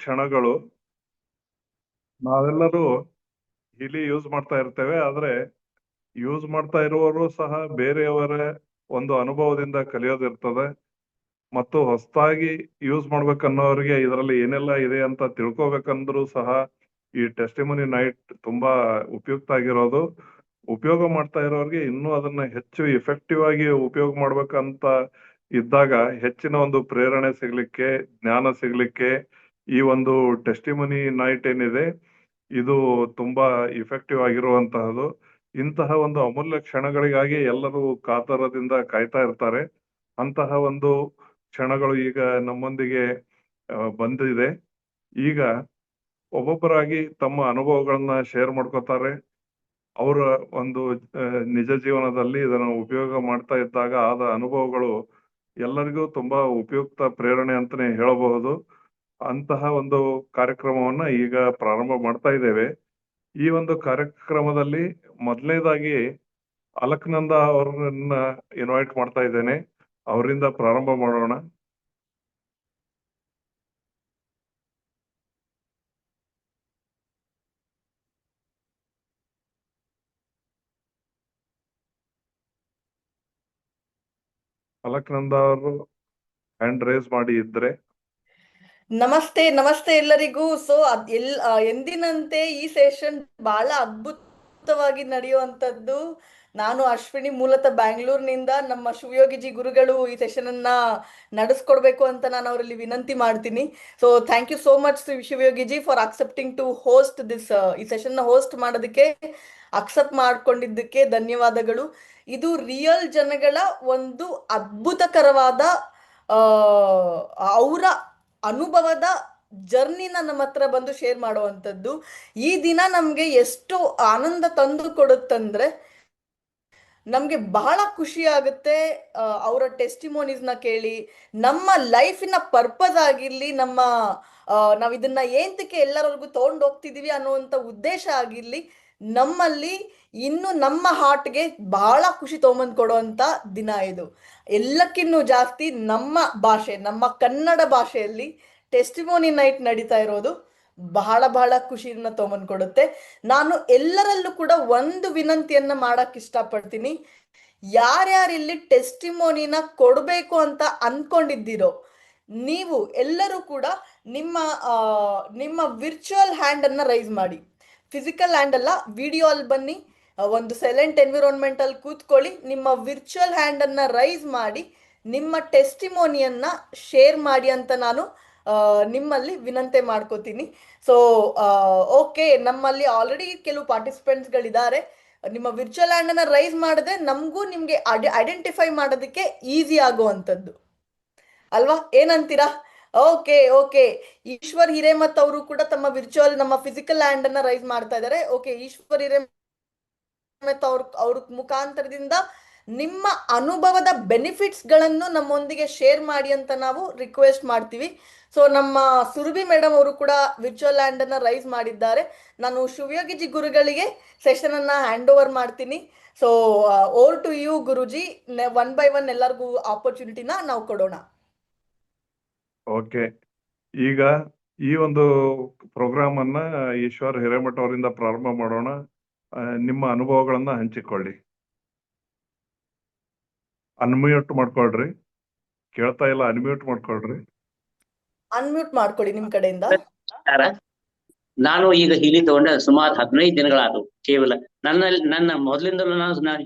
ಕ್ಷಣಗಳು ನಾವೆಲ್ಲರೂ ಇಲ್ಲಿ ಯೂಸ್ ಮಾಡ್ತಾ ಇರ್ತೇವೆ. ಆದ್ರೆ ಯೂಸ್ ಮಾಡ್ತಾ ಇರುವವರು ಸಹ ಬೇರೆಯವರ ಒಂದು ಅನುಭವದಿಂದ ಕಲಿಯೋದಿರ್ತದೆ. ಮತ್ತು ಹೊಸದಾಗಿ ಯೂಸ್ ಮಾಡ್ಬೇಕನ್ನೋರಿಗೆ ಇದರಲ್ಲಿ ಏನೆಲ್ಲ ಇದೆ ಅಂತ ತಿಳ್ಕೊಬೇಕಂದ್ರೂ ಸಹ ಈ ಟೆಸ್ಟಿಮನಿ ನೈಟ್ ತುಂಬಾ ಉಪಯುಕ್ತ ಆಗಿರೋದು. ಉಪಯೋಗ ಮಾಡ್ತಾ ಇರೋರಿಗೆ ಇನ್ನೂ ಅದನ್ನ ಹೆಚ್ಚು ಎಫೆಕ್ಟಿವ್ ಆಗಿ ಉಪಯೋಗ ಮಾಡ್ಬೇಕಂತ ಇದ್ದಾಗ ಹೆಚ್ಚಿನ ಒಂದು ಪ್ರೇರಣೆ ಸಿಗ್ಲಿಕ್ಕೆ, ಜ್ಞಾನ ಸಿಗ್ಲಿಕ್ಕೆ ಈ ಒಂದು ಟೆಸ್ಟಿಮನಿ ನೈಟ್ ಏನಿದೆ ಇದು ತುಂಬಾ ಇಫೆಕ್ಟಿವ್ ಆಗಿರುವಂತಹದ್ದು. ಇಂತಹ ಒಂದು ಅಮೂಲ್ಯ ಕ್ಷಣಗಳಿಗಾಗಿ ಎಲ್ಲರೂ ಕಾತರದಿಂದ ಕಾಯ್ತಾ ಇರ್ತಾರೆ. ಅಂತಹ ಒಂದು ಕ್ಷಣಗಳು ಈಗ ನಮ್ಮೊಂದಿಗೆ ಬಂದಿದೆ. ಈಗ ಒಬ್ಬೊಬ್ಬರಾಗಿ ತಮ್ಮ ಅನುಭವಗಳನ್ನ ಶೇರ್ ಮಾಡ್ಕೋತಾರೆ. ಅವರ ಒಂದು ನಿಜ ಜೀವನದಲ್ಲಿ ಇದನ್ನು ಉಪಯೋಗ ಮಾಡ್ತಾ ಇದ್ದಾಗ ಆದ ಅನುಭವಗಳು ಎಲ್ಲರಿಗೂ ತುಂಬಾ ಉಪಯುಕ್ತ ಪ್ರೇರಣೆ ಅಂತಾನೆ ಹೇಳಬಹುದು. ಅಂತಹ ಒಂದು ಕಾರ್ಯಕ್ರಮವನ್ನ ಈಗ ಪ್ರಾರಂಭ ಮಾಡ್ತಾ ಇದ್ದೇವೆ. ಈ ಒಂದು ಕಾರ್ಯಕ್ರಮದಲ್ಲಿ ಮೊದಲನೇದಾಗಿ ಅಲಕ್ನಂದ ಅವರನ್ನ ಇನ್ವೈಟ್ ಮಾಡ್ತಾ ಇದ್ದೇನೆ. ಅವರಿಂದ ಪ್ರಾರಂಭ ಮಾಡೋಣ. ಅಲಕ್ನಂದ ಅವರು ಹ್ಯಾಂಡ್ ರೇಸ್ ಮಾಡಿ ಇದ್ರೆ. ನಮಸ್ತೆ ನಮಸ್ತೆ ಎಲ್ಲರಿಗೂ. ಸೊ ಎಂದಿನಂತೆ ಈ ಸೆಷನ್ ಬಹಳ ಅದ್ಭುತವಾಗಿ ನಡೆಯುವಂತದ್ದು. ನಾನು ಅಶ್ವಿನಿ, ಮೂಲತಃ ಬ್ಯಾಂಗ್ಳೂರ್ನಿಂದ. ನಮ್ಮ ಶಿವಯೋಗಿಜಿ ಗುರುಗಳು ಈ ಸೆಷನ್ ಅನ್ನ ನಡೆಸ್ಕೊಡ್ಬೇಕು ಅಂತ ನಾನು ಅವರಲ್ಲಿ ವಿನಂತಿ ಮಾಡ್ತೀನಿ. So thank you so much ಶಿವಯೋಗಿಜಿ for accepting to host this. ಈ ಸೆಷನ್ ನ ಹೋಸ್ಟ್ ಮಾಡೋದಕ್ಕೆ ಅಕ್ಸೆಪ್ಟ್ ಮಾಡ್ಕೊಂಡಿದ್ದಕ್ಕೆ ಧನ್ಯವಾದಗಳು. ಇದು ರಿಯಲ್ ಜನಗಳ ಒಂದು ಅದ್ಭುತಕರವಾದ ಅವರ ಅನುಭವದ ಜರ್ನಿನ ನಮ್ಮ ಹತ್ರ ಬಂದು ಶೇರ್ ಮಾಡುವಂಥದ್ದು. ಈ ದಿನ ನಮ್ಗೆ ಎಷ್ಟು ಆನಂದ ತಂದು ಕೊಡುತ್ತಂದ್ರೆ ನಮ್ಗೆ ಬಹಳ ಖುಷಿ ಆಗುತ್ತೆ ಅವರ ಟೆಸ್ಟಿಮೋನೀಸ್ನ ಕೇಳಿ. ನಮ್ಮ ಲೈಫಿನ ಪರ್ಪಸ್ ಆಗಿರ್ಲಿ, ನಾವ್ ಇದನ್ನ ಏಂತಕ್ಕೆ ಎಲ್ಲರವರೆಗೂ ತಗೊಂಡು ಹೋಗ್ತಿದೀವಿ ಅನ್ನುವಂಥ ಉದ್ದೇಶ ಆಗಿರ್ಲಿ, ನಮ್ಮಲ್ಲಿ ಇನ್ನು ನಮ್ಮ ಹಾರ್ಟ್ಗೆ ಬಹಳ ಖುಷಿ ತಗೊಂಬಂದು ಕೊಡುವಂತ ದಿನ ಇದು. ಎಲ್ಲಕ್ಕಿನ್ನೂ ಜಾಸ್ತಿ ನಮ್ಮ ಭಾಷೆ, ನಮ್ಮ ಕನ್ನಡ ಭಾಷೆಯಲ್ಲಿ ಟೆಸ್ಟಿಮೋನಿ ನೈಟ್ ನಡೀತಾ ಇರೋದು ಬಹಳ ಬಹಳ ಖುಷಿಯನ್ನ ತಗೊಂಬಂದು ಕೊಡುತ್ತೆ. ನಾನು ಎಲ್ಲರಲ್ಲೂ ಕೂಡ ಒಂದು ವಿನಂತಿಯನ್ನ ಮಾಡಕ್ ಇಷ್ಟಪಡ್ತೀನಿ. ಯಾರ್ಯಾರಿಲ್ಲಿ ಟೆಸ್ಟಿಮೋನಿನ ಕೊಡಬೇಕು ಅಂತ ಅನ್ಕೊಂಡಿದ್ದೀರೋ ನೀವು ಎಲ್ಲರೂ ಕೂಡ ನಿಮ್ಮ ನಿಮ್ಮ ವಿರ್ಚುವಲ್ ಹ್ಯಾಂಡ್ ಅನ್ನ ರೈಸ್ ಮಾಡಿ. ಫಿಸಿಕಲ್ ಹ್ಯಾಂಡ್ ಅಲ್ಲ, ವಿಡಿಯೋ ಅಲ್ಲಿ ಬನ್ನಿ. ಒಂದು ಸೈಲೆಂಟ್ ಎನ್ವಿರಾನ್ಮೆಂಟ್ ಅಲ್ಲಿ ಕೂತ್ಕೊಳ್ಳಿ. ನಿಮ್ಮ ವಿರ್ಚುವಲ್ ಹ್ಯಾಂಡ್ ಅನ್ನ ರೈಸ್ ಮಾಡಿ ನಿಮ್ಮ ಟೆಸ್ಟಿಮೋನಿಯನ್ನ ಶೇರ್ ಮಾಡಿ ಅಂತ ನಾನು ನಿಮ್ಮಲ್ಲಿ ವಿನಂತಿ ಮಾಡ್ಕೋತೀನಿ. ಸೊ ಓಕೆ, ನಮ್ಮಲ್ಲಿ ಆಲ್ರೆಡಿ ಕೆಲವು ಪಾರ್ಟಿಸಿಪೆಂಟ್ಸ್ಗಳಿದ್ದಾರೆ. ನಿಮ್ಮ ವಿರ್ಚುವಲ್ ಹ್ಯಾಂಡ್ ಅನ್ನ ರೈಸ್ ಮಾಡಿದ್ರೆ ನಮಗೂ ನಿಮ್ಗೆ ಐಡೆಂಟಿಫೈ ಮಾಡೋದಕ್ಕೆ ಈಸಿ ಆಗುವಂಥದ್ದು ಅಲ್ವಾ? ಏನಂತೀರಾ? ಓಕೆ ಓಕೆ, ಈಶ್ವರ್ ಹಿರೇಮತ್ ಅವರು ಕೂಡ ತಮ್ಮ ವಿರ್ಚುವಲ್ ನಮ್ಮ ಫಿಸಿಕಲ್ ಹ್ಯಾಂಡ್ ಅನ್ನ ರೈಸ್ ಮಾಡ್ತಾ ಇದ್ದಾರೆ. ಓಕೆ, ಈಶ್ವರ್ ಹಿರೇಮತ್ ಅವ್ರ ಮುಖಾಂತರದಿಂದ ನಿಮ್ಮ ಅನುಭವದ ಬೆನಿಫಿಟ್ಸ್ ಗಳನ್ನು ನಮ್ಮೊಂದಿಗೆ ಶೇರ್ ಮಾಡಿ ಅಂತ ನಾವು ರಿಕ್ವೆಸ್ಟ್ ಮಾಡ್ತೀವಿ. ಸೊ ನಮ್ಮ ಸುರಭಿ ಮೇಡಮ್ ಅವರು ಕೂಡ ವಿರ್ಚುವಲ್ ಹ್ಯಾಂಡ್ ಅನ್ನ ರೈಸ್ ಮಾಡಿದ್ದಾರೆ. ನಾನು ಶಿವಯೋಗಿಜಿ ಗುರುಗಳಿಗೆ ಸೆಷನ್ ಅನ್ನ ಹ್ಯಾಂಡ್ ಓವರ್ ಮಾಡ್ತೀನಿ. So over to you guruji. One by one ಎಲ್ಲರಿಗೂ ಆಪರ್ಚುನಿಟಿನ ನಾವು ಕೊಡೋಣ. ಓಕೆ, ಈಗ ಈ ಒಂದು ಪ್ರೋಗ್ರಾಮ್ ಅನ್ನ ಈಶ್ವರ್ ಹಿರೇಮಠ ಅವರಿಂದ ಪ್ರಾರಂಭ ಮಾಡೋಣ. ನಿಮ್ಮ ಅನುಭವಗಳನ್ನ ಹಂಚಿಕೊಳ್ಳಿ. ಅನ್ಮ್ಯೂಟ್ ಮಾಡ್ಕೊಳ್ರಿ. ಕೇಳ್ತಾ ಇಲ್ಲ, ಅನ್ಮ್ಯೂಟ್ ಮಾಡ್ಕೊಳ್ರಿ. ಅನ್ಮ್ಯೂಟ್ ಮಾಡ್ಕೊಳ್ಳಿ ನಿಮ್ ಕಡೆಯಿಂದ. ನಾನು ಈಗ ಇಲ್ಲಿ ತಗೊಂಡ ಸುಮಾರು 15 ದಿನಗಳಾದವು. ಕೇವಲ ನನ್ನ ಮೊದಲಿಂದಲೂ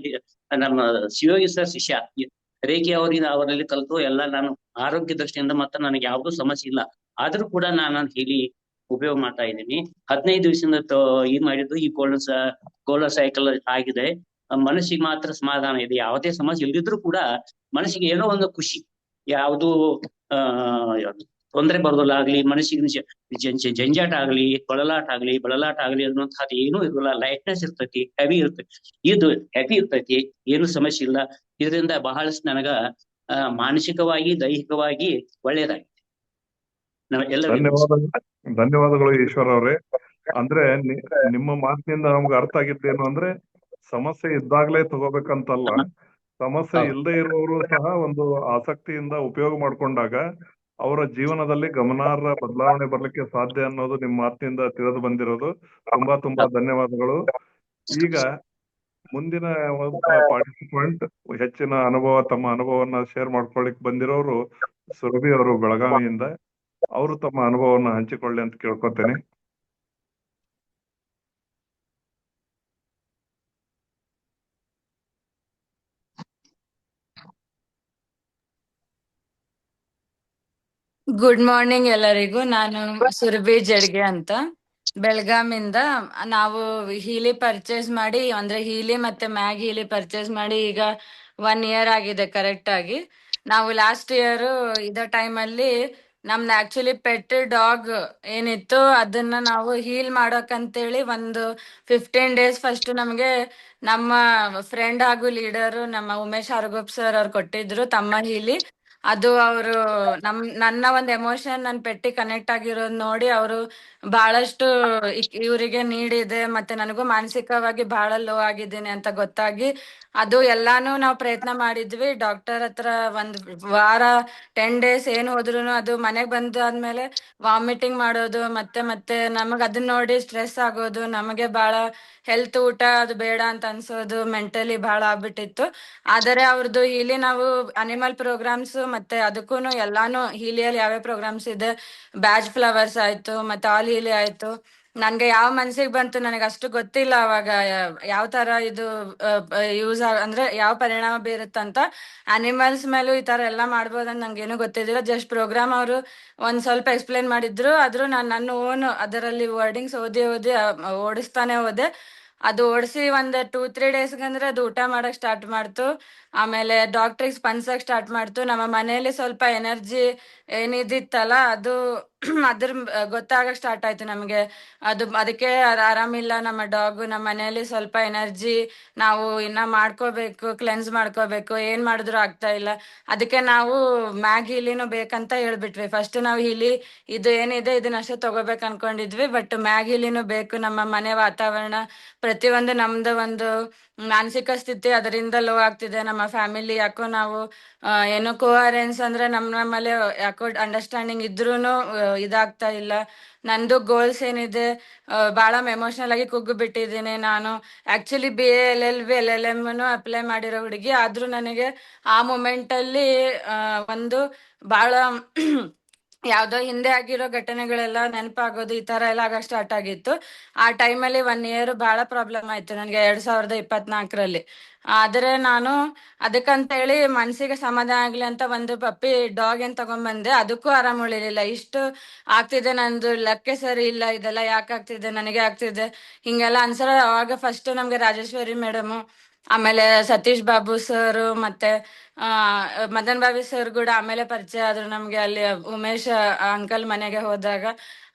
ನಮ್ಮ ಶಿವಯೋಗಿ ಸರ್ ಶಿಷ್ಯ ರೇಖೆ ಅವರಲ್ಲಿ ಕಲಿತು ಎಲ್ಲ ನಾನು ಆರೋಗ್ಯ ದೃಷ್ಟಿಯಿಂದ ಮತ್ತೆ ನನಗೆ ಯಾವುದೂ ಸಮಸ್ಯೆ ಇಲ್ಲ. ಆದ್ರೂ ಕೂಡ ನಾನು ಹೇಳಿ ಉಪಯೋಗ ಮಾಡ್ತಾ ಇದ್ದೀನಿ. 15 ದಿವಸದಿಂದ ಇದು ಮಾಡಿದ್ದು ಈ ಗೋಲ್ಡನ್ ಸೈಕಲ್ ಆಗಿದೆ. ಮನಸ್ಸಿಗೆ ಮಾತ್ರ ಸಮಾಧಾನ ಇದೆ. ಯಾವುದೇ ಸಮಸ್ಯೆ ಇಲ್ದಿದ್ರು ಕೂಡ ಮನಸ್ಸಿಗೆ ಏನೋ ಒಂದು ಖುಷಿ, ಯಾವುದು ತೊಂದರೆ ಬರೋದಾಗ್ಲಿ, ಮನಸ್ಸಿಗೆ ಜಂಜಾಟ ಆಗ್ಲಿ, ಬಳಲಾಟ ಆಗ್ಲಿ ಅನ್ನುವಂಥದ್ದು ಏನೂ ಇರೋಲ್ಲ. ಲೈಟ್ನೆಸ್ ಇರ್ತೈತಿ, ಹೆವಿ ಇರ್ತೈತಿ, ಏನು ಸಮಸ್ಯೆ ಇಲ್ಲ. ಇದರಿಂದ ಬಹಳಷ್ಟು ನನಗ ಮಾನಸಿಕವಾಗಿ, ದೈಹಿಕವಾಗಿ ಒಳ್ಳೇದಾಗಿದೆ. ಧನ್ಯವಾದಗಳು ಈಶ್ವರ್ ಅವರೇ. ಅಂದ್ರೆ ನಿಮ್ಮ ಮಾತಿನಿಂದ ನಮ್ಗೆ ಅರ್ಥ ಆಗಿದ್ದೇನು ಅಂದ್ರೆ, ಸಮಸ್ಯೆ ಇದ್ದಾಗ್ಲೇ ತಗೋಬೇಕಂತಲ್ಲ, ಸಮಸ್ಯೆ ಇಲ್ಲದೆ ಇರುವವರು ಸಹ ಒಂದು ಆಸಕ್ತಿಯಿಂದ ಉಪಯೋಗ ಮಾಡ್ಕೊಂಡಾಗ ಅವರ ಜೀವನದಲ್ಲಿ ಗಮನಾರ್ಹ ಬದಲಾವಣೆ ಬರ್ಲಿಕ್ಕೆ ಸಾಧ್ಯ ಅನ್ನೋದು ನಿಮ್ಮ ಮಾತಿನಿಂದ ತಿಳಿದು ಬಂದಿರೋದು. ತುಂಬಾ ತುಂಬಾ ಧನ್ಯವಾದಗಳು. ಈಗ ಮುಂದಿನ ಒಬ್ಬ ಪಾರ್ಟಿಸಿಪೆಂಟ್ ಹೆಚ್ಚಿನ ತಮ್ಮ ಅನುಭವವನ್ನ ಶೇರ್ ಮಾಡ್ಕೊಳ್ಳಿಕ್ ಬಂದಿರೋರು ಸುರಭಿ ಅವರು ಬೆಳಗಾವಿಯಿಂದ. ಅವರು ತಮ್ಮ ಅನುಭವವನ್ನ ಹಂಚಿಕೊಳ್ಳಿ ಅಂತ ಕೇಳ್ಕೊತೇನೆ. ಗುಡ್ ಮಾರ್ನಿಂಗ್ ಎಲ್ಲರಿಗೂ. ನಾನು ಸುರಭಿ ಜಡ್ಗೆ ಅಂತ ಬೆಳಗಾಮಿಂದ. ನಾವು ಹೀಲಿ ಪರ್ಚೇಸ್ ಮಾಡಿ, ಅಂದ್ರೆ ಹೀಲಿ ಮತ್ತೆ ಮ್ಯಾಗ್ ಹೀಲಿ ಪರ್ಚೇಸ್ ಮಾಡಿ ಈಗ 1 ಇಯರ್ ಆಗಿದೆ ಕರೆಕ್ಟ್ ಆಗಿ. ನಾವು ಲಾಸ್ಟ್ ಇಯರ್ ಇದ ಟೈಮಲ್ಲಿ ನಮ್ದು ಆಕ್ಚುಲಿ ಪೆಟ್ ಡಾಗ್ ಏನಿತ್ತು ಅದನ್ನ ನಾವು ಹೀಲ್ ಮಾಡೋಕಂತೇಳಿ ಒಂದು 15 ಡೇಸ್ ಫಸ್ಟ್ ನಮಗೆ ನಮ್ಮ ಫ್ರೆಂಡ್ ಹಾಗೂ ಲೀಡರ್ ನಮ್ಮ ಉಮೇಶ್ ಹರಗೋಪ್ ಸರ್ ಅವ್ರು ಕೊಟ್ಟಿದ್ರು ತಮ್ಮ ಹೀಲಿ. ಅದು ಅವರು ನನ್ನ ಒಂದು ಎಮೋಷನ್ ನನ್ನ ಪೆಟ್ಟಿ ಕನೆಕ್ಟ್ ಆಗಿರೋದ್ ನೋಡಿ ಅವರು ಬಹಳಷ್ಟು ಇವರಿಗೆ ನೀಡಿದೆ, ಮತ್ತೆ ನನಗೂ ಮಾನಸಿಕವಾಗಿ ಬಹಳ ಲೋ ಆಗಿದ್ದೀನಿ ಅಂತ ಗೊತ್ತಾಗಿ ಅದು ಎಲ್ಲಾನು ನಾವು ಪ್ರಯತ್ನ ಮಾಡಿದ್ವಿ. ಡಾಕ್ಟರ್ ಹತ್ರ ಒಂದ್ ವಾರ 10 ಡೇಸ್ ಏನ್ ಹೋದ್ರು ಅದು ಮನೆಗ್ ಬಂದಾದ್ಮೇಲೆ ವಾಮಿಟಿಂಗ್ ಮಾಡೋದು, ಮತ್ತೆ ಮತ್ತೆ ನಮಗ್ ಅದನ್ನ ನೋಡಿ ಸ್ಟ್ರೆಸ್ ಆಗೋದು, ನಮಗೆ ಬಹಳ ಹೆಲ್ತ್ ಊಟ ಅದು ಬೇಡ ಅಂತ ಅನ್ಸೋದು, ಮೆಂಟಲಿ ಬಹಳ ಆಗ್ಬಿಟ್ಟಿತ್ತು. ಆದರೆ ಅವ್ರದ್ದು ಇಲ್ಲಿ ನಾವು ಅನಿಮಲ್ ಪ್ರೋಗ್ರಾಮ್ಸ್ ಮತ್ತೆ ಅದಕ್ಕೂನು ಎಲ್ಲಾನು ಹೀಲಿಯಲ್ಲಿ ಯಾವ್ಯಾವ ಪ್ರೋಗ್ರಾಮ್ಸ್ ಇದೆ, ಬ್ಯಾಚ್ ಫ್ಲವರ್ಸ್ ಆಯ್ತು ಮತ್ತೆ ಆಲ್ ಹೀಲಿ ಆಯ್ತು, ನನ್ಗೆ ಯಾವ ಮನ್ಸಿಗೆ ಬಂತು ನನಗೆ ಅಷ್ಟು ಗೊತ್ತಿಲ್ಲ ಅವಾಗ ಯಾವ ತರ ಇದು ಯೂಸ್ ಅಂದ್ರೆ ಯಾವ ಪರಿಣಾಮ ಬೀರುತ್ತಂತ. ಅನಿಮಲ್ಸ್ ಮೇಲೂ ಈ ತರ ಎಲ್ಲ ಮಾಡ್ಬೋದಂತ ನಂಗೇನು ಗೊತ್ತಿದ್ದಿಲ್ಲ. ಜಸ್ಟ್ ಪ್ರೋಗ್ರಾಮ್ ಅವರು ಒಂದ್ ಸ್ವಲ್ಪ ಎಕ್ಸ್ಪ್ಲೇನ್ ಮಾಡಿದ್ರು, ಆದ್ರೂ ನಾನು ನನ್ನ ಓನ್ ಅದರಲ್ಲಿ ವರ್ಡಿಂಗ್ಸ್ ಓದಿ ಓದಿ ಓಡಿಸ್ತಾನೆ ಹೋದೆ. ಅದು ಓಡಿಸಿ ಒಂದ್ 2-3 ಡೇಸ್ಗಂದ್ರೆ ಅದು ಊಟ ಮಾಡಕ್ ಸ್ಟಾರ್ಟ್ ಮಾಡ್ತು. ಆಮೇಲೆ ಡಾಕ್ಟ್ರಿಗೆ ಸ್ಪಂದ್ಸಕ್ ಸ್ಟಾರ್ಟ್ ಮಾಡ್ತು. ನಮ್ಮ ಮನೆಯಲ್ಲಿ ಸ್ವಲ್ಪ ಎನರ್ಜಿ ಏನಿದಿತ್ತಲ್ಲ ಅದು ಅದ್ರ ಗೊತ್ತಾಗಕ್ ಸ್ಟಾರ್ಟ್ ಆಯ್ತು ನಮಗೆ. ಅದಕ್ಕೆ ಆರಾಮಿಲ್ಲ ನಮ್ಮ ಡಾಗ್, ನಮ್ಮ ಮನೆಯಲ್ಲಿ ಸ್ವಲ್ಪ ಎನರ್ಜಿ ನಾವು ಇನ್ನ ಮಾಡ್ಕೋಬೇಕು, ಕ್ಲೆನ್ಸ್ ಮಾಡ್ಕೋಬೇಕು, ಏನ್ ಮಾಡಿದ್ರು ಆಗ್ತಾ ಇಲ್ಲ. ಅದಕ್ಕೆ ನಾವು ಮ್ಯಾಗ್ ಹೀಲಿನೂ ಬೇಕಂತ ಹೇಳ್ಬಿಟ್ವಿ. ಫಸ್ಟ್ ನಾವು ಹೀಲಿ ಇದು ಏನಿದೆ ಇದನ್ನಷ್ಟೇ ತಗೋಬೇಕು ಅನ್ಕೊಂಡಿದ್ವಿ, ಬಟ್ ಮ್ಯಾಗ್ ಹೀಲಿನೂ ಬೇಕು. ನಮ್ಮ ಮನೆ ವಾತಾವರಣ ಪ್ರತಿಯೊಂದು ನಮ್ದು ಒಂದು ಮಾನಸಿಕ ಸ್ಥಿತಿ ಅದರಿಂದ ಲೋ ಆಗ್ತಿದೆ. ನಮ್ಮ ಫ್ಯಾಮಿಲಿ ಯಾಕೋ ನಾವು ಏನೋ ಕೋಹರೆನ್ಸ್ ಅಂದ್ರೆ ನಮ್ಮಲ್ಲಿ ಯಾಕೋ ಅಂಡರ್ಸ್ಟ್ಯಾಂಡಿಂಗ್ ಇದ್ರೂನು ಇದಾಗ್ತಾ ಇಲ್ಲ. ನಂದು ಗೋಲ್ಸ್ ಏನಿದೆ ಬಹಳ ಎಮೋಷನಲ್ ಆಗಿ ಕುಗ್ಗು ಬಿಟ್ಟಿದ್ದೀನಿ ನಾನು. Actually BA LLB LLM apply ಮಾಡಿರೋ ಹುಡುಗಿ, ಆದ್ರೂ ನನಗೆ ಆ ಮೂಮೆಂಟ್ ಅಲ್ಲಿ ಒಂದು ಬಹಳ ಯಾವ್ದೋ ಹಿಂದೆ ಆಗಿರೋ ಘಟನೆಗಳೆಲ್ಲ ನೆನಪಾಗೋದು, ಈ ತರ ಎಲ್ಲ ಆಗಕ್ ಸ್ಟಾರ್ಟ್ ಆಗಿತ್ತು. ಆ ಟೈಮಲ್ಲಿ 1 ಇಯರ್ ಬಹಳ ಪ್ರಾಬ್ಲಮ್ ಆಯ್ತು ನನಗೆ 2024ರಲ್ಲಿ. ಆದ್ರೆ ನಾನು ಅದಕ್ಕಂತ ಹೇಳಿ ಮನ್ಸಿಗೆ ಸಮಾಧಾನ ಆಗ್ಲಿ ಅಂತ ಒಂದು ಪಪ್ಪಿ ಡಾಗ್ ಏನ್ ತಗೊಂಡ್ಬಂದೆ, ಅದಕ್ಕೂ ಆರಾಮ್ ಉಳಿಲಿಲ್ಲ. ಇಷ್ಟು ಆಗ್ತಿದೆ, ನಂದು ಲೆಕ್ಕ ಸರಿ ಇಲ್ಲ, ಇದೆಲ್ಲ ಯಾಕೆ ಆಗ್ತಿದೆ, ನನಗೆ ಆಗ್ತಿದೆ ಹಿಂಗೆಲ್ಲ ಅನ್ಸರ. ಅವಾಗ ಫಸ್ಟ್ ನಮ್ಗೆ ರಾಜೇಶ್ವರಿ ಮೇಡಮ್, ಆಮೇಲೆ ಸತೀಶ್ ಬಾಬು ಸರ್ ಮತ್ತೆ ಮದನ್ ಬಾಬಿ ಸರ್ ಕೂಡ ಆಮೇಲೆ ಪರಿಚಯ ಆದ್ರು ನಮ್ಗೆ ಅಲ್ಲಿ ಉಮೇಶ್ ಅಂಕಲ್ ಮನೆಗೆ ಹೋದಾಗ.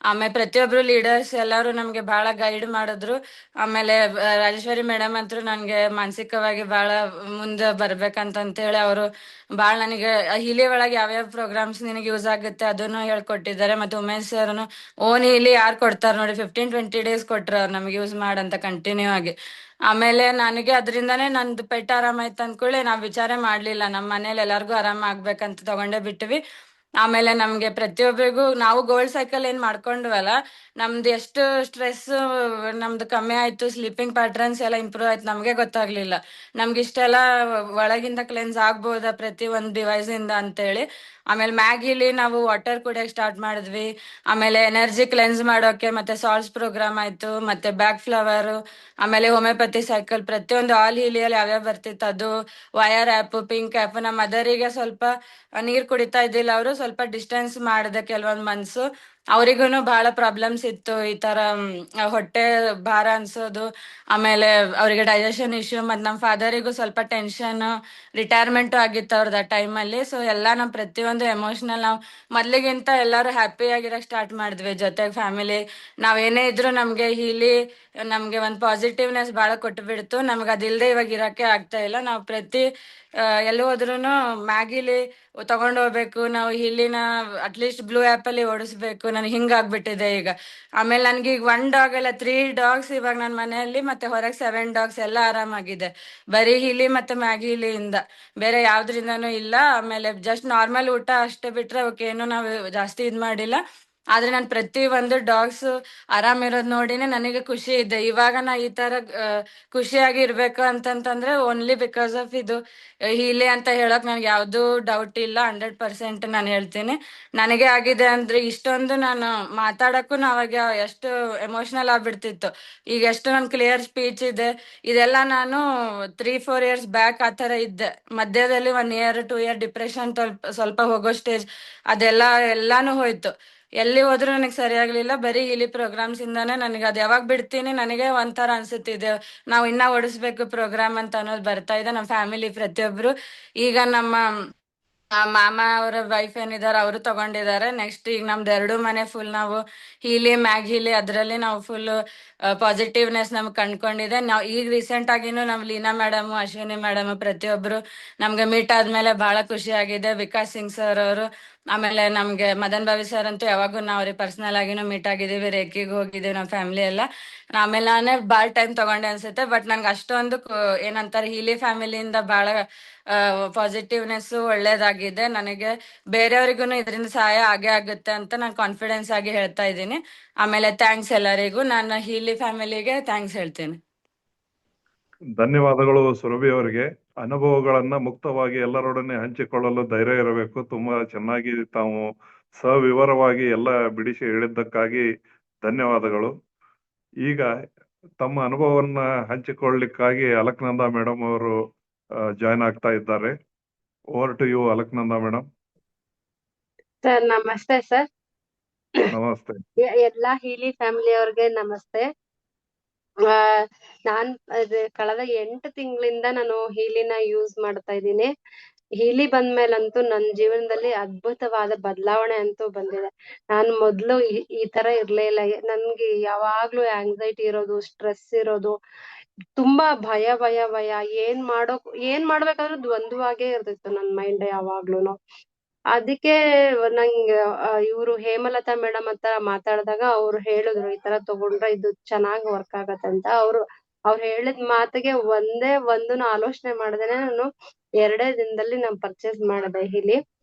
ಆಮೇಲೆ ಪ್ರತಿಯೊಬ್ರು ಲೀಡರ್ಸ್ ಎಲ್ಲರೂ ನಮ್ಗೆ ಬಹಳ ಗೈಡ್ ಮಾಡಿದ್ರು. ಆಮೇಲೆ ರಾಜೇಶ್ವರಿ ಮೇಡಮ್ ಅಂತೂ ನನ್ಗೆ ಮಾನಸಿಕವಾಗಿ ಬಹಳ ಮುಂದೆ ಬರ್ಬೇಕಂತ ಹೇಳಿ ಅವರು ಬಹಳ ನನಗೆ ಹೀಲಿ ಒಳಗೆ ಯಾವ್ಯಾವ ಪ್ರೋಗ್ರಾಮ್ಸ್ ನಿನಗೆ ಯೂಸ್ ಆಗುತ್ತೆ ಅದನ್ನು ಹೇಳ್ಕೊಟ್ಟಿದ್ದಾರೆ. ಮತ್ತೆ ಉಮೇಶ್ ಸರ್ನು ಓನ್ ಹೀಲಿ ಯಾರು ಕೊಡ್ತಾರೆ ನೋಡಿ 15-20 ಡೇಸ್ ಕೊಟ್ರು ಅವ್ರು ನಮ್ಗೆ ಯೂಸ್ ಮಾಡಂತ ಕಂಟಿನ್ಯೂ ಆಗಿ. ಆಮೇಲೆ ನನಗೆ ಅದರಿಂದಾನೇ ನಂದು ಪೆಟ್ ಆರಾಮಾಯ್ತು ಅಂದ್ಕೊಳ್ಳಿ ನಾವ್ ವಿಚಾರ ಮಾಡ್ಲಿಲ್ಲ, ನಮ್ಮ ಮನೇಲಿ ಎಲ್ಲಾರ್ಗು ಆರಾಮ ಆಗ್ಬೇಕಂತ ತಗೊಂಡೇ ಬಿಟ್ವಿ. ಆಮೇಲೆ ನಮ್ಗೆ ಪ್ರತಿಯೊಬ್ಬರಿಗೂ ನಾವು ಗೋಲ್ಡ್ ಸೈಕಲ್ ಏನ್ ಮಾಡ್ಕೊಂಡ್ವಲ್ಲ, ನಮ್ದು ಎಷ್ಟು ಸ್ಟ್ರೆಸ್ ನಮ್ದು ಕಮ್ಮಿ ಆಯ್ತು, ಸ್ಲೀಪಿಂಗ್ ಪ್ಯಾಟ್ರನ್ಸ್ ಎಲ್ಲ ಇಂಪ್ರೂವ್ ಆಯ್ತು ನಮ್ಗೆ ಗೊತ್ತಾಗ್ಲಿಲ್ಲ. ನಮ್ಗೆ ಇಷ್ಟೆಲ್ಲ ಒಳಗಿಂದ ಕ್ಲೆನ್ಸ್ ಆಗ್ಬೋದಾ ಪ್ರತಿ ಒಂದ್ ಡಿವೈಸ್ ಇಂದ ಅಂತೇಳಿ. ಆಮೇಲೆ ಮ್ಯಾಗಿಲಿ ನಾವು ವಾಟರ್ ಕುಡಿಯಕ್ ಸ್ಟಾರ್ಟ್ ಮಾಡಿದ್ವಿ. ಆಮೇಲೆ ಎನರ್ಜಿ ಕ್ಲೆನ್ಸ್ ಮಾಡೋಕೆ ಮತ್ತೆ ಸಾಲ್ಟ್ಸ್ ಪ್ರೋಗ್ರಾಮ್ ಆಯ್ತು, ಮತ್ತೆ ಬ್ಯಾಕ್ ಫ್ಲವರ್, ಆಮೇಲೆ ಹೋಮಿಯೋಪತಿ ಸೈಕಲ್, ಪ್ರತಿಯೊಂದು ಆಲ್ ಹೀಲಿಯಲ್ಲಿ ಯಾವ್ಯಾವ ಬರ್ತಿತ್ತು ಅದು, ವಯರ್ ಆ್ಯಪ್, ಪಿಂಕ್ ಆ್ಯಪ್. ನಮ್ಮ ಮದರಿಗೆ ಸ್ವಲ್ಪ ನೀರ್ ಕುಡಿತಾ ಇದ್ದಿಲ್ಲ, ಅವರು ಸ್ವಲ್ಪ ಡಿಸ್ಟೆನ್ಸ್ ಮಾಡಿದೆ ಕೆಲವೊಂದ್ ಮಂತ್ಸ್. ಅವ್ರಿಗೂನು ಬಹಳ ಪ್ರಾಬ್ಲಮ್ಸ್ ಇತ್ತು, ಈ ತರ ಹೊಟ್ಟೆ ಭಾರ ಅನ್ಸೋದು, ಆಮೇಲೆ ಅವರಿಗೆ ಡೈಜೆಷನ್ ಇಶ್ಯೂ. ಮತ್ತು ನಮ್ಮ ಫಾದರಿಗೂ ಸ್ವಲ್ಪ ಟೆನ್ಷನ್, ರಿಟೈರ್ಮೆಂಟ್ ಆಗಿತ್ತು ಅವ್ರದ್ದು ಆ ಟೈಮಲ್ಲಿ. ಸೊ ಎಲ್ಲ ನಾವು ಪ್ರತಿಯೊಂದು ಎಮೋಷನಲ್, ನಾವು ಮೊದ್ಲಿಗಿಂತ ಎಲ್ಲರೂ ಹ್ಯಾಪಿ ಆಗಿರಕ್ ಸ್ಟಾರ್ಟ್ ಮಾಡಿದ್ವಿ ಜೊತೆಗೆ ಫ್ಯಾಮಿಲಿ. ನಾವೇನೇ ಇದ್ರು ನಮ್ಗೆ ಹೀಲಿ ನಮ್ಗೆ ಒಂದು ಪಾಸಿಟಿವ್ನೆಸ್ ಬಹಳ ಕೊಟ್ಟು ಬಿಡ್ತು. ನಮ್ಗೆ ಅದಿಲ್ಲದೆ ಇವಾಗ ಇರಕ್ಕೆ ಆಗ್ತಾ ಇಲ್ಲ. ನಾವು ಪ್ರತಿ ಎಲ್ಲಿ ಹೋದ್ರೂನು ಮ್ಯಾಗಿಲಿ ತಗೊಂಡ್ ಹೋಗ್ಬೇಕು, ನಾವು ಇಲ್ಲಿನ ಅಟ್ಲೀಸ್ಟ್ ಬ್ಲೂ ಆ್ಯಪ್ ಅಲ್ಲಿ ಓಡಿಸ್ಬೇಕು, ನನಗೆ ಹಿಂಗಾಗ್ಬಿಟ್ಟಿದೆ ಈಗ. ಆಮೇಲೆ ನನ್ಗೆ ಈಗ 1 ಡಾಗ್ ಅಲ್ಲ 3 ಡಾಗ್ಸ್ ಇವಾಗ ನನ್ನ ಮನೆಯಲ್ಲಿ, ಮತ್ತೆ ಹೊರಗೆ 7 ಡಾಗ್ಸ್ ಎಲ್ಲ ಆರಾಮಾಗಿದೆ. ಬರೀ ಹಿಲಿ ಮತ್ತೆ ಮ್ಯಾಗಿ ಹಿಲಿಯಿಂದ, ಬೇರೆ ಯಾವ್ದ್ರಿಂದನೂ ಇಲ್ಲ. ಆಮೇಲೆ ಜಸ್ಟ್ ನಾರ್ಮಲ್ ಊಟ ಅಷ್ಟೇ ಬಿಟ್ರೆ ಅವಕ್ಕೆ ಏನು ನಾವು ಜಾಸ್ತಿ ಇದ್ ಮಾಡಿಲ್ಲ. ಆದ್ರೆ ನಾನು ಪ್ರತಿ ಒಂದು ಡಾಗ್ಸ್ ಆರಾಮಿರೋದ್ ನೋಡಿನೇ ನನಗೆ ಖುಷಿ ಇದೆ. ಇವಾಗ ನಾ ಈ ತರ ಖುಷಿಯಾಗಿ ಇರ್ಬೇಕು ಅಂತಂತಂದ್ರೆ ಓನ್ಲಿ ಬಿಕಾಸ್ ಆಫ್ ಇದು ಹೀಲಿ ಅಂತ ಹೇಳಕ್ ನನ್ಗೆ ಯಾವ್ದು ಡೌಟ್ ಇಲ್ಲ. 100% ನಾನು ಹೇಳ್ತೀನಿ. ನನಗೆ ಆಗಿದೆ ಅಂದ್ರೆ ಇಷ್ಟೊಂದು ನಾನು ಮಾತಾಡಕ್ಕೂ ಅವಾಗ ಎಷ್ಟು ಎಮೋಷನಲ್ ಆಗ್ಬಿಡ್ತಿತ್ತು. ಈಗ ಎಷ್ಟು ನನ್ ಕ್ಲಿಯರ್ ಸ್ಪೀಚ್ ಇದೆ. ಇದೆಲ್ಲ ನಾನು 3-4 ಇಯರ್ಸ್ ಬ್ಯಾಕ್ ಆ ತರ ಇದ್ದೆ. ಮಧ್ಯದಲ್ಲಿ 1 ಇಯರ್ 2 ಇಯರ್ ಡಿಪ್ರೆಷನ್ ಸ್ವಲ್ಪ ಹೋಗೋ ಸ್ಟೇಜ್ ಅದೆಲ್ಲ ಎಲ್ಲಾನು ಹೋಯ್ತು. ಎಲ್ಲಿ ಹೋದ್ರು ನನಗೆ ಸರಿಯಾಗ್ಲಿಲ್ಲ. ಬರೀ ಇಲ್ಲಿ ಪ್ರೋಗ್ರಾಮ್ಸ್ ಇಂದಾನೆ ನನಗೆ ಅದ್ ಯಾವಾಗ ಬಿಡ್ತೀನಿ ನನಗೆ ಒಂಥರ ಅನ್ಸುತ್ತಿದೆ. ನಾವು ಇನ್ನ ಓಡಿಸ್ಬೇಕು ಪ್ರೋಗ್ರಾಮ್ ಅಂತ ಅನ್ನೋದು ಬರ್ತಾ ಇದೆ. ನಮ್ಮ ಫ್ಯಾಮಿಲಿ ಪ್ರತಿಯೊಬ್ರು ಈಗ ನಮ್ಮ ಮಾಮ ಅವರ ವೈಫ್ ಏನಿದಾರೆ ಅವರು ತಗೊಂಡಿದ್ದಾರೆ. ನೆಕ್ಸ್ಟ್ ಈಗ ನಮ್ದು 2 ಮನೆ ಫುಲ್ ನಾವು ಹೀಲಿ ಮ್ಯಾಗ್ ಹೀಲಿ ಅದರಲ್ಲಿ ನಾವು ಫುಲ್ ಪಾಸಿಟಿವ್ನೆಸ್ ನಮ್ಗೆ ಕಂಡ್ಕೊಂಡಿದೆ. ನಾವು ಈಗ ರೀಸೆಂಟ್ ಆಗಿನೂ ನಮ್ ಲೀನಾ ಮೇಡಮ್, ಅಶ್ವಿನಿ ಮೇಡಮ್ ಪ್ರತಿಯೊಬ್ರು ನಮ್ಗೆ ಮೀಟ್ ಆದ್ಮೇಲೆ ಬಹಳ ಖುಷಿ ಆಗಿದೆ. ವಿಕಾಸ್ ಸಿಂಗ್ ಸರ್ ಅವರು, ಆಮೇಲೆ ನಮ್ಗೆ ಮದನ್ ಬಾವಿ ಸರ್ ಅಂತೂ ಯಾವಾಗೂ ನಾವ್ ಅವ್ರಿಗೆ ಪರ್ಸನಲ್ ಆಗಿನೂ ಮೀಟ್ ಆಗಿದೀವಿ, ರೇಖಿಗೆ ಹೋಗಿದೀವಿ ನಮ್ಮ ಫ್ಯಾಮಿಲಿ ಎಲ್ಲ. ಆಮೇಲೆ ನಾನೇ ಬಾಳ್ ಟೈಮ್ ತಗೊಂಡೆ ಅನ್ಸುತ್ತೆ. ಬಟ್ ನನ್ಗೆ ಅಷ್ಟೊಂದು ಏನಂತಾರೆ ಹೀಲಿ ಫ್ಯಾಮಿಲಿಯಿಂದ ಬಹಳ ಪಾಸಿಟಿವ್ನೆಸ್ ಒಳ್ಳೇದಾಗಿದೆ. ನನಗೆ ಬೇರೆಯವ್ರಿಗೂ ಇದರಿಂದ ಸಹಾಯ ಆಗೇ ಆಗುತ್ತೆ ಅಂತ ನಾನು ಕಾನ್ಫಿಡೆನ್ಸ್ ಆಗಿ ಹೇಳ್ತಾ ಇದ್ದೀನಿ. ಆಮೇಲೆ ಥ್ಯಾಂಕ್ಸ್ ಎಲ್ಲರಿಗೂ. ನಾನು ಹೀಲಿ ಫ್ಯಾಮಿಲಿಗೆ ಥ್ಯಾಂಕ್ಸ್ ಹೇಳ್ತೀನಿ. ಧನ್ಯವಾದಗಳು ಸುರಭಿ ಅವರಿಗೆ. ಅನುಭವಗಳನ್ನ ಮುಕ್ತವಾಗಿ ಎಲ್ಲರೊಡನೆ ಹಂಚಿಕೊಳ್ಳಲು ಧೈರ್ಯ ಇರಬೇಕು. ತುಂಬಾ ಚೆನ್ನಾಗಿ ತಾವು ಸವಿವರವಾಗಿ ಎಲ್ಲ ಬಿಡಿಸಿ ಹೇಳಿದ್ದಕ್ಕಾಗಿ ಧನ್ಯವಾದಗಳು. ಈಗ ತಮ್ಮ ಅನುಭವವನ್ನ ಹಂಚಿಕೊಳ್ಳಿಕ್ಕಾಗಿ ಅಲಕ್ನಂದ ಮೇಡಮ್ ಅವರು ಜಾಯ್ನ್ ಆಗ್ತಾ ಇದ್ದಾರೆ. Over to you Alaknanda madam. Sir ನಮಸ್ತೆ ಸರ್. ನಮಸ್ತೆ. ಎಲ್ಲಾ ಹೀಲಿ ಫ್ಯಾಮಿಲಿ ಅವ್ರಿಗೆ ನಮಸ್ತೆ. ನಾನ್ ಕಳೆದ 8 ತಿಂಗಳಿಂದ ನಾನು ಹೀಲಿನ ಯೂಸ್ ಮಾಡ್ತಾ ಇದ್ದೀನಿ. ಹೀಲಿ ಬಂದ್ಮೇಲಂತೂ ನನ್ನ ಜೀವನದಲ್ಲಿ ಅದ್ಭುತವಾದ ಬದಲಾವಣೆ ಅಂತೂ ಬಂದಿದೆ. ನಾನು ಮೊದ್ಲು ಈ ತರ ಇರ್ಲೇ ಇಲ್ಲ. ನನ್ಗೆ ಯಾವಾಗ್ಲೂ ಆಂಗ್ಸೈಟಿ ಇರೋದು, ಸ್ಟ್ರೆಸ್ ಇರೋದು, ತುಂಬಾ ಭಯ ಭಯ ಭಯ. ಏನ್ ಮಾಡ್ಬೇಕಾದ್ರೂ ದ್ವಂದ್ವಾಗೇ ಇರ್ತಿತ್ತು ನನ್ ಮೈಂಡ್ ಯಾವಾಗ್ಲೂನು. ಅದಕ್ಕೆ ನಂಗೆ ಇವ್ರು ಹೇಮಲತಾ ಮೇಡಮ್ ಹತ್ರ ಮಾತಾಡಿದಾಗ ಅವ್ರು ಹೇಳಿದ್ರು ಈ ತರ ತಗೊಂಡ್ರೆ ಇದು ಚೆನ್ನಾಗ್ ವರ್ಕ್ ಆಗತ್ತಂತ. ಅವ್ರು ಹೇಳಿದ ಮಾತಿಗೆ ಒಂದನ್ನು ಆಲೋಚನೆ ಮಾಡ್ದೇನೆ ನಾನು 2 ದಿನದಲ್ಲಿ ನಾನು ಪರ್ಚೇಸ್ ಮಾಡಿದೆ ಹೀಲಿ.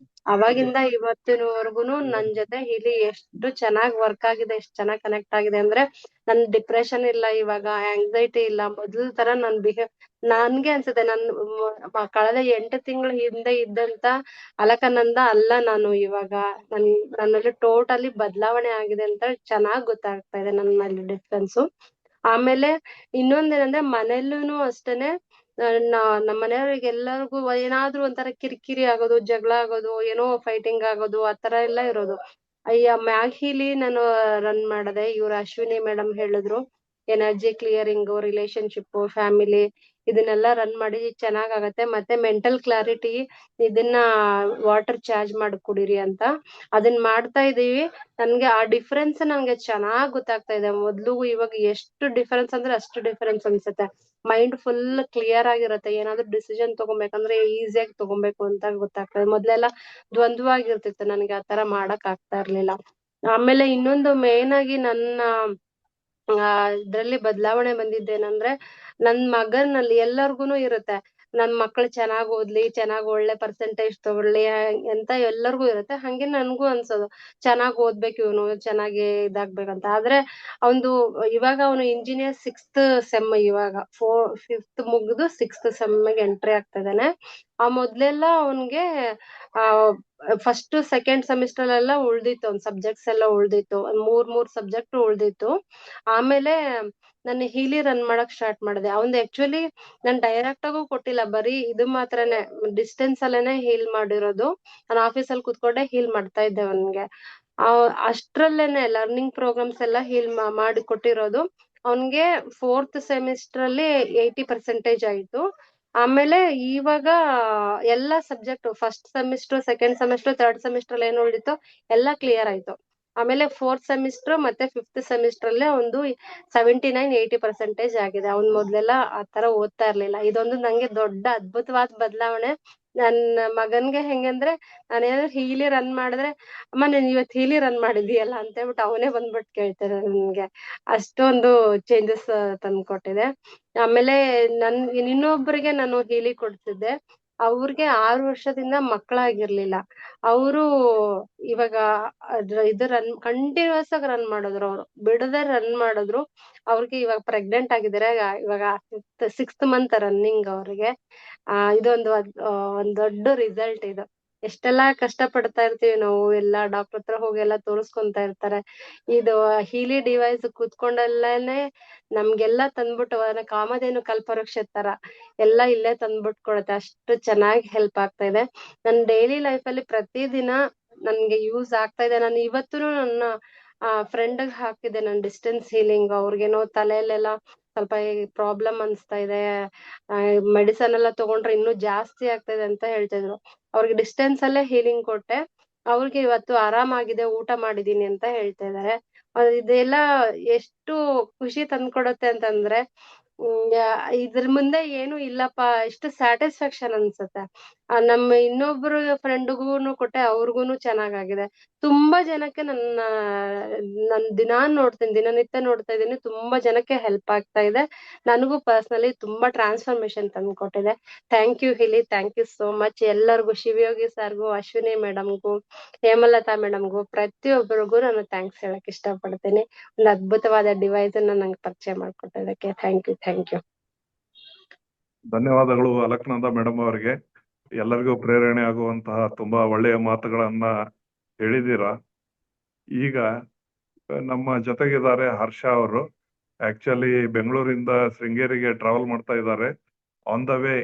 ಅವಾಗಿಂದ ಇವತ್ತಿನವರೆಗೂನು ನನ್ ಜೊತೆ ಹೀಲಿ ಎಷ್ಟು ಚೆನ್ನಾಗ್ ವರ್ಕ್ ಆಗಿದೆ, ಎಷ್ಟು ಚೆನ್ನಾಗ್ ಕನೆಕ್ಟ್ ಆಗಿದೆ ಅಂದ್ರೆ ನನ್ ಡಿಪ್ರೆಷನ್ ಇಲ್ಲ, ಇವಾಗ ಆಂಗ್ಸೈಟಿ ಇಲ್ಲ. ಮೊದಲ ತರ ನನ್ಗೆ ಅನ್ಸುತ್ತೆ ಕಳೆದ 8 ತಿಂಗಳ ಹಿಂದೆ ಇದ್ದಂತ ಅಲಕನಂದ ಅಲ್ಲ ನಾನು ಇವಾಗ. ನನ್ನಲ್ಲಿ ಟೋಟಲಿ ಬದಲಾವಣೆ ಆಗಿದೆ ಅಂತ ಚೆನ್ನಾಗ್ ಗೊತ್ತಾಗ್ತಾ ಇದೆ ನನ್ನಲ್ಲಿ ಡಿಫ್ರೆನ್ಸು. ಆಮೇಲೆ ಇನ್ನೊಂದೇನಂದ್ರೆ ಮನೆಯಲ್ಲೂನು ಅಷ್ಟೇನೆ ನಮ್ಮ ಮನೆಯವ್ರಿಗೆಲ್ಲರಿಗೂ ಏನಾದ್ರೂ ಒಂಥರ ಕಿರಿಕಿರಿ ಆಗೋದು, ಜಗಳ ಆಗೋದು, ಏನೋ ಫೈಟಿಂಗ್ ಆಗೋದು ಆತರ ಎಲ್ಲ ಇರೋದು. ಅಯ್ಯ ಮ್ಯಾಗ್ ನಾನು ರನ್ ಮಾಡದೆ. ಇವ್ರು ಅಶ್ವಿನಿ ಮೇಡಮ್ ಹೇಳಿದ್ರು ಎನರ್ಜಿ ಕ್ಲಿಯರಿಂಗ್, ರಿಲೇಶನ್ಶಿಪ್, ಫ್ಯಾಮಿಲಿ ಇದನ್ನೆಲ್ಲ ರನ್ ಮಾಡಿ ಚೆನ್ನಾಗಾಗತ್ತೆ. ಮತ್ತೆ ಮೆಂಟಲ್ ಕ್ಲಾರಿಟಿ ಇದನ್ನ ವಾಟರ್ ಚಾರ್ಜ್ ಮಾಡಿ ಕುಡೀರಿ ಅಂತ ಅದನ್ನ ಮಾಡ್ತಾ ಇದೀವಿ. ನನ್ಗೆ ಆ ಡಿಫ್ರೆನ್ಸ್ ನಂಗೆ ಚೆನ್ನಾಗ್ ಗೊತ್ತಾಗ್ತಾ ಇದೆ. ಮೊದ್ಲು ಇವಾಗ ಎಷ್ಟು ಡಿಫರೆನ್ಸ್ ಅಂದ್ರೆ ಅಷ್ಟು ಡಿಫರೆನ್ಸ್ ಅನ್ಸುತ್ತೆ. ಮೈಂಡ್ ಫುಲ್ ಕ್ಲಿಯರ್ ಆಗಿರುತ್ತೆ. ಏನಾದ್ರು ಡಿಸಿಷನ್ ತಗೊಬೇಕಂದ್ರೆ ಈಸಿಯಾಗಿ ತಗೊಬೇಕು ಅಂತ ಗೊತ್ತಾಗ್ತದೆ. ಮೊದ್ಲೆಲ್ಲ ದ್ವಂದ್ವಾಗಿರ್ತಿತ್ತು, ನನ್ಗೆ ಆತರ ಮಾಡಕ್ ಆಗ್ತಾ ಇರ್ಲಿಲ್ಲ. ಆಮೇಲೆ ಇನ್ನೊಂದು ಮೇನ್ ಆಗಿ ನನ್ನ ಇದ್ರಲ್ಲಿ ಬದಲಾವಣೆ ಬಂದಿದ್ದೇನಂದ್ರೆ ನನ್ ಮಗನಲ್ಲಿ ಎಲ್ಲರಿಗೂನು ಇರುತ್ತೆ ನನ್ ಮಕ್ಳು ಚೆನ್ನಾಗ್ ಓದ್ಲಿ, ಚೆನ್ನಾಗ್ ಒಳ್ಳೆ ಪರ್ಸೆಂಟೇಜ್ ತಗೊಳ್ಳಿ ಅಂತ ಎಲ್ಲರಿಗೂ ಇರುತ್ತೆ. ಹಂಗೆ ನನ್ಗೂ ಅನ್ಸೋದು ಚೆನ್ನಾಗ್ ಓದ್ಬೇಕು, ಇವನು ಚೆನ್ನಾಗಿ ಇದಾಗ್ಬೇಕಂತ. ಆದ್ರೆ ಇವಾಗ ಅವನು ಇಂಜಿನಿಯರ್ 6th ಸೆಮ್, ಇವಾಗ 5th ಮುಗ್ದು 6th ಸೆಮ್ಗೆ ಎಂಟ್ರಿ ಆಗ್ತಾ ಇದ್ದಾನೆ. ಮೊದ್ಲೆಲ್ಲ ಅವನ್ಗೆ ಫಸ್ಟ್ ಸೆಕೆಂಡ್ ಸೆಮಿಸ್ಟರ್ ಎಲ್ಲ ಉಳ್ದಿತ್ತು, ಅವ್ನ್ ಸಬ್ಜೆಕ್ಟ್ಸ್ ಎಲ್ಲ ಉಳ್ದಿತ್ತು, 3 ಸಬ್ಜೆಕ್ಟ್ ಉಳ್ದಿತ್ತು. ಆಮೇಲೆ ನಾನು ಹೀಲಿ ರನ್ ಮಾಡಕ್ ಸ್ಟಾರ್ಟ್ ಮಾಡಿದೆ. ಅವ್ನ್ ಆಕ್ಚುಲಿ ನಾನ್ ಡೈರೆಕ್ಟ್ ಆಗು ಕೊಟ್ಟಿಲ್ಲ, ಬರೀ ಇದು ಮಾತ್ರನೇ ಡಿಸ್ಟೆನ್ಸ್ ಅಲ್ಲೇನೆ ಹೀಲ್ ಮಾಡಿರೋದು. ನಾನು ಆಫೀಸಲ್ಲಿ ಕುತ್ಕೊಂಡೆ ಹೀಲ್ ಮಾಡ್ತಾ ಇದ್ದೆ ಅವನ್ಗೆ. ಅಷ್ಟ್ರಲ್ಲೇನೆ ಲರ್ನಿಂಗ್ ಪ್ರೋಗ್ರಾಮ್ಸ್ ಎಲ್ಲ ಹೀಲ್ ಮಾಡಿ ಕೊಟ್ಟಿರೋದು. ಅವನ್ಗೆ 4th ಸೆಮಿಸ್ಟರ್ ಅಲ್ಲಿ 80% ಆಯ್ತು. ಆಮೇಲೆ ಇವಾಗ ಎಲ್ಲಾ subject first semester, second semester, third semester ಏನ್ ಉಳಿದಿತ್ತು ಎಲ್ಲ ಕ್ಲಿಯರ್ ಆಯ್ತು. ಆಮೇಲೆ 4th ಸೆಮಿಸ್ಟರ್ ಮತ್ತೆ 5th ಸೆಮಿಸ್ಟರ್ ಅಲ್ಲೇ ಒಂದು 79-80% ಆಗಿದೆ. ಅವ್ನ್ ಮೊದ್ಲೆಲ್ಲ ಆ ತರ ಓದ್ತಾ ಇರ್ಲಿಲ್ಲ. ಇದೊಂದು ನಂಗೆ ದೊಡ್ಡ ಅದ್ಭುತವಾದ ಬದಲಾವಣೆ. ನನ್ನ ಮಗನ್ಗೆ ಹೆಂಗಂದ್ರೆ ನಾನೇನಾದ್ರು ಹೀಲಿ ರನ್ ಮಾಡಿದ್ರೆ, ಅಮ್ಮ ನೀನ್ ಇವತ್ತು ಹೀಲಿ ರನ್ ಮಾಡಿದೀಯಲ್ಲ ಅಂತ ಹೇಳ್ಬಿಟ್ಟು ಅವನೇ ಬಂದ್ಬಿಟ್ಟು ಕೇಳ್ತಾರೆ ನನ್ಗೆ. ಅಷ್ಟೊಂದು ಚೇಂಜಸ್ ತಂದ್ಕೊಟ್ಟಿದೆ. ಆಮೇಲೆ ಇನ್ನೊಬ್ಬರಿಗೆ ನಾನು ಹೀಲಿ ಕೊಡ್ತಿದ್ದೆ. ಅವ್ರಿಗೆ 6 ವರ್ಷದಿಂದ ಮಕ್ಕಳಾಗಿರ್ಲಿಲ್ಲ. ಅವರು ಇವಾಗ ಇದು ರನ್ ಕಂಟಿನ್ಯೂಸ್ ಆಗಿ ರನ್ ಮಾಡಿದ್ರು. ಅವ್ರು ಬಿಡದೆ ರನ್ ಮಾಡಿದ್ರು. ಅವ್ರಿಗೆ ಇವಾಗ ಪ್ರೆಗ್ನೆಂಟ್ ಆಗಿದ್ದಾರೆ. ಇವಾಗ 6th ಮಂತ್ ರನ್ನಿಂಗ್ ಅವ್ರಿಗೆ. ಇದೊಂದು ಒಂದ್ ದೊಡ್ಡ ರಿಸಲ್ಟ್ ಇದು. ಎಷ್ಟೆಲ್ಲಾ ಕಷ್ಟ ಪಡ್ತಾ ಇರ್ತೀವಿ ನಾವು, ಎಲ್ಲಾ ಡಾಕ್ಟರ್ ಹತ್ರ ಹೋಗಿ ಎಲ್ಲಾ ತೋರಿಸ್ಕೊಂತ ಇರ್ತಾರೆ. ಇದು ಹೀಲಿ ಡಿವೈಸ್ ಕೂತ್ಕೊಂಡಲ್ಲೇನೆ ನಮ್ಗೆಲ್ಲಾ ತಂದ್ಬಿಟ್ಟು ಕಾಮಧೇನು ಕಲ್ಪವೃಕ್ಷ ತರ ಎಲ್ಲಾ ಇಲ್ಲೇ ತಂದ್ಬಿಟ್ಟು ಕೊಡುತ್ತೆ. ಅಷ್ಟು ಚೆನ್ನಾಗಿ ಹೆಲ್ಪ್ ಆಗ್ತಾ ಇದೆ. ನನ್ ಡೈಲಿ ಲೈಫ್ ಅಲ್ಲಿ ಪ್ರತಿದಿನ ನನ್ಗೆ ಯೂಸ್ ಆಗ್ತಾ ಇದೆ. ನಾನು ಇವತ್ತು ನನ್ನ ಫ್ರೆಂಡ್ ಹಾಕಿದ್ದೆ ನಾನು ಡಿಸ್ಟೆನ್ಸ್ ಹೀಲಿಂಗ್. ಅವ್ರಿಗೇನೋ ತಲೆಯಲ್ಲೆಲ್ಲ ಸ್ವಲ್ಪ ಪ್ರಾಬ್ಲಮ್ ಅನ್ಸ್ತಾ ಇದೆ, ಮೆಡಿಸನ್ ಎಲ್ಲ ತಗೊಂಡ್ರೆ ಇನ್ನೂ ಜಾಸ್ತಿ ಆಗ್ತಾ ಇದೆ ಅಂತ ಹೇಳ್ತಿದ್ರು. ಅವ್ರಿಗೆ ಡಿಸ್ಟೆನ್ಸ್ ಅಲ್ಲೇ ಹೀಲಿಂಗ್ ಕೊಟ್ಟೆ. ಅವ್ರಿಗೆ ಇವತ್ತು ಆರಾಮಾಗಿದೆ, ಊಟ ಮಾಡಿದೀನಿ ಅಂತ ಹೇಳ್ತಾ ಇದಾರೆ. ಇದೆಲ್ಲ ಎಷ್ಟು ಖುಷಿ ತಂದ್ಕೊಡುತ್ತೆ ಅಂತಂದ್ರೆ ಇದ್ರ ಮುಂದೆ ಏನು ಇಲ್ಲಪ್ಪ, ಎಷ್ಟು ಸ್ಯಾಟಿಸ್ಫ್ಯಾಕ್ಷನ್ ಅನ್ಸುತ್ತೆ. ನಮ್ಮ ಇನ್ನೊಬ್ರು ಫ್ರೆಂಡ್ಗೂನು ಕೊಟ್ಟೆ, ಅವ್ರಿಗೂನು ಚೆನ್ನಾಗಾಗಿದೆ. ತುಂಬಾ ಜನಕ್ಕೆ ನನ್ ದಿನನಿತ್ಯ ನೋಡ್ತಾ ಇದೀನಿ. ತುಂಬಾ ಜನಕ್ಕೆ ಹೆಲ್ಪ್ ಆಗ್ತಾ ಇದೆ. ನನಗೂ ಪರ್ಸನಲಿ ತುಂಬಾ ಟ್ರಾನ್ಸ್ಫಾರ್ಮೇಶನ್ ತಂದ್ಕೊಟ್ಟಿದೆ. Thank you Healy, thank you so much. ಎಲ್ಲರಿಗೂ, ಶಿವಯೋಗಿ ಸರ್ಗೂ, ಅಶ್ವಿನಿ ಮೇಡಮ್ಗೂ, ಹೇಮಲತಾ ಮೇಡಮ್ಗೂ, ಪ್ರತಿಯೊಬ್ಬರಿಗೂ ನಾನು ಥ್ಯಾಂಕ್ಸ್ ಹೇಳಕ್ ಇಷ್ಟಪಡ್ತೀನಿ. ಒಂದು ಅದ್ಭುತವಾದ ಡಿವೈಸ್ ಅನ್ನ ನಂಗೆ ಪರಿಚಯ ಮಾಡ್ಕೊಟ್ಟದಕ್ಕೆ ಥ್ಯಾಂಕ್ ಯು. ಧನ್ಯವಾದಗಳು ಅಲಕ್ನಂದ ಮೇಡಮ್ ಅವರಿಗೆ. ಎಲ್ಲರಿಗೂ ಪ್ರೇರಣೆ ಆಗುವಂತಹ ತುಂಬಾ ಒಳ್ಳೆಯ ಮಾತುಗಳನ್ನ ಹೇಳಿದ್ದೀರಾ. ಈಗ ನಮ್ಮ ಜೊತೆಗಿದ್ದಾರೆ ಹರ್ಷ ಅವರು. ಆಕ್ಚುಲಿ ಬೆಂಗಳೂರಿಂದ ಶೃಂಗೇರಿಗೆ ಟ್ರಾವೆಲ್ ಮಾಡ್ತಾ ಇದ್ದಾರೆ. ಆನ್ ದ ವೇ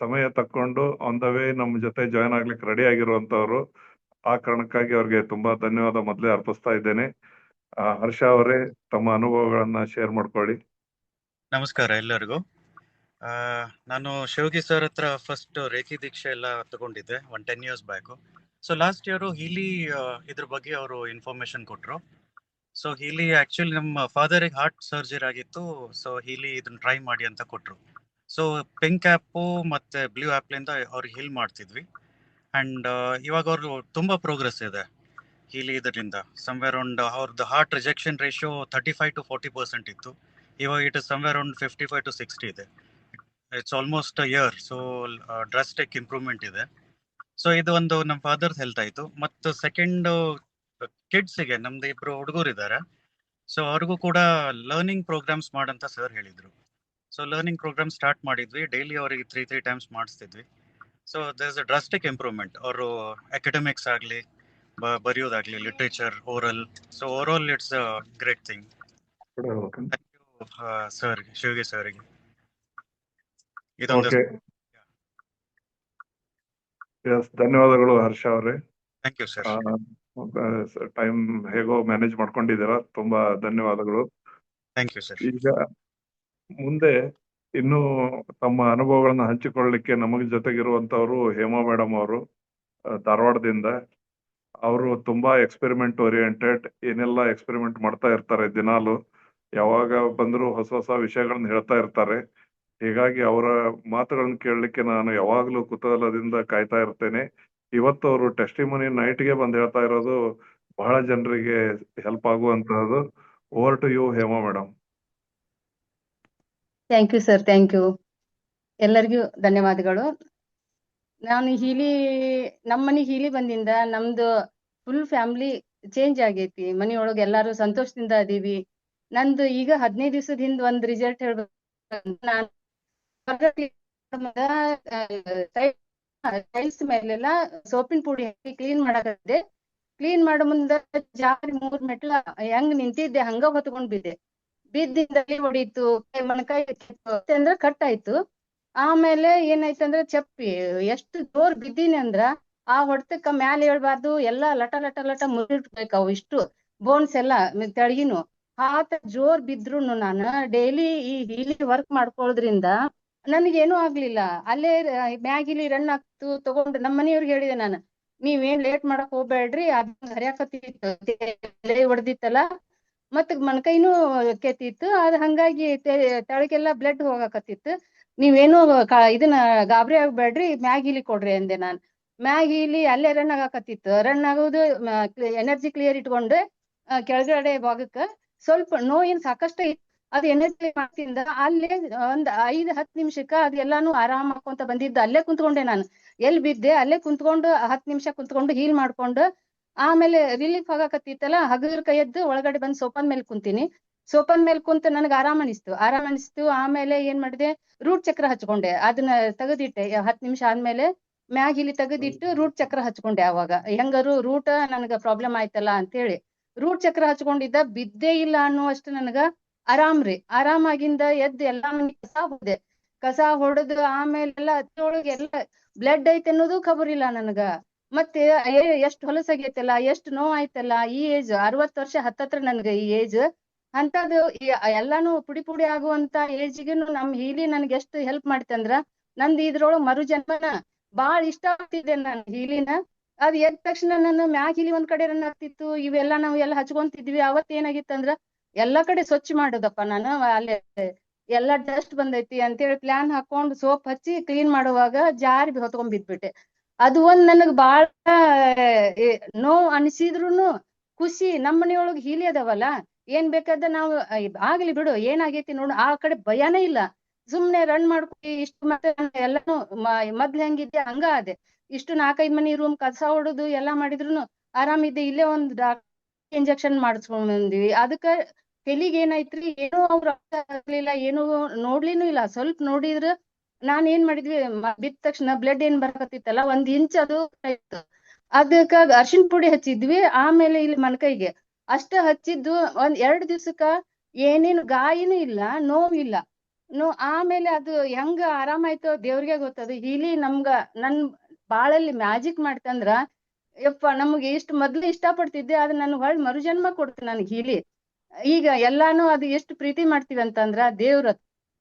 ಸಮಯ ತಕ್ಕೊಂಡು ಆನ್ ದ ವೇ ನಮ್ಮ ಜೊತೆ ಜಾಯ್ನ್ ಆಗ್ಲಿಕ್ಕೆ ರೆಡಿ ಆಗಿರುವಂತವ್ರು. ಆ ಕಾರಣಕ್ಕಾಗಿ ಅವ್ರಿಗೆ ತುಂಬಾ ಧನ್ಯವಾದ ಮೊದಲೇ ಅರ್ಪಿಸ್ತಾ ಇದ್ದೇನೆ. ಹರ್ಷ ಅವರೇ, ತಮ್ಮ ಅನುಭವಗಳನ್ನ ಶೇರ್ ಮಾಡ್ಕೊಳ್ಳಿ. ನಮಸ್ಕಾರ ಎಲ್ಲರಿಗೂ. ನಾನು ಶಿವಗಿ ಸರ್ ಹತ್ರ ಫಸ್ಟ್ ರೇಖಿ ದೀಕ್ಷೆ ಎಲ್ಲ ತಗೊಂಡಿದ್ದೆ 10 years back. So last year Healy ಇದ್ರ ಬಗ್ಗೆ ಅವರು ಇನ್ಫಾರ್ಮೇಶನ್ ಕೊಟ್ರು. ಸೊ ಹೀಲಿ ಆಕ್ಚುಲಿ ನಮ್ಮ ಫಾದರಿಗೆ ಹಾರ್ಟ್ ಸರ್ಜರಿ ಆಗಿತ್ತು. ಸೊ ಹೀಲಿ ಇದನ್ನ ಟ್ರೈ ಮಾಡಿ ಅಂತ ಕೊಟ್ರು. ಸೊ ಪಿಂಕ್ ಆ್ಯಪು ಮತ್ತೆ ಬ್ಲೂ ಆ್ಯಪ್ಲಿಂದ ಅವ್ರಿಗೆ ಹೀಲ್ ಮಾಡ್ತಿದ್ವಿ. ಅಂಡ್ ಇವಾಗ ಅವ್ರು ತುಂಬಾ ಪ್ರೋಗ್ರೆಸ್ ಇದೆ ಹೀಲಿ ಇದರಿಂದ. ಸಮ್ವೇರ್ ಅರೌಂಡ್ ಅವ್ರದ್ದು ಹಾರ್ಟ್ ರಿಜೆಕ್ಷನ್ ರೇಷಿಯೋ 35-40% ಇತ್ತು. ಇವಾಗ ಇಟ್ ಇಸ್ ಸಮ್ವೇರ್ ಅರೌಂಡ್ 55-60 ಇದೆ. It's almost year. So drastic improvement ಇದೆ. ಸೊ ಇದು ಒಂದು ನಮ್ಮ ಫಾದರ್ ಹೆಲ್ತ್ ಆಯ್ತು. ಮತ್ತು ಸೆಕೆಂಡ್ ಕಿಡ್ಸ್ಗೆ ನಮ್ದು 2 ಹುಡುಗರು ಇದ್ದಾರೆ. ಸೊ ಅವ್ರಿಗೂ ಕೂಡ ಲರ್ನಿಂಗ್ ಪ್ರೋಗ್ರಾಮ್ಸ್ ಮಾಡಂತ ಸರ್ ಹೇಳಿದ್ರು. ಸೊ ಲರ್ನಿಂಗ್ ಪ್ರೋಗ್ರಾಮ್ ಸ್ಟಾರ್ಟ್ ಮಾಡಿದ್ವಿ. ಡೈಲಿ ಅವರಿಗೆ 3 times ಮಾಡಿಸ್ತಿದ್ವಿ. So there is a drastic improvement. ಅವರು ಅಕಾಡೆಮಿಕ್ಸ್ ಆಗಲಿ, ಬರೆಯೋದಾಗ್ಲಿ, literature, oral. So overall it's a great thing. Sir, Shivagi ಸರ್ಗೆ ಇದೊಂದು. ಧನ್ಯವಾದಗಳು ಹರ್ಷ ಅವರೇ. Thank you sir. ಟೈಮ್ ಹೇಗೋ ಮ್ಯಾನೇಜ್ ಮಾಡ್ಕೊಂಡಿದ್ದೀರಾ, ತುಂಬಾ ಧನ್ಯವಾದಗಳು. Thank you sir. ಈಗ ಮುಂದೆ ಇನ್ನು ತಮ್ಮ ಅನುಭವಗಳನ್ನ ಹಂಚಿಕೊಳ್ಳಲಿಕ್ಕೆ ನಮಗೆ ಜೊತೆಗಿರುವಂತವ್ರು ಹೇಮಾ ಮೇಡಮ್ ಅವರು, ಧಾರವಾಡದಿಂದ. ಅವರು ತುಂಬಾ ಎಕ್ಸ್ಪೆರಿಮೆಂಟ್ ಓರಿಯೆಂಟೆಡ್, ಏನೆಲ್ಲ ಎಕ್ಸ್ಪೆರಿಮೆಂಟ್ ಮಾಡ್ತಾ ಇರ್ತಾರೆ ದಿನಾಲು. ಯಾವಾಗ ಬಂದ್ರು ಹೊಸ ಹೊಸ ವಿಷಯಗಳನ್ನ ಹೇಳ್ತಾ ಇರ್ತಾರೆ. ಹೀಗಾಗಿ ಅವರ ಮಾತುಗಳನ್ನ ಕೇಳಲಿಕ್ಕೆ ನಾನು ಯಾವಾಗ್ಲೂ ಕುತೂಹಲದಿಂದ ಕಾಯ್ತಾ ಇರ್ತೇನೆ. ಇವತ್ತು ಅವರು ಟೆಸ್ಟಿಮನಿ ನೈಟ್ಗೆ ಬಂದು ಹೇಳ್ತಾ ಇರೋದು ಬಹಳ ಜನರಿಗೆ ಹೆಲ್ಪ್ ಆಗುವಂತಹದ್ದು. Over to you Hema madam. Thank you sir, thank you. ಎಲ್ಲರಿಗೂ ಧನ್ಯವಾದಗಳು. ನಾನು ನಮ್ಮ ಮನೆ ಹೀಲಿ ಬಂದಿಂದ ನಮ್ದು ಫುಲ್ ಫ್ಯಾಮಿಲಿ ಚೇಂಜ್ ಆಗೈತಿ. ಮನೆಯೊಳಗೆ ಎಲ್ಲಾರು ಸಂತೋಷದಿಂದ ಅದೀವಿ. ನಂದು ಈಗ 15 ದಿವಸದ ಹಿಂದ್ ಒಂದ್ ರಿಸಲ್ಟ್ ಹೇಳ್ಬೇಕು. ನಾನು ಟೈಲ್ಸ್ ಮೇಲೆಲ್ಲ ಸೋಪಿನ ಪುಡಿ ಹಾಕಿ ಕ್ಲೀನ್ ಮಾಡಕತ್ತಿದ್ದೆ. ಕ್ಲೀನ್ ಮಾಡೋ ಮುಂದ ಜಾರಿ 3 ಮೆಟ್ಲ ಹೆಂಗ್ ನಿಂತಿದ್ದೆ ಹಂಗ ಹೊತ್ಕೊಂಡ್ ಬಿದ್ದೆ. ಬಿದ್ದಿಂದ ಹೊಡೀತು, ಮೊಣಕಾಯಿ ಅಂದ್ರೆ ಕಟ್ ಆಯ್ತು. ಆಮೇಲೆ ಏನಾಯ್ತಂದ್ರ ಚಪ್ಪಿ ಎಷ್ಟು ಜೋರ್ ಬಿದ್ದೀನಿ ಅಂದ್ರ ಆ ಹೊಡ್ತಕ್ಕ ಮ್ಯಾಲ ಹೇಳ್ಬಾರ್ದು, ಎಲ್ಲಾ ಲಟ ಲಟ ಲಟ ಮುರಿಡ್ಬೇಕು. ಅವು ಇಷ್ಟು ಬೋನ್ಸ್ ಎಲ್ಲಾ ತೆಳಗಿನು ಆತ ಜೋರ್ ಬಿದ್ರುನು ನಾನು ಡೈಲಿ ಈ ಹೀಲಿ ವರ್ಕ್ ಮಾಡ್ಕೊಳ್ಳೋದ್ರಿಂದ ನನಗೇನು ಆಗ್ಲಿಲ್ಲ. ಅಲ್ಲೇ ಮ್ಯಾಗಿಲಿ ರನ್ ಆಗ್ತು ತಗೊಂಡು ನಮ್ಮ ಮನೆಯವ್ರಿಗೆ ಹೇಳಿದೆ ನಾನು, ನೀವೇನ್ ಲೇಟ್ ಮಾಡಕ್ ಹೋಗ್ಬೇಡ್ರಿ, ಅದ್ ಹರಿಯಾಕತ್ತಿತ್ತು, ತಲೆ ಹೊಡೆದಿತ್ತಲ್ಲ, ಮತ್ ಮನ್ಕೈನು ಕೆತ್ತಿತ್ತು, ಅದ್ ಹಂಗಾಗಿ ತೆಳಗೆಲ್ಲ ಬ್ಲಡ್ ಹೋಗಾಕತ್ತಿತ್ತು. ನೀವೇನು ಇದನ್ನ ಗಾಬರಿ ಆಗ್ಬೇಡ್ರಿ, ಮ್ಯಾಗ್ ಹೀಲಿ ಕೊಡ್ರಿ ಅಂದೆ ನಾನ್. ಮ್ಯಾಗ್ ಹೀಲಿ ಅಲ್ಲೇ ರನ್ ಆಗಾಕತ್ತಿತ್ತು. ರನ್ ಆಗೋದು ಎನರ್ಜಿ ಕ್ಲಿಯರ್ ಇಟ್ಕೊಂಡು ಕೆಳಗಡೆ ಭಾಗಕ್ಕ ಸ್ವಲ್ಪ ನೋವಿನ್ ಸಾಕಷ್ಟ ಇತ್ತು. ಅದು ಎನರ್ಜಿ ಮಾಡ್ತಿಂದ ಅಲ್ಲೇ ಒಂದ್ 5-10 ನಿಮಿಷಕ್ಕ ಅದೆಲ್ಲಾನು ಆರಾಮ್ ಮಾಡ್ಕೊಂತ ಬಂದಿದ್ದು. ಅಲ್ಲೇ ಕುಂತ್ಕೊಂಡೆ ನಾನು, ಎಲ್ಲಿ ಬಿದ್ದೆ ಅಲ್ಲೇ ಕುಂತ್ಕೊಂಡು 10 ನಿಮಿಷ ಕುಂತ್ಕೊಂಡು ಹೀಲ್ ಮಾಡ್ಕೊಂಡು ಆಮೇಲೆ ರಿಲೀಫ್ ಆಗಾಕತ್ತಿತ್ತಲ್ಲ, ಹಗರ್ ಕೈ ಎದ್ದು ಒಳಗಡೆ ಬಂದ್ ಸೋಫಾನ್ ಮೇಲೆ ಕುಂತೀನಿ. ಸೋಫಾನ್ ಮೇಲೆ ಕುಂತ ನನಗ್ ಆರಾಮ್ ಅನಿಸ್ತು. ಆಮೇಲೆ ಏನ್ ಮಾಡಿದೆ, ರೂಟ್ ಚಕ್ರ ಹಚ್ಕೊಂಡೆ. ಅದನ್ನ ತೆಗೆದಿಟ್ಟೆ 10 ನಿಮಿಷ ಆದ್ಮೇಲೆ ಮ್ಯಾಗ್ ಇಲ್ಲಿ ತೆಗೆದಿಟ್ಟು ರೂಟ್ ಚಕ್ರ ಹಚ್ಕೊಂಡೆ. ಅವಾಗ ಹೆಂಗಾರು ರೂಟ್ ನನಗ ಪ್ರಾಬ್ಲಮ್ ಆಯ್ತಲ್ಲ ಅಂತ ಹೇಳಿ ರೂಟ್ ಚಕ್ರ ಹಚ್ಕೊಂಡಿದ್ದ. ಬಿದ್ದೇ ಇಲ್ಲ ಅನ್ನುವಷ್ಟು ನನಗ ಆರಾಮ್ರಿ. ಆರಾಮಾಗಿಂದ ಎದ್ದು ಎಲ್ಲಾ ಮನಿ ಕಸ ಹೊಡೆ, ಕಸ ಹೊಡೆದು ಆಮೇಲೆಲ್ಲ ಅದ್ರೊಳಗೆ ಎಲ್ಲ ಬ್ಲಡ್ ಐತೆ ಅನ್ನೋದು ಖಬರ್ ಇಲ್ಲ ನನಗ. ಮತ್ತೆ ಎಷ್ಟ್ ಹೊಲಸಾಗೈತಲ್ಲ, ಎಷ್ಟ್ ನೋವ್ ಆಯ್ತಲ್ಲ. ಈ ಏಜ್ 60 ವರ್ಷ ಹತ್ತತ್ರ ನನ್ಗ ಈ ಏಜ್ ಅಂತದು ಎಲ್ಲಾನು ಪುಡಿ ಪುಡಿ ಆಗುವಂತ ಏಜಿಗೂ ನಮ್ ಹೀಲಿ ನನ್ಗೆ ಎಷ್ಟು ಹೆಲ್ಪ್ ಮಾಡ್ತಂದ್ರ, ನಂದು ಇದ್ರೊಳಗ್ ಮರು ಜನ್ಮನ ಬಾಳ್ ಇಷ್ಟ ಆಗ್ತಿದ್ದೆ ನಾನು ಹೀಲಿನ. ಅದ್ ಎದ್ದ ತಕ್ಷಣ ನಾನು ಮ್ಯಾಗ್ ಹೀಲಿ ಒಂದ್ ಕಡೆ ರನ್ ಆಗ್ತಿತ್ತು. ಇವೆಲ್ಲಾ ನಾವು ಎಲ್ಲ ಹಚ್ಕೊಂತಿದ್ವಿ. ಅವತ್ ಏನಾಗಿತ್ತಂದ್ರ ಎಲ್ಲಾ ಕಡೆ ಸ್ವಚ್ಛ ಮಾಡೋದಪ್ಪ ನಾನು. ಅಲ್ಲೇ ಎಲ್ಲಾ ಡಸ್ಟ್ ಬಂದೈತಿ ಅಂತೇಳಿ ಪ್ಲಾನ್ ಹಾಕೊಂಡು ಸೋಪ್ ಹಚ್ಚಿ ಕ್ಲೀನ್ ಮಾಡುವಾಗ ಜಾರಿ ಹೊತ್ಕೊಂಡ್ ಬಿದ್ಬಿಟ್ಟೆ. ಅದು ಒಂದ್ ನನಗ್ ಬಾಳ ನೋವು ಅನಿಸಿದ್ರುನು ಖುಷಿ. ನಮ್ಮ ಮನೆಯೊಳಗ್ ಹೀಲಿ ಅದಾವಲ್ಲ, ಏನ್ ಬೇಕಾದ ನಾವು ಆಗ್ಲಿ ಬಿಡು ಏನಾಗೈತಿ ನೋಡು, ಆ ಕಡೆ ಭಯನೇ ಇಲ್ಲ. ಸುಮ್ನೆ ರನ್ ಮಾಡ್ಕೊ ಇಷ್ಟು. ಮತ್ತೆ ಎಲ್ಲಾನು ಮೊದ್ಲು ಹೆಂಗಿದ್ದೆ ಹಂಗ ಅದೇ. ಇಷ್ಟು 4-5 ಮನಿ ರೂಮ್ ಕಸ ಹೊಡುದು ಎಲ್ಲಾ ಮಾಡಿದ್ರುನು ಆರಾಮಿದ್ದೆ. ಇಲ್ಲೇ ಒಂದ್ ಇಂಜೆಕ್ಷನ್ ಮಾಡಿಸ್ಕೊಂಡ್ ಬಂದ್ವಿ. ಅದಕ್ಕ ತೆಲಿಗೆ ಏನೈತ್ರಿ, ಏನೋ ಅವ್ರು ಆಗ್ಲಿಲ್ಲ, ಏನೋ ನೋಡ್ಲಿನೂ ಇಲ್ಲ. ಸ್ವಲ್ಪ ನೋಡಿದ್ರ ನಾನ್ ಏನ್ ಮಾಡಿದ್ವಿ, ಬಿದ್ದ ತಕ್ಷಣ ಬ್ಲಡ್ ಏನ್ ಬರಕತ್ತಿತ್ತಲ್ಲ 1 ಇಂಚ್ ಅದು ಇತ್ತು. ಅದಕ್ಕ ಅರ್ಶಿಣ ಪುಡಿ ಹಚ್ಚಿದ್ವಿ. ಆಮೇಲೆ ಇಲ್ಲಿ ಮನ್ಕೈಗೆ ಅಷ್ಟ ಹಚ್ಚಿದ್ದು. 1-2 ದಿವ್ಸಕ್ಕ ಏನೇನು ಗಾಯನೂ ಇಲ್ಲ, ನೋವಿಲ್ಲ. ಆಮೇಲೆ ಅದು ಹೆಂಗ ಆರಾಮಾಯ್ತೋ ದೇವ್ರಿಗೆ ಗೊತ್ತದು. ಹೀಲಿ ನನ್ ಬಾಳಲ್ಲಿ ಮ್ಯಾಜಿಕ್ ಮಾಡ್ತಂದ್ರ ಯಪ್ಪ, ನಮ್ಗೆ ಮೊದ್ಲು ಇಷ್ಟ ಪಡ್ತಿದ್ದೆ. ಅದು ನನ್ ಹೊಳ್ ಮರುಜನ್ಮ ಕೊಡ್ತು ನನ್ಗೆ ಹೀಲಿ. ಈಗ ಎಲ್ಲಾನು ಅದು ಎಷ್ಟು ಪ್ರೀತಿ ಮಾಡ್ತೀವಿ ಅಂತಂದ್ರ ದೇವ್ರ.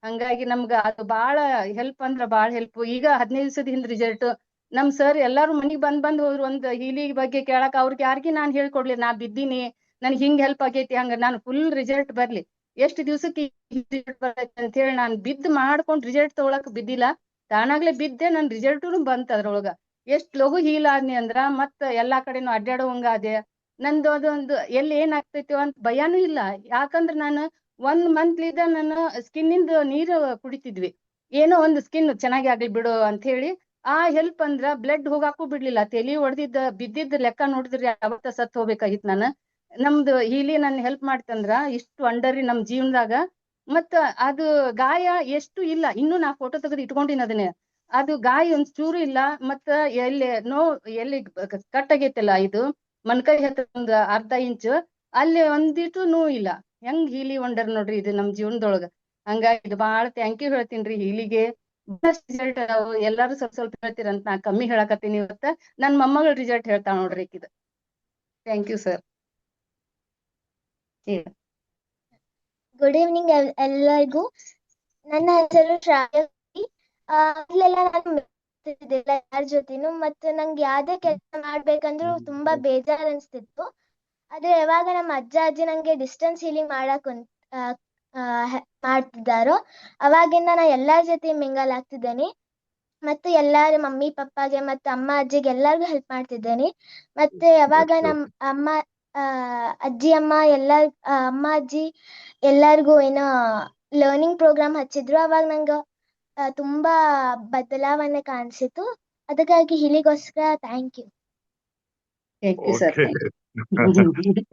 ಹಂಗಾಗಿ ನಮ್ಗ ಅದು ಬಾಳ ಹೆಲ್ಪ್ ಅಂದ್ರ ಬಾಳ ಹೆಲ್ಪ್. ಈಗ 15 ದಿವಸದ ಹಿಂದ್ ರಿಸಲ್ಟ್ ನಮ್ ಸರ್ ಎಲ್ಲಾರು ಮನಿಗ್ ಬಂದ್ ಹೋದ್ರು. ಒಂದ್ ಹೀಲಿ ಬಗ್ಗೆ ಕೇಳಕ್ ಅವ್ರಿಗೆ ಯಾರಿಗಿ ನಾನ್ ಹೇಳ್ಕೊಡ್ಲಿ, ನಾ ಬಿದ್ದೀನಿ ನನ್ಗೆ ಹಿಂಗ್ ಹೆಲ್ಪ್ ಆಗೈತಿ. ಹಂಗ ನಾನು ಫುಲ್ ರಿಸಲ್ಟ್ ಬರ್ಲಿ, ಎಷ್ಟು ದಿವ್ಸಕ್ಕೆ ರಿಸಲ್ಟ್ ಬರ್ತೈತಿ ಅಂತ ಹೇಳಿ ನಾನ್ ಬಿದ್ದು ಮಾಡ್ಕೊಂಡ್ ರಿಸಲ್ಟ್ ತಗೊಳಕ್ ಬಿದ್ದಿಲ್ಲ. ತಾನಾಗ್ಲೇ ಬಿದ್ದೆ, ನನ್ ರಿಸಲ್ಟುನು ಬಂತ ಅದ್ರೊಳಗ. ಎಷ್ಟ್ ಲಘು ಹೀಲ್ ಆದ್ನಿ ಅಂದ್ರ ಮತ್ತ ಎಲ್ಲಾ ಕಡೆನು ಅಡ್ಡಾಡೋವಂಗ ಅದೇ. ನಂದು ಅದೊಂದು ಎಲ್ಲಿ ಏನ್ ಆಗ್ತೈತೋ ಅಂತ ಭಯಾನೂ ಇಲ್ಲ. ಯಾಕಂದ್ರ ನಾನು 1 ಮಂತ್ಲಿದ ನಾನು ಸ್ಕಿನ್ನಿಂದ ನೀರು ಕುಡಿತಿದ್ವಿ, ಏನೋ ಒಂದು ಸ್ಕಿನ್ ಚೆನ್ನಾಗಿ ಆಗ್ಲಿ ಬಿಡು ಅಂತ ಹೇಳಿ. ಆ ಹೆಲ್ಪ್ ಅಂದ್ರ ಬ್ಲಡ್ ಹೋಗಾಕು ಬಿಡ್ಲಿಲ್ಲ. ತಲಿ ಬಿದ್ದಿದ್ದ ಲೆಕ್ಕ ನೋಡಿದ್ರಿ ಅವತ್ತ ಸತ್ ಹೋಗ್ಬೇಕಾಗಿತ್ ನಾನು. ನಮ್ದು ಹೀಲಿ ನನ್ ಹೆಲ್ಪ್ ಮಾಡ್ತಂದ್ರ ಇಷ್ಟು ವಂಡರಿ ನಮ್ ಜೀವನದಾಗ. ಮತ್ತ ಅದು ಗಾಯ ಎಷ್ಟು ಇಲ್ಲ, ಇನ್ನು ನಾ ಫೋಟೋ ತೆಗೆದು ಇಟ್ಕೊಂಡಿನ ಅದನ್ನ. ಅದು ಗಾಯ ಒಂದ್ ಚೂರು ಇಲ್ಲ. ಮತ್ತ ಎಲ್ಲಿ ಕಟ್ ಆಗೈತಲ್ಲ, ಇದು ಮನ್ಕೈ ಹತ್ರ 1/2 ಇಂಚ್ ಅಲ್ಲಿ ಒಂದಿಟ್ಟು ನೋವು ಇಲ್ಲ. ಹೆಂಗ್ ಹೀಲಿ ವಂಡರ್ ನೋಡ್ರಿ ಇದು ನಮ್ ಜೀವನದೊಳಗ. ಹಂಗಾಗಿ ಇದು ಬಾಳ ಥ್ಯಾಂಕ್ ಯು ಹೇಳ್ತೀನ್ರಿ ಹೀಲಿಗೆ. ರಿಸಲ್ಟ್ ಎಲ್ಲಾರು ಸ್ವಲ್ಪ ಹೇಳ್ತೀರಂತ ನಾ ಕಮ್ಮಿ ಹೇಳಕತ್ತೀನಿ ಇವತ್ತ. ನನ್ ಮೊಮ್ಮಗಳ ರಿಸಲ್ಟ್ ಹೇಳ್ತಾ ನೋಡ್ರಿ ಇದು. Thank you sir. Good evening ಎಲ್ಲರಿಗೂ. ನನ್ನ ಹೆಸರು ಶ್ರಾವ್ಯ. ಇಲ್ಲೆಲ್ಲ ನಾನು ಮಾಡ್ತಿದ್ದಿಲ್ಲ ಯಾರ ಜೊತೆನೂ. ಮತ್ತೆ ನಂಗೆ ಯಾವ್ದೇ ಕೆಲಸ ಮಾಡ್ಬೇಕಂದ್ರೂ ತುಂಬಾ ಬೇಜಾರ್ ಅನ್ಸ್ತಿತ್ತು. ಆದ್ರೆ ಯಾವಾಗ ನಮ್ಮ ಅಜ್ಜ ಅಜ್ಜಿ ನಂಗೆ ಡಿಸ್ಟೆನ್ಸ್ ಹೀಲಿಂಗ್ ಮಾಡಕ್ ಮಾಡ್ತಿದ್ದಾರೋ ಅವಾಗಿಂದ ನಾ ಎಲ್ಲಾರ ಜೊತೆ ಮಿಂಗಲ್ ಆಗ್ತಿದ್ದೇನೆ. ಮತ್ತೆ ಎಲ್ಲಾರ ಮಮ್ಮಿ ಪಪ್ಪಾಗೆ ಮತ್ತೆ ಅಮ್ಮ ಅಜ್ಜಿಗೆ ಎಲ್ಲಾರ್ಗು ಹೆಲ್ಪ್ ಮಾಡ್ತಿದ್ದೇನೆ. ಮತ್ತೆ ಯಾವಾಗ ನಮ್ಮ ಅಮ್ಮ ಅಜ್ಜಿ ಅಮ್ಮ ಅಮ್ಮ ಅಜ್ಜಿ ಎಲ್ಲಾರ್ಗು ಏನೋ ಲರ್ನಿಂಗ್ ಪ್ರೋಗ್ರಾಮ್ ಹಚ್ಚಿದ್ರು, ಅವಾಗ ನಂಗೆ ತುಂಬಾ ಬದಲಾವಣೆ ಕಾಣಿಸಿತು. ಅದಕ್ಕಾಗಿ ಹೀಲಿಗೋಸ್ಕರ ಥ್ಯಾಂಕ್ ಯು.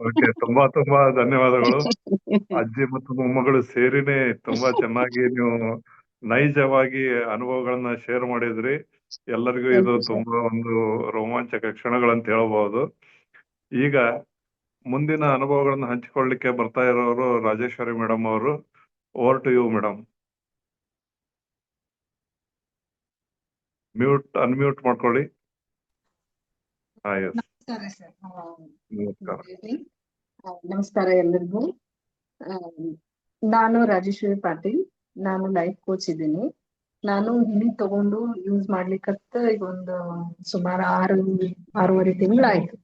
ಓಕೆ, ತುಂಬಾ ಧನ್ಯವಾದಗಳು. ಅಜ್ಜಿ ಮತ್ತು ಮೊಮ್ಮಗಳು ಸೇರಿನೇ ತುಂಬಾ ಚೆನ್ನಾಗಿ ನೀವು ನೈಜವಾಗಿ ಅನುಭವಗಳನ್ನ ಶೇರ್ ಮಾಡಿದ್ರಿ. ಎಲ್ಲರಿಗೂ ಇದು ತುಂಬಾ ಒಂದು ರೋಮಾಂಚಕ ಕ್ಷಣಗಳಂತ ಹೇಳ್ಬಹುದು. ಈಗ ಮುಂದಿನ ಅನುಭವಗಳನ್ನ ಹಂಚಿಕೊಳ್ಳಿಕ್ಕೆ ಬರ್ತಾ ಇರೋರು ರಾಜೇಶ್ವರಿ ಮೇಡಮ್ ಅವರು. Over to you madam. Unmute ಮಾಡ್ಕೊಳ್ಳಿ. ನಮಸ್ಕಾರ ಸರ್. ನಮಸ್ಕಾರ. ನಮಸ್ಕಾರ ಎಲ್ಲರಿಗೂ. ನಾನು ರಾಜೇಶ್ವರಿ ಪಾಟೀಲ್. ನಾನು ಲೈಫ್ ಕೋಚ್ ಇದ್ದೀನಿ. ನಾನು ಹಿಲಿ ತಗೊಂಡು ಯೂಸ್ ಮಾಡ್ಲಿಕ್ಕತ್ತ ಈಗ ಒಂದು ಸುಮಾರು 6-6.5 ತಿಂಗಳಾಯ್ತು.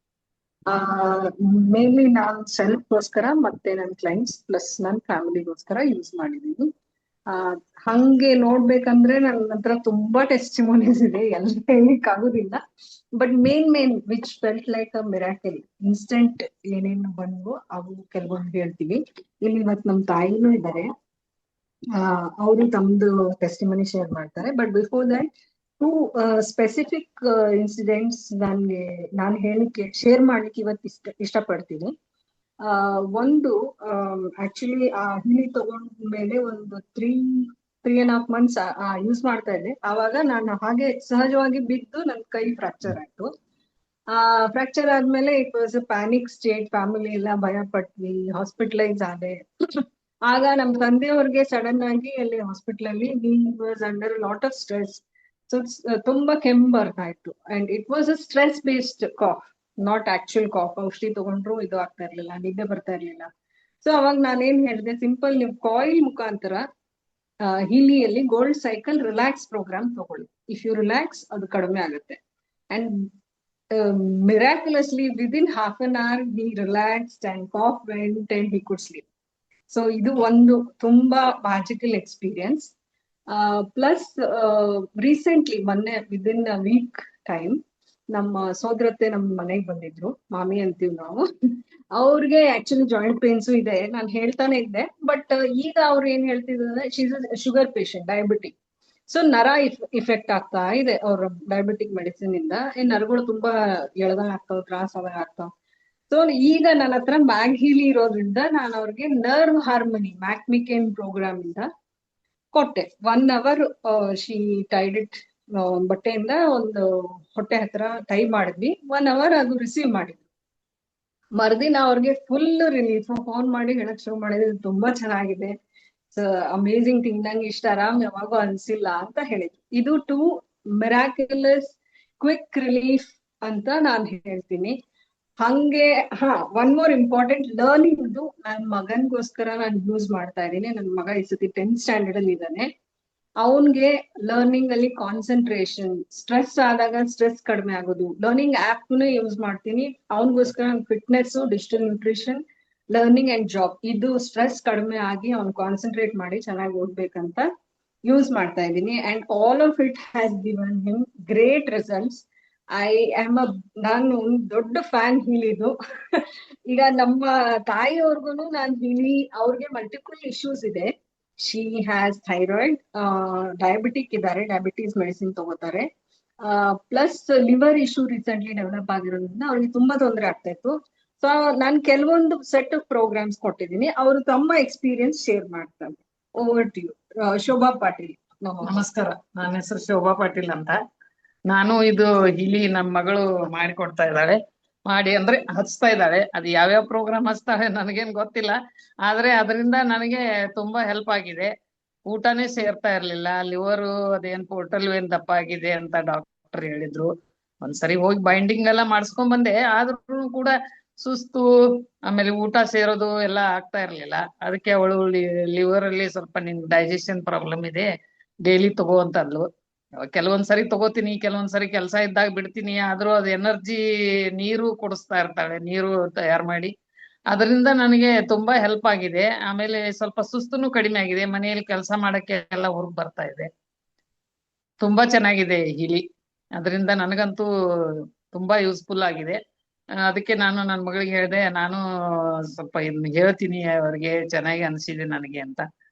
ಮೇನ್ಲಿ ನಾನ್ ಸೆಲ್ಫ್ಗೋಸ್ಕರ ಮತ್ತೆ ನನ್ನ ಕ್ಲೈಂಟ್ಸ್ ಪ್ಲಸ್ ನನ್ನ ಫ್ಯಾಮಿಲಿಗೋಸ್ಕರ ಯೂಸ್ ಮಾಡಿದೀನಿ. ಹಂಗೆ ನೋಡ್ಬೇಕಂದ್ರೆ ನನ್ನ ಹತ್ರ ತುಂಬಾ ಟೆಸ್ಟಿಮೋನೀಸ್ ಇದೆ, ಎಲ್ಲ ಹೇಳಿಕ್ ಆಗುದಿಲ್ಲ. But main which felt like a miracle, instant ಏನೇನು ಬಂದ್ವು ಅವು ಕೆಲವೊಂದು ಹೇಳ್ತೀವಿ. ಇಲ್ಲಿ ಇವತ್ತು ನಮ್ ತಾಯಿನೂ ಇದ್ದಾರೆ, ಅವರು ತಮ್ದು ಟೆಸ್ಟಿಮನಿ ಶೇರ್ ಮಾಡ್ತಾರೆ. But before that 2 specific incidents ನಾನು ಹೇಳಿಕ್ಕೆ ಶೇರ್ ಮಾಡ್ಲಿಕ್ಕೆ ಇವತ್ತು ಇಷ್ಟಪಡ್ತೀನಿ. ಒಂದು ಆಕ್ಚುಲಿ ಆ ಹಿಲಿ ತಗೊಂಡ್ಮೇಲೆ ಒಂದು 3.5 months ಯೂಸ್ ಮಾಡ್ತಾ ಇದ್ದೆ. ಆವಾಗ ನಾನು ಹಾಗೆ ಸಹಜವಾಗಿ ಬಿದ್ದು ನನ್ ಕೈ ಫ್ರಾಕ್ಚರ್ ಆಯ್ತು. ಫ್ರಾಕ್ಚರ್ ಆದ್ಮೇಲೆ it was a panic state, family ಎಲ್ಲ ಭಯ ಪಟ್ವಿ, ಹಾಸ್ಪಿಟಲೈಸ್ ಆದೆ. ಆಗ ನಮ್ ತಂದೆಯವ್ರಿಗೆ ಸಡನ್ ಆಗಿ ಅಲ್ಲಿ ಹಾಸ್ಪಿಟಲ್ ಅಲ್ಲಿ he was under lot of stress. So ತುಂಬಾ ಕೆಮ್ಮು ಬರ್ತಾ ಇತ್ತು and it was a stress based cough, not actual cough. ಔಷಧಿ ತಗೊಂಡ್ರು ಇದು ಆಗ್ತಾ ಇರ್ಲಿಲ್ಲ, ನಿದ್ದೆ ಬರ್ತಾ ಇರ್ಲಿಲ್ಲ. ಸೊ ಅವಾಗ ನಾನೇನ್ ಹೇಳಿದೆ, ಸಿಂಪಲ್ ನೀವು ಕಾಯಿಲ್ ಮುಖಾಂತರ ಹಿಲಿಯಲ್ಲಿ ಗೋಲ್ಡ್ ಸೈಕಲ್ ರಿಲ್ಯಾಕ್ಸ್ ಪ್ರೋಗ್ರಾಮ್ ತಗೊಳ್ಳಿ. ಇಫ್ ಯು ರಿಲ್ಯಾಕ್ಸ್ ಅದು ಕಡಿಮೆ ಆಗುತ್ತೆ. And miraculously within half an hour he relaxed and cough went and he could sleep. So ಇದು ಒಂದು ತುಂಬಾ ಮ್ಯಾಜಿಕಲ್ ಎಕ್ಸ್ಪೀರಿಯನ್ಸ್. ಪ್ಲಸ್ ರೀಸೆಂಟ್ಲಿ ಮೊನ್ನೆ ವಿದಿನ್ ಅ ವೀಕ್ ಟೈಮ್ ನಮ್ಮ ಸೋದರತ್ತೆ ನಮ್ಮ ಮನೆಗೆ ಬಂದಿದ್ರು, ಮಾಮಿ ಅಂತೀವಿ ನಾವು. ಅವ್ರಿಗೆ ಆಕ್ಚುಲಿ ಜಾಯಿಂಟ್ ಪೇನ್ಸು ಇದೆ, ನಾನು ಹೇಳ್ತಾನೆ ಇದ್ದೆ. ಬಟ್ ಈಗ ಅವ್ರು ಏನ್ ಹೇಳ್ತಿದ್ರೆ, she's sugar patient, diabetic. So ನರ ಇಫೆಕ್ಟ್ ಆಗ್ತಾ ಇದೆ ಅವ್ರ ಡಯಾಬಿಟಿಕ್ ಮೆಡಿಸಿನ್ ಇಂದ. ನರಗಳು ತುಂಬಾ ಎಳ್ದಂಗ್ ಆಗ್ತಾವ, ತ್ರಾಸ ಆದಾಗ ಆಗ್ತಾವ. ಸೊ ಈಗ ನನ್ನ ಹತ್ರ ಮ್ಯಾಗ್ ಹೀಲಿ ಇರೋದ್ರಿಂದ ನಾನು ಅವ್ರಿಗೆ ನರ್ವ್ ಹಾರ್ಮನಿ ಮ್ಯಾಕ್ಮಿಕೇನ್ ಪ್ರೋಗ್ರಾಮ್ ಇಂದ ಕೊಟ್ಟೆ. 1 hour ಶಿ ಟೈಡ್ ಇಟ್, ಬಟ್ಟೆಯಿಂದ ಒಂದು ಹೊಟ್ಟೆ ಹತ್ರ ಟೈ ಮಾಡಿದ್ವಿ. 1 hour ಅದು ರಿಸೀವ್ ಮಾಡಿದ್ವಿ. ಮರುದಿನ ಅವ್ರಿಗೆ ಫುಲ್ ರಿಲೀಫ್. ಫೋನ್ ಮಾಡಿ ಹೇಳಕ್ ಶುರು ಮಾಡಿದ್ರು, ತುಂಬಾ ಚೆನ್ನಾಗಿದೆ, ಅಮೇಸಿಂಗ್ ಥಿಂಗ್, ನಂಗೆ ಇಷ್ಟ ಆರಾಮ್ ಯಾವಾಗೂ ಅನ್ಸಿಲ್ಲ ಅಂತ ಹೇಳಿದ್ರು. ಇದು 2 ಮಿರಾಕ್ಯುಲಸ್ ಕ್ವಿಕ್ ರಿಲೀಫ್ ಅಂತ ನಾನು ಹೇಳ್ತೀನಿ. ಹಂಗೆ ಒನ್ ಮೋರ್ ಇಂಪಾರ್ಟೆಂಟ್ ಲರ್ನಿಂಗ್, ನನ್ನ ಮಗನ್ಗೋಸ್ಕರ ನಾನು ಯೂಸ್ ಮಾಡ್ತಾ ಇದ್ದೀನಿ. ನನ್ನ ಮಗ ಈ ಸತಿ 10th ಸ್ಟ್ಯಾಂಡರ್ಡ್ ಅಲ್ಲಿ ಇದ್ದಾನೆ. ಅವನ್ಗೆ ಲರ್ನಿಂಗ್ ಅಲ್ಲಿ ಕಾನ್ಸಂಟ್ರೇಷನ್, ಸ್ಟ್ರೆಸ್ ಆದಾಗ ಸ್ಟ್ರೆಸ್ ಕಡಿಮೆ ಆಗೋದು, ಲರ್ನಿಂಗ್ ಆಪ್ ಯೂಸ್ ಮಾಡ್ತೀನಿ. ಅವನಿಗೋಸ್ಕರ fitness, digital nutrition, learning and job, ಇದು ಸ್ಟ್ರೆಸ್ ಕಡಿಮೆ ಆಗಿ ಅವ್ನು ಕಾನ್ಸಂಟ್ರೇಟ್ ಮಾಡಿ ಚೆನ್ನಾಗಿ ಓದ್ಬೇಕಂತ ಯೂಸ್ ಮಾಡ್ತಾ ಇದ್ದೀನಿ. And all of it has given him great results. ನಾನು ದೊಡ್ಡ ಫ್ಯಾನ್ ಹೀಲಿದು. ಈಗ ನಮ್ಮ ತಾಯಿಯವ್ರಿಗೂ ನಾನು ಹೀಲಿ, ಅವ್ರಿಗೆ ಮಲ್ಟಿಪಲ್ ಇಶ್ಯೂಸ್ ಇದೆ. ಶಿ ಹ್ಯಾಸ್ ಥೈರಾಯ್ಡ್, ಡಯಾಬಿಟಿಕ್ ಇದ್ದಾರೆ, ಡಯಾಬಿಟೀಸ್ ಮೆಡಿಸಿನ್ ತಗೋತಾರೆ. Plus liver issue recently develop ಆಗಿರೋದ್ರಿಂದ ಅವ್ರಿಗೆ ತುಂಬಾ ತೊಂದರೆ ಆಗ್ತಾ ಇತ್ತು. ಸೊ ನಾನು ಕೆಲವೊಂದು ಸೆಟ್ ಆಫ್ ಪ್ರೋಗ್ರಾಮ್ಸ್ ಕೊಟ್ಟಿದ್ದೀನಿ. ಅವರು ತಮ್ಮ ಎಕ್ಸ್ಪೀರಿಯನ್ಸ್ ಶೇರ್ ಮಾಡ್ತಾರೆ. Over to you, Shobha Patil. ನಮಸ್ಕಾರ, ನನ್ನ ಹೆಸರು ಶೋಭಾ ಪಾಟೀಲ್ ಅಂತ. ನಾನು ಇದು ಇಲ್ಲಿ ನಮ್ಮ ಮಗಳು ಮಾಡಿಕೊಡ್ತಾ ಇದ್ದಾಳೆ, ಮಾಡಿ ಅಂದ್ರೆ ಹಚ್ತಾ ಇದ್ದಾಳೆ. ಅದು ಯಾವ್ಯಾವ ಪ್ರೋಗ್ರಾಮ್ ಹಚ್ತಾಳೆ ನನಗೇನ್ ಗೊತ್ತಿಲ್ಲ, ಆದ್ರೆ ಅದರಿಂದ ನನಗೆ ತುಂಬಾ ಹೆಲ್ಪ್ ಆಗಿದೆ. ಊಟನೇ ಸೇರ್ತಾ ಇರ್ಲಿಲ್ಲ, ಲಿವರ್ ಅದೇನ್ ಪೋರ್ಟಲ್ ವೇನ್ ದಪ್ಪ ಆಗಿದೆ ಅಂತ ಡಾಕ್ಟರ್ ಹೇಳಿದ್ರು. ಒಂದ್ಸರಿ ಹೋಗಿ ಬೈಂಡಿಂಗ್ ಎಲ್ಲ ಮಾಡಿಸ್ಕೊಂಡ್ ಬಂದೆ, ಆದ್ರೂ ಕೂಡ ಸುಸ್ತು, ಆಮೇಲೆ ಊಟ ಸೇರೋದು ಎಲ್ಲ ಆಗ್ತಾ ಇರ್ಲಿಲ್ಲ. ಅದಕ್ಕೆ ಅವಳು ಲಿವರ್ ಅಲ್ಲಿ ಸ್ವಲ್ಪ ನಿನ್ ಡೈಜೆಷನ್ ಪ್ರಾಬ್ಲಮ್ ಇದೆ, ಡೈಲಿ ತಗೋ ಅಂತ ಅಂದ್ಲು. ಕೆಲವೊಂದ್ಸರಿ ತಗೋತೀನಿ, ಕೆಲವೊಂದ್ಸರಿ ಕೆಲಸ ಇದ್ದಾಗ ಬಿಡ್ತೀನಿ. ಆದ್ರೂ ಅದು ಎನರ್ಜಿ ನೀರು ಕುಡಿಸ್ತಾ ಇರ್ತಾಳೆ, ನೀರು ತಯಾರು ಮಾಡಿ. ಅದರಿಂದ ನನಗೆ ತುಂಬಾ ಹೆಲ್ಪ್ ಆಗಿದೆ. ಆಮೇಲೆ ಸ್ವಲ್ಪ ಸುಸ್ತುನು ಕಡಿಮೆ ಆಗಿದೆ, ಮನೆಯಲ್ಲಿ ಕೆಲಸ ಮಾಡಕ್ಕೆ ಎಲ್ಲ ಹೊರಗ್ ಬರ್ತಾ ಇದೆ. ತುಂಬಾ ಚೆನ್ನಾಗಿದೆ ಹಿಲಿ, ಅದರಿಂದ ನನಗಂತೂ ತುಂಬಾ ಯೂಸ್ಫುಲ್ ಆಗಿದೆ. ಅದಕ್ಕೆ ನಾನು ನನ್ನ ಮಗಳಿಗೆ ಹೇಳಿದೆ, ನಾನು ಸ್ವಲ್ಪ ಇದನ್ನ ಹೇಳ್ತೀನಿ ಅವ್ರಿಗೆ, ಚೆನ್ನಾಗಿ ಅನ್ಸಿದೆ ನನಗೆ ಅಂತ.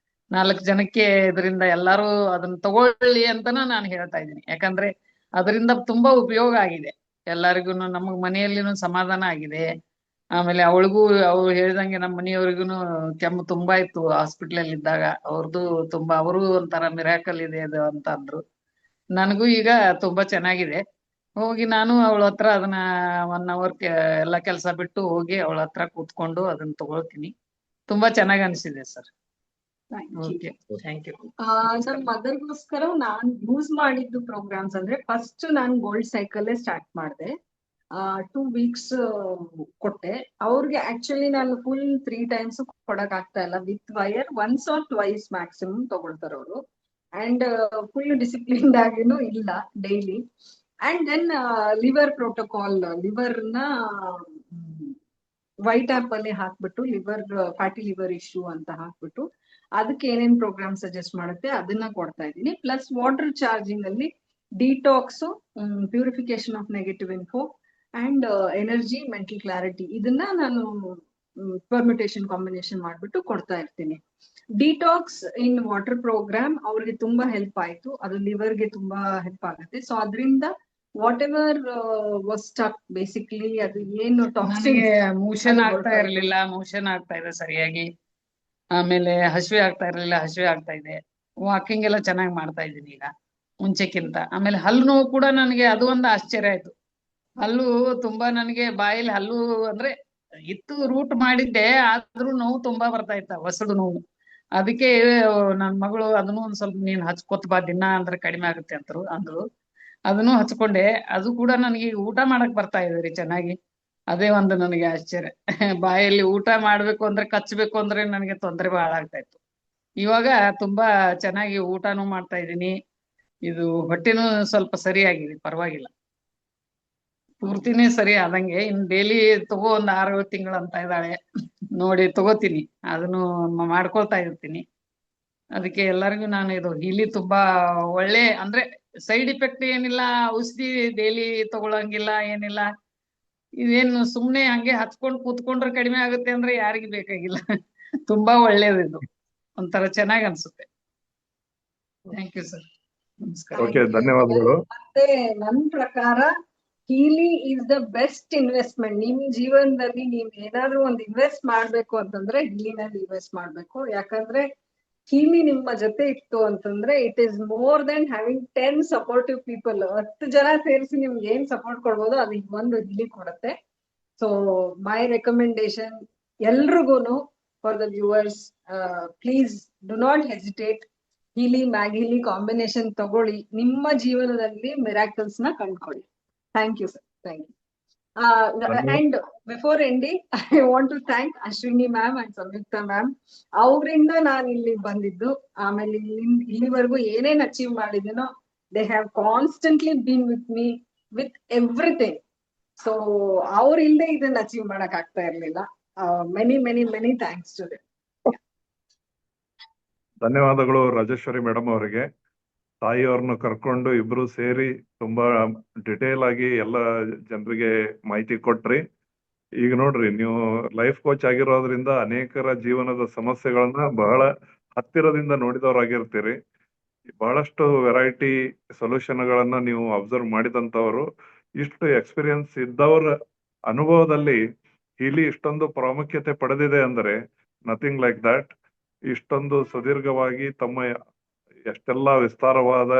4 ಜನಕ್ಕೆ ಇದರಿಂದ ಎಲ್ಲಾರು ಅದನ್ನ ತಗೊಳ್ಳಿ ಅಂತಾನು ನಾನು ಹೇಳ್ತಾ ಇದ್ದೀನಿ. ಯಾಕಂದ್ರೆ ಅದರಿಂದ ತುಂಬಾ ಉಪಯೋಗ ಆಗಿದೆ ಎಲ್ಲರಿಗೂ. ನಮಗ್ ಮನೆಯಲ್ಲಿನೂ ಸಮಾಧಾನ ಆಗಿದೆ. ಆಮೇಲೆ ಅವಳಿಗೂ, ಅವ್ರು ಹೇಳ್ದಂಗೆ ನಮ್ಮ ಮನೆಯವ್ರಿಗೂ ಕೆಮ್ಮು ತುಂಬಾ ಇತ್ತು ಹಾಸ್ಪಿಟ್ಲ್ ಅಲ್ಲಿ ಇದ್ದಾಗ. ಅವ್ರದ್ದು ತುಂಬಾ, ಅವರು ಒಂಥರ ಮಿರಾಕಲ್ ಇದೆ ಅದು ಅಂತ ಅಂದ್ರು. ನನಗೂ ಈಗ ತುಂಬಾ ಚೆನ್ನಾಗಿದೆ. ಹೋಗಿ ನಾನು ಅವಳ ಹತ್ರ ಅದನ್ನ 1 hour ಎಲ್ಲ ಕೆಲಸ ಬಿಟ್ಟು ಹೋಗಿ ಅವಳ ಹತ್ರ ಕೂತ್ಕೊಂಡು ಅದನ್ನ ತಗೊಳ್ತೀನಿ. ತುಂಬಾ ಚೆನ್ನಾಗಿ ಅನ್ಸಿದೆ sir. Okay, thank you. Sir, ಮದರ್ಗೋಸ್ಕರ ನಾನ್ ಯೂಸ್ ಮಾಡಿದ್ದು ಪ್ರೋಗ್ರಾಮ್ಸ್ ಅಂದ್ರೆ, ಫಸ್ಟ್ ನಾನು ಗೋಲ್ಡ್ ಸೈಕಲ್ ಸ್ಟಾರ್ಟ್ ಮಾಡಿದೆ. 2 weeks ಕೊಟ್ಟೆ ಅವ್ರಿಗೆ. ಆಕ್ಚುಲಿ ನಾನು ಫುಲ್ 3 times ಕೊಡಕ್ ಆಗ್ತಾ ಇಲ್ಲ. ವಿತ್ ವೈರ್ 1 or 2 ಮ್ಯಾಕ್ಸಿಮಮ್ ತಗೊಳ್ತಾರೆ ಅವರು. ಅಂಡ್ ಫುಲ್ ಡಿಸಿಪ್ಲಿನ್ಡ್ ಆಗಿನೂ ಇಲ್ಲ daily. And then liver protocol, ಲಿವರ್ನ ವೈಟ್ ಆಪಲ್ ಹಾಕ್ಬಿಟ್ಟು ಲಿವರ್ ಫ್ಯಾಟಿ ಲಿವರ್ ಇಶ್ಯೂ ಅಂತ ಹಾಕ್ಬಿಟ್ಟು ಅದಕ್ಕೆ ಏನೇನ್ ಪ್ರೋಗ್ರಾಮ್ ಸಜೆಸ್ಟ್ ಮಾಡುತ್ತೆ ಅದನ್ನ ಕೊಡ್ತಾ ಇದ್ದೀನಿ. ಪ್ಲಸ್ ವಾಟರ್ ಚಾರ್ಜಿಂಗ್ ಅಲ್ಲಿ detox, purification of negative info and energy, mental clarity ಇದನ್ನ ನಾನು ಪರ್ಮಿಟೇಷನ್ ಕಾಂಬಿನೇಷನ್ ಮಾಡ್ಬಿಟ್ಟು ಕೊಡ್ತಾ ಇರ್ತೀನಿ. ಡಿಟಾಕ್ಸ್ ಇನ್ ವಾಟರ್ ಪ್ರೋಗ್ರಾಮ್ ಅವ್ರಿಗೆ ತುಂಬಾ ಹೆಲ್ಪ್ ಆಯ್ತು, ಅದು ಲಿವರ್ಗೆ ತುಂಬಾ ಹೆಲ್ಪ್ ಆಗುತ್ತೆ. ಸೊ ಅದರಿಂದ what ever was stuck basically ಅದು ಏನು ನನಗೆ ಮೋಷನ್ ಅದು ಆಗ್ತಾ ಹೊರಟೋಯ್ತು. ಇರ್ಲಿಲ್ಲ, ಮೋಷನ್ ಆಗ್ತಾ ಇದೆ ಸರಿಯಾಗಿ. ಆಮೇಲೆ ಹಸಿವೆ ಆಗ್ತಾ ಇರ್ಲಿಲ್ಲ, ಹಸಿವೆ ಆಗ್ತಾ ಇದೆ. ವಾಕಿಂಗ್ ಎಲ್ಲ ಚೆನ್ನಾಗಿ ಮಾಡ್ತಾ ಇದ್ದೀನಿ ಈಗ ಮುಂಚೆಕ್ಕಿಂತ. ಆಮೇಲೆ ಹಲ್ಲು ನೋವು ಕೂಡ ನನಗೆ ಅದು ಒಂದು ಆಶ್ಚರ್ಯ ಆಯ್ತು. ಹಲ್ಲು ತುಂಬಾ ನನಗೆ ಬಾಯಲ್ಲಿ ಹಲ್ಲು ಅಂದ್ರೆ ಇತ್ತು, ರೂಟ್ ಮಾಡಿದ್ದೆ, ಆದ್ರೂ ನೋವು ತುಂಬಾ ಬರ್ತಾ ಇತ್ತ, ಹೊಸಡು ನೋವು. ಅದಕ್ಕೆ ನನ್ ಮಗಳು ಅದನ್ನು ಒಂದ್ ಸ್ವಲ್ಪ ನೀನ್ ಹಚ್ಕೊತ್ ಬಾ ದಿನ ಅಂದ್ರೆ ಕಡಿಮೆ ಆಗುತ್ತೆ ಅಂದ್ರು. ಅದನ್ನು ಹಚ್ಕೊಂಡೆ. ಅದು ಕೂಡ ನನಗೆ ಈಗ ಊಟ ಮಾಡಕ್ ಬರ್ತಾ ಇದೆ ರೀ ಚೆನ್ನಾಗಿ. ಅದೇ ಒಂದು ನನಗೆ ಆಶ್ಚರ್ಯ. ಬಾಯಲ್ಲಿ ಊಟ ಮಾಡ್ಬೇಕು ಅಂದ್ರೆ ಕಚ್ಬೇಕು ಅಂದ್ರೆ ನನಗೆ ತೊಂದರೆ ಬಹಳ ಆಗ್ತಾ ಇತ್ತು. ಇವಾಗ ತುಂಬಾ ಚೆನ್ನಾಗಿ ಊಟನೂ ಮಾಡ್ತಾ ಇದ್ದೀನಿ. ಇದು ಹೊಟ್ಟೆನೂ ಸ್ವಲ್ಪ ಸರಿಯಾಗಿದೆ, ಪರವಾಗಿಲ್ಲ. ಪೂರ್ತಿನೇ ಸರಿ ಆದಂಗೆ. ಇನ್ ಡೈಲಿ ತಗೋ ಒಂದ್ 6-7 ತಿಂಗಳು ಅಂತ ಇದ್ದಾಳೆ. ನೋಡಿ ತಗೋತೀನಿ, ಅದನ್ನು ಮಾಡ್ಕೊಳ್ತಾ ಇರ್ತೀನಿ. ಅದಕ್ಕೆ ಎಲ್ಲರಿಗೂ ನಾನು ಇದು ಇಲ್ಲಿ ತುಂಬಾ ಒಳ್ಳೆ ಅಂದ್ರೆ ಸೈಡ್ ಇಫೆಕ್ಟ್ ಏನಿಲ್ಲ, ಔಷಧಿ ಡೈಲಿ ತಗೊಳಂಗಿಲ್ಲ ಏನಿಲ್ಲ. ಇದೇನು ಸುಮ್ನೆ ಹಂಗೆ ಹಚ್ಕೊಂಡ್ ಕೂತ್ಕೊಂಡ್ರೆ ಕಡಿಮೆ ಆಗುತ್ತೆ ಅಂದ್ರೆ ಯಾರಿಗೂ ಬೇಕಾಗಿಲ್ಲ. ತುಂಬಾ ಒಳ್ಳೇದಿದು, ಒಂಥರ ಚೆನ್ನಾಗ್ ಅನ್ಸುತ್ತೆ. ಥ್ಯಾಂಕ್ ಯು ಸರ್, ನಮಸ್ಕಾರ. ಓಕೆ, ಧನ್ಯವಾದಗಳು. ಮತ್ತೆ ನನ್ ಪ್ರಕಾರ ಹೀಲಿ ಈಸ್ ದ ಬೆಸ್ಟ್ ಇನ್ವೆಸ್ಟ್ಮೆಂಟ್. ನಿಮ್ ಜೀವನದಲ್ಲಿ ನೀವ್ ಏನಾದ್ರೂ ಒಂದು ಇನ್ವೆಸ್ಟ್ ಮಾಡ್ಬೇಕು ಅಂತಂದ್ರೆ ಹೀಲಿನಲ್ಲಿ ಇನ್ವೆಸ್ಟ್ ಮಾಡ್ಬೇಕು. ಯಾಕಂದ್ರೆ ಹೀಲಿ ನಿಮ್ಮ ಜೊತೆ ಇತ್ತು ಅಂತಂದ್ರೆ it is more than having 10 supportive people. 10 ಜನ ಸೇರಿಸಿ ನಿಮ್ಗೆ ಏನ್ ಸಪೋರ್ಟ್ ಕೊಡ್ಬೋದು ಅದು ಒಂದು ಹೀಲಿ ಕೊಡುತ್ತೆ. ಸೊ ಮೈ ರೆಕಮೆಂಡೇಶನ್ ಎಲ್ರಿಗೂನು for the viewers, please do not hesitate. Healy MagHealy combination ತಗೊಳ್ಳಿ, ನಿಮ್ಮ ಜೀವನದಲ್ಲಿ ಮಿರಾಕಲ್ಸ್ ನ ಕಂಡ್ಕೊಳ್ಳಿ. Thank you sir, thank you. And before ending I want to thank Ashwini ma'am and Samyukta ma'am. ಅವರಿಂದ ನಾನು ಇಲ್ಲಿ ಬಂದಿದ್ದು. ಆಮೇಲೆ ಇಲ್ಲಿವರೆಗೂ ಏನೇನ್ ಅಚೀವ್ ಮಾಡಿದ್ದೀನೋ they have constantly been with me with everything. So ಅವ್ರ ಇಲ್ಲದೆ ಇದನ್ನ ಅಚೀವ್ ಮಾಡಕ್ ಆಗ್ತಾ ಇರ್ಲಿಲ್ಲ. Many many many thanks to them. ಧನ್ಯವಾದಗಳು ರಾಜೇಶ್ವರಿ ಮೇಡಮ್ ಅವರಿಗೆ. ತಾಯಿಯವ್ರನ್ನ ಕರ್ಕೊಂಡು ಇಬ್ರು ಸೇರಿ ತುಂಬಾ ಡಿಟೇಲ್ ಆಗಿ ಎಲ್ಲ ಜನರಿಗೆ ಮಾಹಿತಿ ಕೊಟ್ರಿ. ಈಗ ನೋಡ್ರಿ, ನೀವು ಲೈಫ್ ಕೋಚ್ ಆಗಿರೋದ್ರಿಂದ ಅನೇಕರ ಜೀವನದ ಸಮಸ್ಯೆಗಳನ್ನ ಬಹಳ ಹತ್ತಿರದಿಂದ ನೋಡಿದವರಾಗಿರ್ತೀರಿ. ಬಹಳಷ್ಟು ವೆರೈಟಿ ಸೊಲ್ಯೂಷನ್ಗಳನ್ನ ನೀವು ಅಬ್ಸರ್ವ್ ಮಾಡಿದಂತವರು. ಇಷ್ಟು ಎಕ್ಸ್ಪೀರಿಯನ್ಸ್ ಇದ್ದವರ ಅನುಭವದಲ್ಲಿ ಇಲ್ಲಿ ಇಷ್ಟೊಂದು ಪ್ರಾಮುಖ್ಯತೆ ಪಡೆದಿದೆ ಅಂದ್ರೆ ನಥಿಂಗ್ ಲೈಕ್ ದಟ್. ಇಷ್ಟೊಂದು ಸುದೀರ್ಘವಾಗಿ ತಮ್ಮ ಎಷ್ಟೆಲ್ಲಾ ವಿಸ್ತಾರವಾದ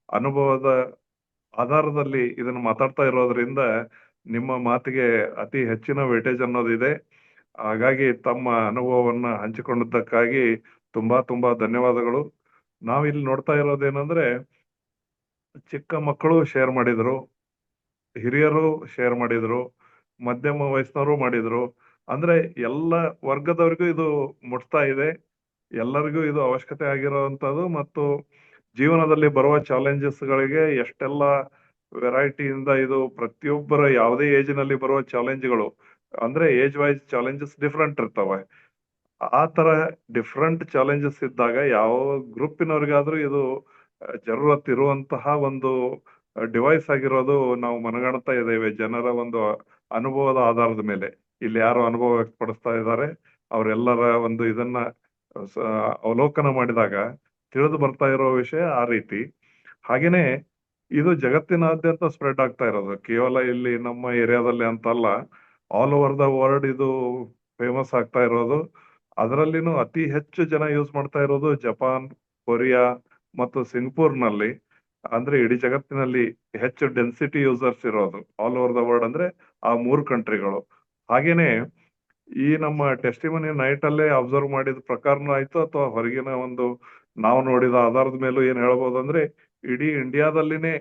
ಅನುಭವದ ಆಧಾರದಲ್ಲಿ ಇದನ್ನ ಮಾತಾಡ್ತಾ ಇರೋದ್ರಿಂದ ನಿಮ್ಮ ಮಾತಿಗೆ ಅತಿ ಹೆಚ್ಚಿನ ವೇಟೇಜ್ ಅನ್ನೋದಿದೆ. ಹಾಗಾಗಿ ತಮ್ಮ ಅನುಭವವನ್ನ ಹಂಚಿಕೊಂಡಿದ್ದಕ್ಕಾಗಿ ತುಂಬಾ ತುಂಬಾ ಧನ್ಯವಾದಗಳು. ನಾವಿಲ್ಲಿ ನೋಡ್ತಾ ಇರೋದೇನಂದ್ರೆ, ಚಿಕ್ಕ ಮಕ್ಕಳು ಶೇರ್ ಮಾಡಿದ್ರು, ಹಿರಿಯರು ಶೇರ್ ಮಾಡಿದ್ರು, ಮಧ್ಯಮ ವಯಸ್ಸಿನವರು ಮಾಡಿದ್ರು. ಅಂದ್ರೆ ಎಲ್ಲ ವರ್ಗದವರಿಗೂ ಇದು ಮುಟ್ತಾ ಇದೆ. ಎಲ್ಲರಿಗೂ ಇದು ಅವಶ್ಯಕತೆ ಆಗಿರುವಂತದ್ದು. ಮತ್ತು ಜೀವನದಲ್ಲಿ ಬರುವ ಚಾಲೆಂಜಸ್ ಗಳಿಗೆ ಎಷ್ಟೆಲ್ಲ ವೆರೈಟಿಯಿಂದ ಇದು ಪ್ರತಿಯೊಬ್ಬರ ಯಾವುದೇ ಏಜ್ ನಲ್ಲಿ ಬರುವ ಚಾಲೆಂಜ್ಗಳು ಅಂದ್ರೆ ಏಜ್ ವೈಸ್ ಚಾಲೆಂಜಸ್ ಡಿಫ್ರೆಂಟ್ ಇರ್ತವೆ. ಆ ತರ ಡಿಫ್ರೆಂಟ್ ಚಾಲೆಂಜಸ್ ಇದ್ದಾಗ ಯಾವ ಗ್ರೂಪಿನವ್ರಿಗಾದ್ರೂ ಇದು ಜರೂರತ್ ಇರುವಂತಹ ಒಂದು ಡಿವೈಸ್ ಆಗಿರೋದು ನಾವು ಮನಗಾಣ್ತಾ ಇದ್ದೇವೆ ಜನರ ಒಂದು ಅನುಭವದ ಆಧಾರದ ಮೇಲೆ. ಇಲ್ಲಿ ಯಾರು ಅನುಭವ ವ್ಯಕ್ತಪಡಿಸ್ತಾ ಇದ್ದಾರೆ ಅವರೆಲ್ಲರ ಒಂದು ಇದನ್ನ ಅವಲೋಕನ ಮಾಡಿದಾಗ ತಿಳಿದು ಬರ್ತಾ ಇರೋ ವಿಷಯ ಆ ರೀತಿ. ಹಾಗೇನೆ ಇದು ಜಗತ್ತಿನಾದ್ಯಂತ ಸ್ಪ್ರೆಡ್ ಆಗ್ತಾ ಇರೋದು, ಕೇವಲ ಇಲ್ಲಿ ನಮ್ಮ ಏರಿಯಾದಲ್ಲಿ ಅಂತಲ್ಲ, ಆಲ್ ಓವರ್ ದ ವರ್ಲ್ಡ್ ಇದು ಫೇಮಸ್ ಆಗ್ತಾ ಇರೋದು. ಅದರಲ್ಲಿನೂ ಅತಿ ಹೆಚ್ಚು ಜನ ಯೂಸ್ ಮಾಡ್ತಾ ಇರೋದು ಜಪಾನ್, ಕೊರಿಯಾ ಮತ್ತು ಸಿಂಗಪೂರ್ನಲ್ಲಿ. ಅಂದ್ರೆ ಇಡೀ ಜಗತ್ತಿನಲ್ಲಿ ಹೆಚ್ಚು ಡೆನ್ಸಿಟಿ ಯೂಸರ್ಸ್ ಇರೋದು ಆಲ್ ಓವರ್ ದ ವರ್ಲ್ಡ್ ಅಂದ್ರೆ ಆ 3 ಕಂಟ್ರಿಗಳು. ಹಾಗೇನೆ ಈ ನಮ್ಮ ಟೆಸ್ಟಿಮನಿ ನೈಟ್ ಅಲ್ಲೇ ಅಬ್ಸರ್ವ್ ಮಾಡಿದ ಪ್ರಕಾರನೂ ಆಯ್ತು ಅಥವಾ ಹೊರಗಿನ ಒಂದು ನಾವು ನೋಡಿದ ಆಧಾರದ ಮೇಲೂ ಏನ್ ಹೇಳ್ಬೋದು ಅಂದ್ರೆ, ಇಡೀ ಇಂಡಿಯಾದಲ್ಲಿನೇ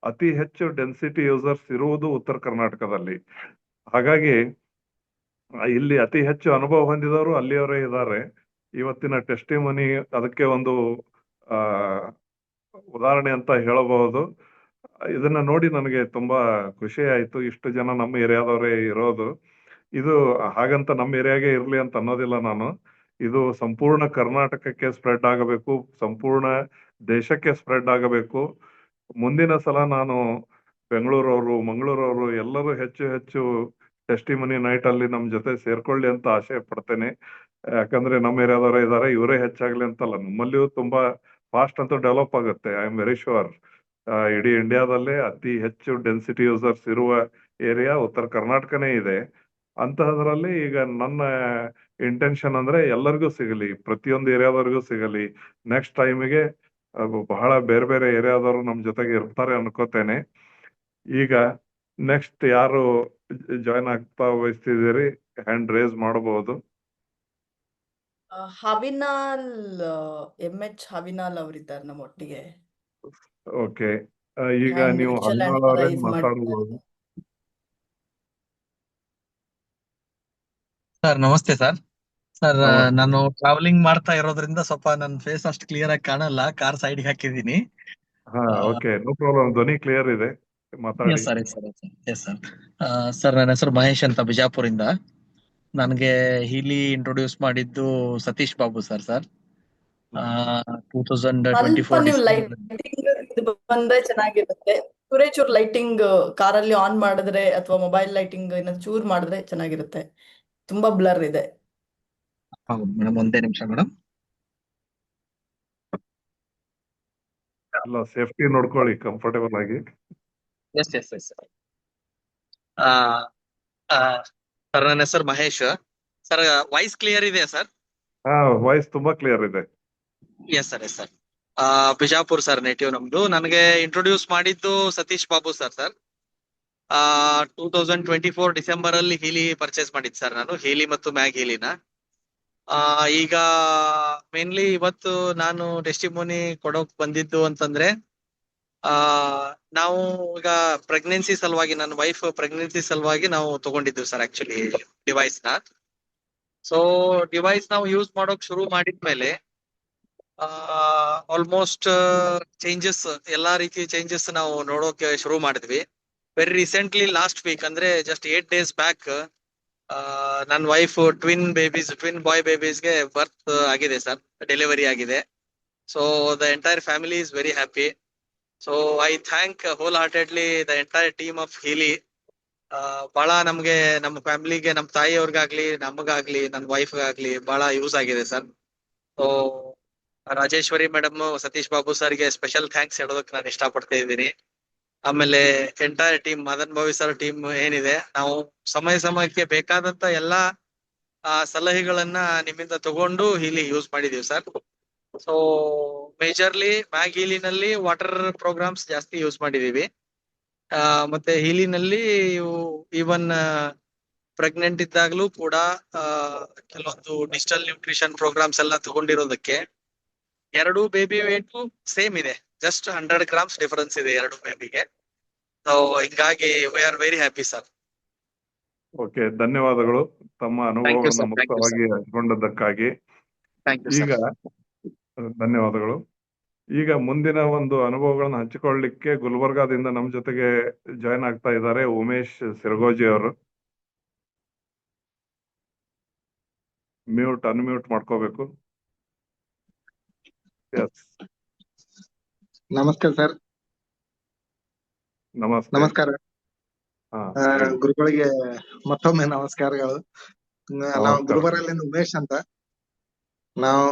ಅತಿ ಹೆಚ್ಚು ಡೆನ್ಸಿಟಿ ಯೂಸರ್ಸ್ ಇರುವುದು ಉತ್ತರ ಕರ್ನಾಟಕದಲ್ಲಿ. ಹಾಗಾಗಿ ಇಲ್ಲಿ ಅತಿ ಹೆಚ್ಚು ಅನುಭವ ಹೊಂದಿದವರು ಅಲ್ಲಿಯವರೇ ಇದ್ದಾರೆ. ಇವತ್ತಿನ ಟೆಸ್ಟಿಮನಿ ಅದಕ್ಕೆ ಒಂದು ಉದಾಹರಣೆ ಅಂತ ಹೇಳಬಹುದು. ಇದನ್ನ ನೋಡಿ ನನಗೆ ತುಂಬಾ ಖುಷಿ ಆಯ್ತು. ಇಷ್ಟು ಜನ ನಮ್ಮ ಏರಿಯಾದವರೇ ಇರೋದು. ಇದು ಹಾಗಂತ ನಮ್ಮ ಏರಿಯಾಗೆ ಇರ್ಲಿ ಅಂತ ಅನ್ನೋದಿಲ್ಲ ನಾನು. ಇದು ಸಂಪೂರ್ಣ ಕರ್ನಾಟಕಕ್ಕೆ ಸ್ಪ್ರೆಡ್ ಆಗಬೇಕು, ಸಂಪೂರ್ಣ ದೇಶಕ್ಕೆ ಸ್ಪ್ರೆಡ್ ಆಗಬೇಕು. ಮುಂದಿನ ಸಲ ನಾನು ಬೆಂಗಳೂರವರು, ಮಂಗಳೂರವರು ಎಲ್ಲರೂ ಹೆಚ್ಚು ಹೆಚ್ಚು ಟೆಸ್ಟಿಮನಿ ನೈಟ್ ಅಲ್ಲಿ ನಮ್ ಜೊತೆ ಸೇರ್ಕೊಳ್ಳಿ ಅಂತ ಆಶೆ ಪಡ್ತೇನೆ. ಯಾಕಂದ್ರೆ ನಮ್ಮ ಏರಿಯಾದವರೇ ಇದಾರೆ, ಇವರೇ ಹೆಚ್ಚಾಗ್ಲಿ ಅಂತಲ್ಲ, ನಮ್ಮಲ್ಲಿಯೂ ತುಂಬಾ ಫಾಸ್ಟ್ ಅಂತೂ ಡೆವಲಪ್ ಆಗುತ್ತೆ. I am very sure. ಇಡೀ ಇಂಡಿಯಾದಲ್ಲೇ ಅತಿ ಹೆಚ್ಚು ಡೆನ್ಸಿಟಿ ಯೂಸರ್ಸ್ ಇರುವ ಏರಿಯಾ ಉತ್ತರ ಕರ್ನಾಟಕನೇ ಇದೆ. ಅಂತಹದ್ರಲ್ಲಿ ಈಗ ನನ್ನ ಇಂಟೆನ್ಷನ್ ಅಂದ್ರೆ ಎಲ್ಲರಿಗೂ ಸಿಗಲಿ, ಪ್ರತಿಯೊಂದು ಏರಿಯಾದವ್ರಿಗೂ ಸಿಗಲಿ. ನೆಕ್ಸ್ಟ್ ಟೈಮಿಗೆ ಬಹಳ ಬೇರೆ ಬೇರೆ ಏರಿಯಾದವರು ನಮ್ ಜೊತೆಗೆ ಇರ್ತಾರೆ ಅನ್ಕೋತೇನೆ. ಈಗ ನೆಕ್ಸ್ಟ್ ಯಾರು ಜಾಯ್ನ್ ಆಗ್ತಾ ಬಯಸ್ತಿದ್ದೀರಿ ಹ್ಯಾಂಡ್ ರೇಸ್ ಮಾಡಬಹುದು. ಹವಿನಾಲ್ MH ಹವಿನಾಲ್ ಅವರಿದ್ದಾರೆ ನಮ್ಮ ಒಟ್ಟಿಗೆ. ಓಕೆ, ಈಗ ಹ್ಯಾಂಡ್ ನೀವು ವಿರ್ಚುವಲ್ ಹ್ಯಾಂಡ್ ಹದಿನಾಳವರೇ ರೈಸ್ ಮಾತಾಡಬಹುದು. ಸರ್ ನಮಸ್ತೆ ಸರ್. ಸರ್ ನಮಸ್ತೆ. ನಾನು ಟ್ರಾವೆಲಿಂಗ್ ಮಾಡ್ತಾ ಇರೋದ್ರಿಂದ ಸ್ವಲ್ಪ ನನ್ನ ಫೇಸ್ ಅಷ್ಟು ಕ್ಲಿಯರ್ ಆಗಿ ಕಾಣಲ್ಲ, ಕಾರ್ ಸೈಡ್ಗೆ ಹಾಕಿದ್ದೀನಿ. ಹಾ, ಓಕೆ, ನೋ ಪ್ರಾಬ್ಲಮ್. ಧ್ವನಿ ಕ್ಲಿಯರ್ ಇದೆ, ಮಾತಾಡಿ. S sir, yes sir, yes sir. Sir ನನ್ನ ಹೆಸರು ಮಹೇಶ್ ಅಂತ, ಬಿಜಾಪುರಿಂದ. ನನಗೆ ಹೀಲಿ ಇಂಟ್ರೊಡ್ಯೂಸ್ ಮಾಡಿದ್ದು ಸತೀಶ್ ಬಾಬು ಸರ್. 2024 ಸ್ವಲ್ಪ ನೀವು ಲೈಟಿಂಗ್ ಬಂದ್ರೆ ಚೆನ್ನಾಗಿರುತ್ತೆ. ಚೂರ್ ಲೈಟಿಂಗ್ ಕಾರಲ್ಲಿ ಆನ್ ಮಾಡಿದ್ರೆ ಅಥವಾ ಮೊಬೈಲ್ ಲೈಟಿಂಗ್ ಏನಾದ್ರು ಚೂರ್ ಮಾಡಿದ್ರೆ ಚೆನ್ನಾಗಿರುತ್ತೆ. ತುಂಬಾ ಬ್ಲರ್ ಇದೆ. ಹೌದು ಮೇಡಮ್, ಒಂದೇ ನಿಮಿಷ ಮೇಡಮ್. ಅಲ್ಲ, ಸೇಫ್ಟಿ ನೋಡ್ಕೊಳ್ಳಿ ಕಂಫರ್ಟೇಬಲ್ ಆಗಿ. Yes yes yes sir. Sir ನನ್ನ ಹೆಸರು ಮಹೇಶ್ ಸರ್. ವಾಯ್ಸ್ ಕ್ಲಿಯರ್ ಇದೆಯಾ ಸರ್? ಹಾ, ವಾಯ್ಸ್ ತುಂಬಾ ಕ್ಲಿಯರ್ ಇದೆ. Yes sir, yes sir. Bijapur sir native ನಮ್ದು. ನನಗೆ ಇಂಟ್ರೊಡ್ಯೂಸ್ ಮಾಡಿದ್ದು ಸತೀಶ್ ಬಾಬು ಸರ್. 2024 ಡಿಸೆಂಬರ್ ಅಲ್ಲಿ ಹೀಲಿ ಪರ್ಚೇಸ್ ಮಾಡಿದ್ದು ಸರ್ ನಾನು, ಹೀಲಿ ಮತ್ತು ಮ್ಯಾಗ್ ಹೀಲಿನ. ಈಗ ಮೇನ್ಲಿ ಇವತ್ತು ನಾನು ಟೆಸ್ಟಿಮೋನಿ ಕೊಡೋಕ್ ಬಂದಿದ್ದು ಅಂತಂದ್ರೆ, ನಾವು ಈಗ ಪ್ರೆಗ್ನೆನ್ಸಿ ಸಲುವಾಗಿ, ನನ್ನ ವೈಫ್ ಪ್ರೆಗ್ನೆನ್ಸಿ ಸಲುವಾಗಿ ನಾವು ತಗೊಂಡಿದ್ದೀವಿ ಸರ್ ಆಕ್ಚುಲಿ ಡಿವೈಸ್ ನ. ಸೊ ಡಿವೈಸ್ ನಾವು ಯೂಸ್ ಮಾಡೋಕ್ ಶುರು ಮಾಡಿದ್ಮೇಲೆ ಆಲ್ಮೋಸ್ಟ್ ಚೇಂಜಸ್, ಎಲ್ಲಾ ರೀತಿಯ ಚೇಂಜಸ್ ನಾವು ನೋಡೋಕೆ ಶುರು ಮಾಡಿದ್ವಿ. ವೆರಿ ರೀಸೆಂಟ್ಲಿ ಲಾಸ್ಟ್ ವೀಕ್, ಅಂದ್ರೆ ಜಸ್ಟ್ 8 days ಬ್ಯಾಕ್, ನನ್ನ ವೈಫ್ ಟ್ವಿನ್ ಬಾಯ್ ಬೇಬೀಸ್ಗೆ ಬರ್ತ್ ಆಗಿದೆ ಸರ್, ಡೆಲಿವರಿ ಆಗಿದೆ. So the entire family is very happy. So I thank whole heartedly the entire team of Healy. ಬಹಳ ನಮ್ಗೆ, ನಮ್ಮ ಫ್ಯಾಮಿಲಿಗೆ, ನಮ್ಮ ತಾಯಿಯವ್ರಿಗಾಗ್ಲಿ, ನಮಗಾಗ್ಲಿ, ನನ್ನ ವೈಫ್ಗಾಗ್ಲಿ ಬಹಳ ಯೂಸ್ ಆಗಿದೆ sir. So Rajeshwari madam, Satish Babu ಸರ್ಗೆ ಸ್ಪೆಷಲ್ ಥ್ಯಾಂಕ್ಸ್ ಹೇಳೋದಕ್ಕೆ ನಾನು ಇಷ್ಟಪಡ್ತಾ ಇದ್ದೀನಿ. ಆಮೇಲೆ entire team, Madan Bhavi sir team ಏನಿದೆ, ನಾವು ಸಮಯಕ್ಕೆ ಬೇಕಾದಂತ ಎಲ್ಲಾ ಸಲಹೆಗಳನ್ನ ನಿಮ್ಮಿಂದ ತಗೊಂಡು ಹೀಲಿ ಯೂಸ್ ಮಾಡಿದೀವಿ ಸರ್. ಸೊ ಮೇಜರ್ಲಿ ಮ್ಯಾಗ್ ಹೀಲಿನಲ್ಲಿ ವಾಟರ್ ಪ್ರೋಗ್ರಾಮ್ಸ್ ಜಾಸ್ತಿ ಯೂಸ್ ಮಾಡಿದೀವಿ. ಮತ್ತೆ ಹೀಲಿನಲ್ಲಿ ಈವನ್ ಪ್ರೆಗ್ನೆಂಟ್ ಇದ್ದಾಗ್ಲೂ ಕೂಡ ಕೆಲವೊಂದು ಡಿಜಿಟಲ್ ನ್ಯೂಟ್ರಿಷನ್ ಪ್ರೋಗ್ರಾಮ್ಸ್ ಎಲ್ಲ ತಗೊಂಡಿರೋದಕ್ಕೆ ಎರಡು ಬೇಬಿ ವೇಟ್ ಸೇಮ್ ಇದೆ, ಜಸ್ಟ್ 100 grams ಡಿಫರೆನ್ಸ್ ಇದೆ ಎರಡು ಬೇಬಿಗೆ. ಸೊ ಹಿಂಗಾಗಿ we are very happy sir. Okay, ಧನ್ಯವಾದಗಳು ತಮ್ಮ ಅನುಭವವನ್ನು ಮುಕ್ತವಾಗಿ ಹಂಚಿಕೊಂಡದ್ದಕ್ಕಾಗಿ. ಈಗ ಧನ್ಯವಾದಗಳು. ಈಗ ಮುಂದಿನ ಒಂದು ಅನುಭವಗಳನ್ನ ಹಂಚಿಕೊಳ್ಳಲಿಕ್ಕೆ ಗುಲ್ಬರ್ಗಾದಿಂದ ನಮ್ಮ ಜೊತೆಗೆ ಜಾಯ್ನ್ ಆಗ್ತಾ ಇದ್ದಾರೆ ಉಮೇಶ್ ಸಿರಗೋಜಿ ಅವರು. ಅನ್ಮ್ಯೂಟ್ ಮಾಡ್ಕೋಬೇಕು. ಎಸ್, ನಮಸ್ಕಾರ ಸರ್. ನಮಸ್ತೆ. ನಮಸ್ಕಾರ. ಹಾ, ಗುರುಗಳಿಗೆ ಮತ್ತೊಮ್ಮೆ ನಮಸ್ಕಾರಗಳು. ನಾವು ಗುಲ್ಬರ್ಗಲ್ಲಿಂದ ಉಮೇಶ್ ಅಂತ. ನಾವು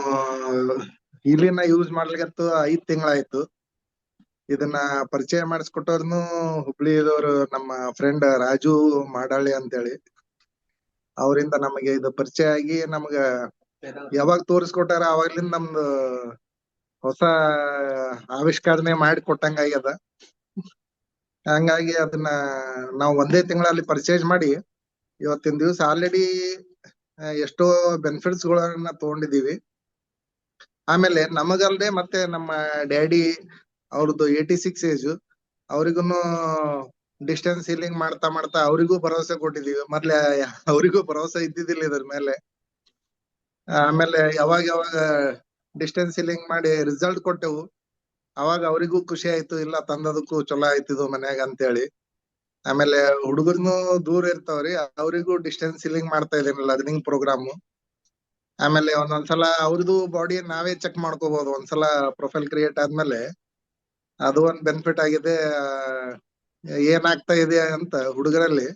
ಹೀಲಿನ ಯೂಸ್ ಮಾಡ್ಲಿಕ್ಕಂತೂ 5 ತಿಂಗಳಾಯ್ತು. ಇದನ್ನ ಪರಿಚಯ ಮಾಡಿಸ್ಕೊಟ್ಟವ್ರನು ಹುಬ್ಳಿದವರು, ನಮ್ಮ ಫ್ರೆಂಡ್ ರಾಜು ಮಾಡಾಳಿ ಅಂತೇಳಿ. ಅವರಿಂದ ನಮಗೆ ಇದು ಪರಿಚಯ ಆಗಿ, ನಮ್ಗ ಯಾವಾಗ ತೋರಿಸ್ಕೊಟ್ಟಾರ ಅವಾಗ್ಲಿಂದ ನಮ್ದು ಹೊಸ ಆವಿಷ್ಕಾರನೆ ಮಾಡಿ ಕೊಟ್ಟಂಗ ಆಗ್ಯದ. ಹಂಗಾಗಿ ಅದನ್ನ ನಾವು ಒಂದೇ ತಿಂಗಳಲ್ಲಿ ಪರ್ಚೇಸ್ ಮಾಡಿ ಇವತ್ತಿನ ದಿವಸ ಆಲ್ರೆಡಿ ಎಷ್ಟೋ ಬೆನಿಫಿಟ್ಸ್ ಗಳನ್ನ ತಗೊಂಡಿದೀವಿ. ಆಮೇಲೆ ನಮಗಲ್ದೆ ಮತ್ತೆ ನಮ್ಮ ಡ್ಯಾಡಿ ಅವ್ರದ್ದು 86 ಏಜ್, ಅವ್ರಿಗೂನು ಡಿಸ್ಟೆನ್ಸ್ ಹೀಲಿಂಗ್ ಮಾಡ್ತಾ ಮಾಡ್ತಾ ಅವರಿಗೂ ಭರವಸೆ ಕೊಟ್ಟಿದೀವಿ. ಮೊದ್ಲೇ ಅವರಿಗೂ ಭರವಸೆ ಇದ್ದಿದ್ದಿಲ್ಲ ಇದ್ರ ಮೇಲೆ. ಆಮೇಲೆ ಯಾವಾಗ ಡಿಸ್ಟೆನ್ಸ್ ಹೀಲಿಂಗ್ ಮಾಡಿ ರಿಸಲ್ಟ್ ಕೊಟ್ಟೆವು. ಅವಾಗ ಅವರಿಗೂ ಖುಷಿ ಆಯ್ತು, ಇಲ್ಲ ತಂದದಕ್ಕೂ ಚಲೋ ಆಯ್ತಿದು ಮನ್ಯಾಗ ಅಂತೇಳಿ. ಆಮೇಲೆ ಹುಡುಗರ್ನು ದೂರ ಇರ್ತಾವ್ರಿ, ಅವರಿಗೂ ಡಿಸ್ಟೆನ್ಸ್ ಸೀಲಿಂಗ್ ಮಾಡ್ತಾ ಇದೀನಿ ಲರ್ನಿಂಗ್ ಪ್ರೋಗ್ರಾಮ್. ಆಮೇಲೆ ಒಂದೊಂದ್ಸಲ ಅವ್ರದ್ದು ಬಾಡಿ ನಾವೇ ಚೆಕ್ ಮಾಡ್ಕೋಬಹುದು. ಒಂದ್ಸಲ ಪ್ರೊಫೈಲ್ ಕ್ರಿಯೇಟ್ ಆದ್ಮೇಲೆ ಅದು ಒಂದ್ ಬೆನಿಫಿಟ್ ಆಗಿದೆ. ಏನಾಗ್ತಾ ಇದೆ ಅಂತ ಹುಡುಗರಲ್ಲಿ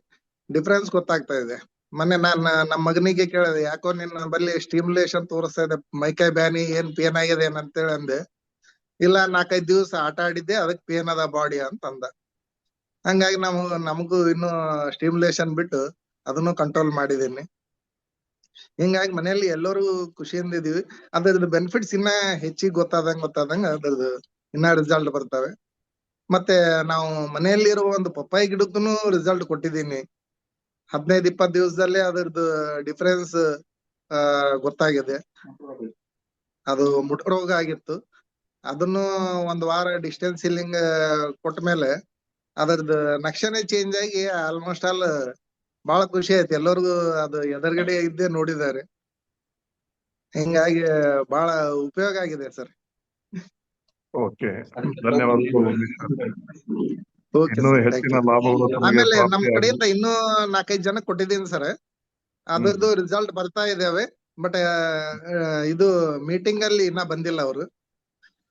ಡಿಫ್ರೆನ್ಸ್ ಗೊತ್ತಾಗ್ತಾ ಇದೆ. ಮೊನ್ನೆ ನಾನ್ ನಮ್ಮ ಮಗನಿಗೆ ಕೇಳಿದೆ, ಯಾಕೋ ನಿನ್ನ ಬಲ್ಲಿ ಸ್ಟಿಮ್ಯುಲೇಷನ್ ತೋರಿಸ್ತಾ ಇದೆ, ಮೈಕೈ ಬ್ಯಾನಿ, ಏನ್ ಪೇನ್ ಆಗಿದೆ ಅಂತೇಳಿ ಅಂದೆ. ಇಲ್ಲ 4-5 ದಿವಸ ಆಟ ಆಡಿದ್ದೆ, ಅದಕ್ ಪೇನ್ ಅದ ಬಾಡಿ ಅಂತ ಅಂದ. ಹಂಗಾಗಿ ನಮಗೂ ಇನ್ನು ಸ್ಟಿಮ್ಯುಲೇಷನ್ ಬಿಟ್ಟು ಅದನ್ನು ಕಂಟ್ರೋಲ್ ಮಾಡಿದೀನಿ. ಹಿಂಗಾಗಿ ಮನೆಯಲ್ಲಿ ಎಲ್ಲರೂ ಖುಷಿಯಿಂದ ಇದೀವಿ. ಅದ್ರದ್ದು ಬೆನಿಫಿಟ್ಸ್ ಇನ್ನ ಹೆಚ್ಚಿಗೆ ಗೊತ್ತಾದಂಗ ಅದ್ರದ್ದು ಇನ್ನ ರಿಸಲ್ಟ್ ಬರ್ತವೆ. ಮತ್ತೆ ನಾವು ಮನೆಯಲ್ಲಿರುವ ಒಂದು ಪಪ್ಪಾಯಿ ಗಿಡಕ್ಕೂ ರಿಸಲ್ಟ್ ಕೊಟ್ಟಿದ್ದೀನಿ. 15-20 ದಿವಸದಲ್ಲೇ ಅದ್ರದ್ದು ಡಿಫರೆನ್ಸ್ ಗೊತ್ತಾಗಿದೆ. ಅದು ಮುಟ್ ರೋಗ ಆಗಿತ್ತು. ಅದನ್ನು ಒಂದ್ ವಾರ ಡಿಸ್ಟೆನ್ಸ್ ಸೀಲಿಂಗ್ ಕೊಟ್ಟ ಮೇಲೆ ಅದ್ರದ್ದು ನಕ್ಷೆನೆ ಚೇಂಜ್ ಆಗಿ ಆಲ್ಮೋಸ್ಟ್ ಆಲ್ ಬಹಳ ಖುಷಿ ಆಯ್ತು. ಎಲ್ಲರಿಗೂ ಅದು ಎದುರುಗಡೆ ಇದ್ದೇ ನೋಡಿದ್ದಾರೆ. ಹಿಂಗಾಗಿ ಬಹಳ ಉಪಯೋಗ ಆಗಿದೆ ಸರ್. ಓಕೆ, ಧನ್ಯವಾದಗಳು ಉಮೇಶ್ ಅವರೇ. ಓಕೆ ಇನ್ನೂ ಸರ್, ಥ್ಯಾಂಕ್ ಹೆಚ್ಚಿನ ಯು. ಲಾಭಗಳು ತಮಗೆ ಆಮೇಲೆ ನಮ್ ಪ್ರಾಪ್ತಿಯಾಗಲಿ. ಕಡೆಯಿಂದ ಇನ್ನೂ 4-5 ಜನ ಕೊಟ್ಟಿದ್ದೀನಿ ಸರ್. ಅದ್ರದ್ದು ರಿಸಲ್ಟ್ ಬರ್ತಾ ಇದಾವೆ. ಬಟ್ ಇದು ಮೀಟಿಂಗ್ ಅಲ್ಲಿ ಇನ್ನ ಬಂದಿಲ್ಲ ಅವರು.